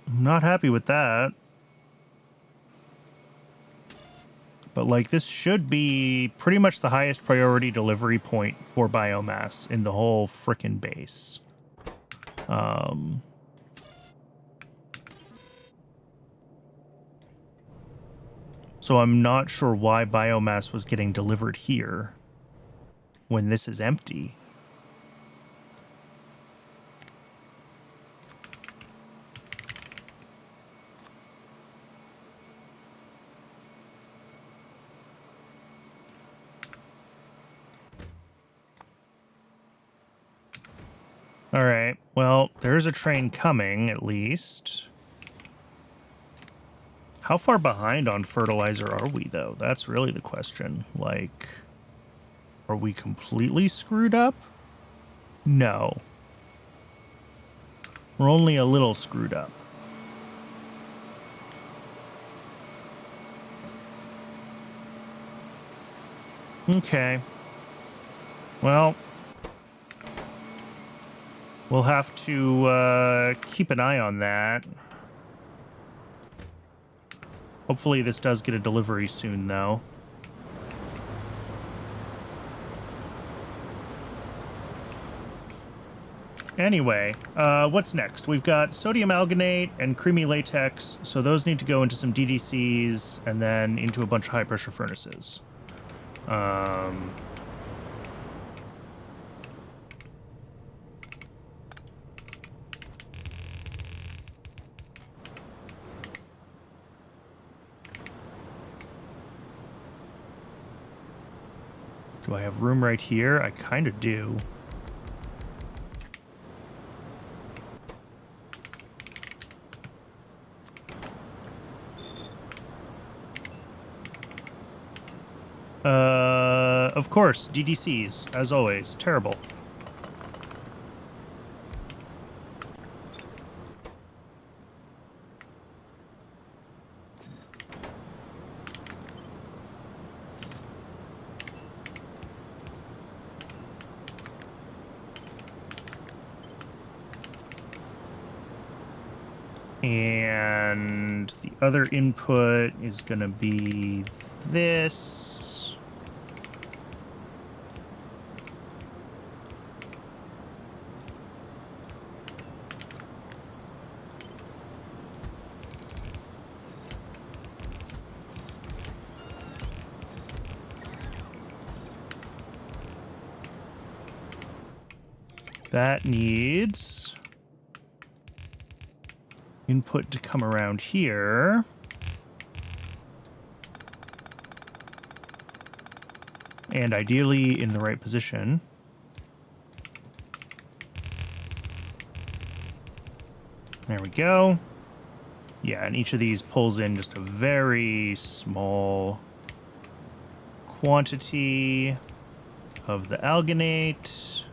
I'm not happy with that. But, like, this should be pretty much the highest priority delivery point for biomass in the whole frickin' base. So I'm not sure why biomass was getting delivered here when this is empty. All right, well, there's a train coming, at least. How far behind on fertilizer are we, though? That's really the question. Like, are we completely screwed up? No. We're only a little screwed up. Okay. Well... we'll have to keep an eye on that. Hopefully this does get a delivery soon, though. Anyway, what's next? We've got sodium alginate and creamy latex, so those need to go into some DDCs and then into a bunch of high-pressure furnaces. Do I have room right here? I kind of do. Of course, DDCs, as always. Terrible. And the other input is going to be this. That needs input to come around here. And ideally in the right position. There we go. Yeah, and each of these pulls in just a very small quantity of the alginate.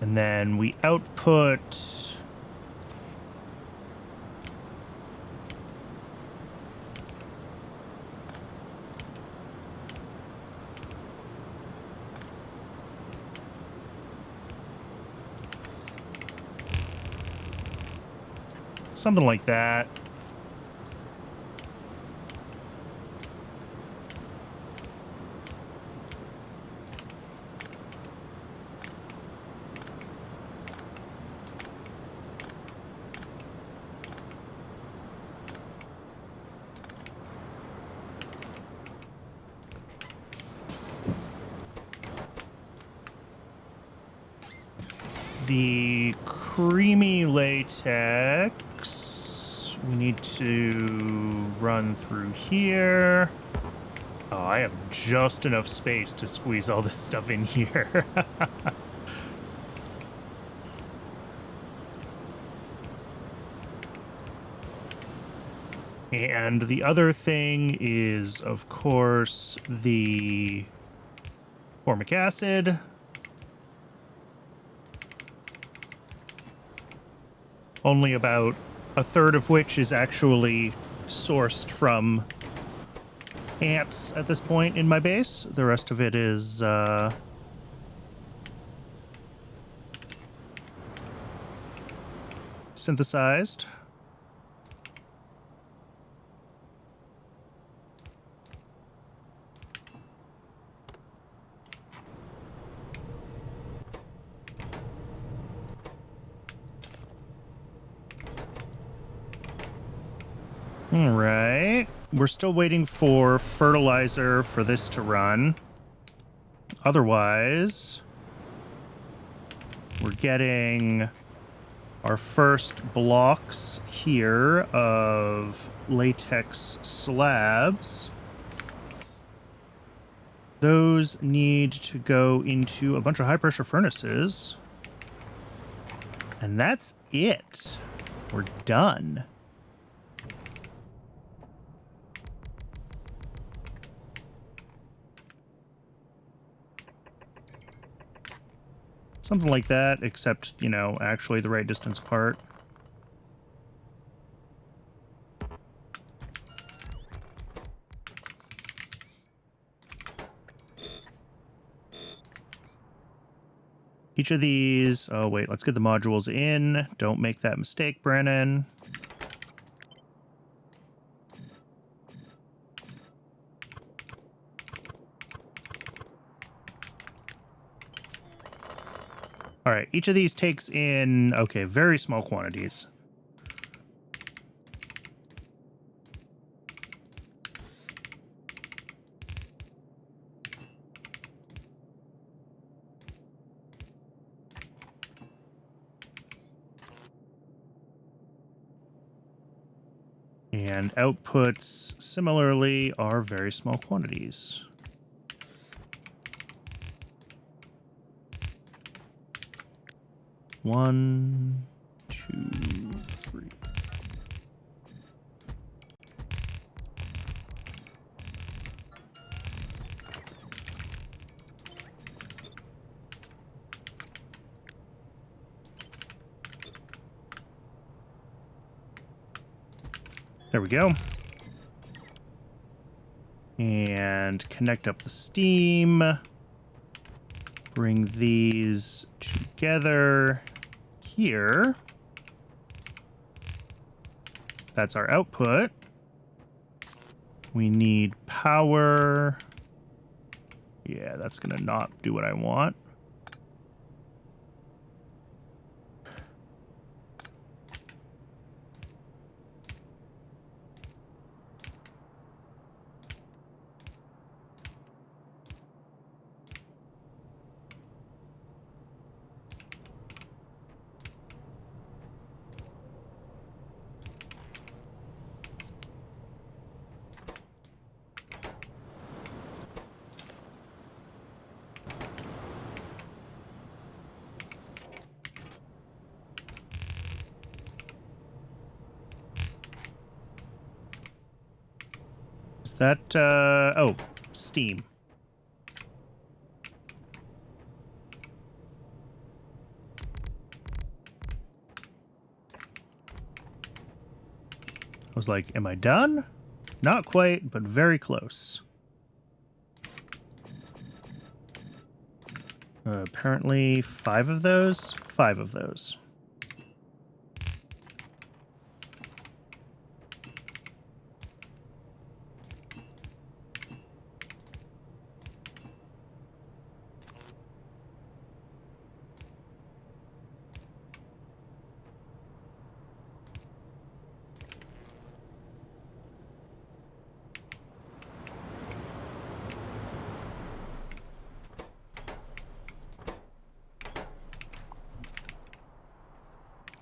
And then we output something like that. The creamy latex, we need to run through here. Oh, I have just enough space to squeeze all this stuff in here. And the other thing is, of course, the formic acid. Only about a third of which is actually sourced from ants at this point in my base. The rest of it is synthesized. All right. We're still waiting for fertilizer for this to run. Otherwise, we're getting our first blocks here of latex slabs. Those need to go into a bunch of high-pressure furnaces. And that's it. We're done. Something like that, except, you know, actually the right distance apart. Each of these... Oh, wait, let's get the modules in. Don't make that mistake, Brennan. All right, each of these takes in, okay, very small quantities. And outputs, similarly, are very small quantities. One, two, three. There we go. And connect up the steam. Bring these together here. That's our output. We need power. Yeah, that's gonna not do what I want. Is that, oh, steam. I was like, am I done? Not quite, but very close. Apparently 5 of those. 5 of those.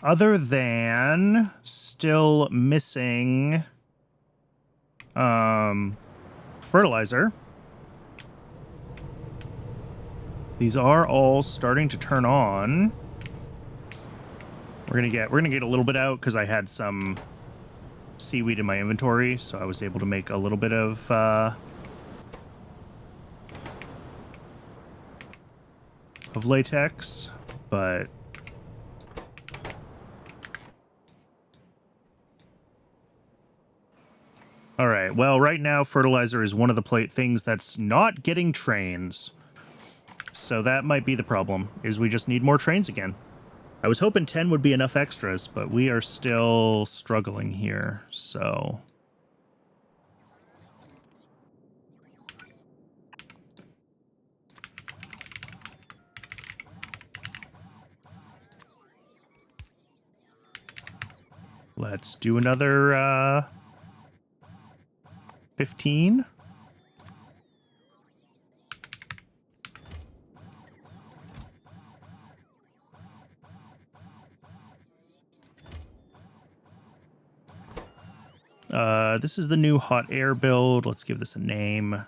Other than still missing fertilizer. These are all starting to turn on. We're gonna get a little bit out because I had some seaweed in my inventory, so I was able to make a little bit of latex, but all right. Well, right now fertilizer is one of the things that's not getting trains. So that might be the problem, is we just need more trains again. I was hoping 10 would be enough extras, but we are still struggling here, so... Let's do another, 15. This is the new hot air build. Let's give this a name.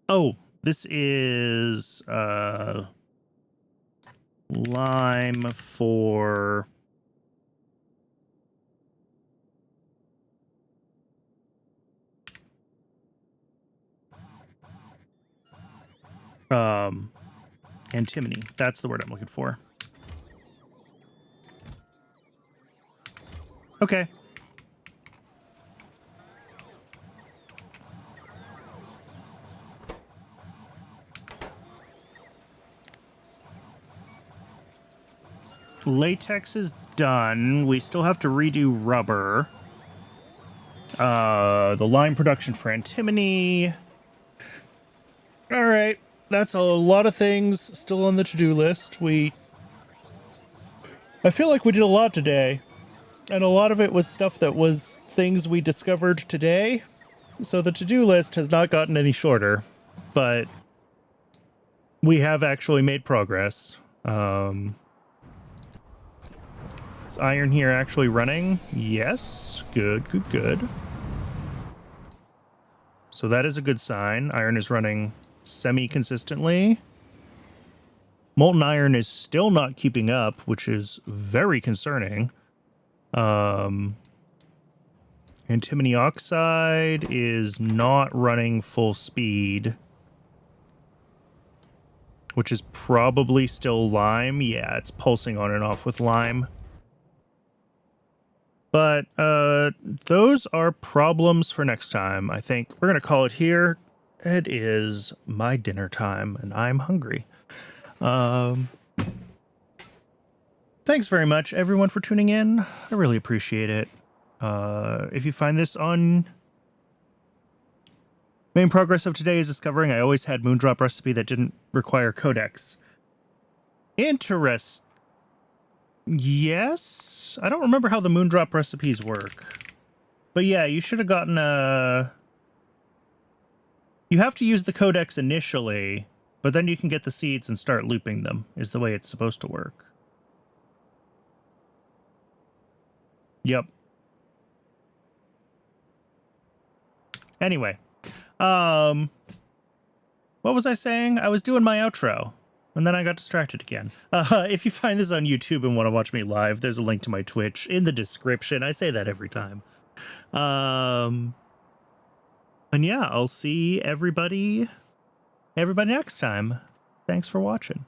Oh, this is lime for antimony. That's the word I'm looking for. Okay. Latex is done. We still have to redo rubber. The lime production for antimony. All right. That's a lot of things still on the to-do list. I feel like we did a lot today. And a lot of it was stuff that was things we discovered today. So the to-do list has not gotten any shorter. But we have actually made progress. Is iron here actually running? Yes. Good, good, good. So that is a good sign. Iron is running semi-consistently. Molten iron is still not keeping up, which is very concerning. Antimony oxide is not running full speed, which is probably still lime. Yeah, it's pulsing on and off with lime. But those are problems for next time. I think we're going to call it here. It is my dinner time, and I'm hungry. Thanks very much, everyone, for tuning in. I really appreciate it. If you find this on... Main progress of today is discovering I always had Moondrop recipe that didn't require codex. Interest. Yes? I don't remember how the Moondrop recipes work. But yeah, you should have gotten a... You have to use the codex initially, but then you can get the seeds and start looping them, is the way it's supposed to work. Yep. Anyway, What was I saying? I was doing my outro, and then I got distracted again. If you find this on YouTube and want to watch me live, there's a link to my Twitch in the description. I say that every time. And yeah, I'll see everybody next time. Thanks for watching.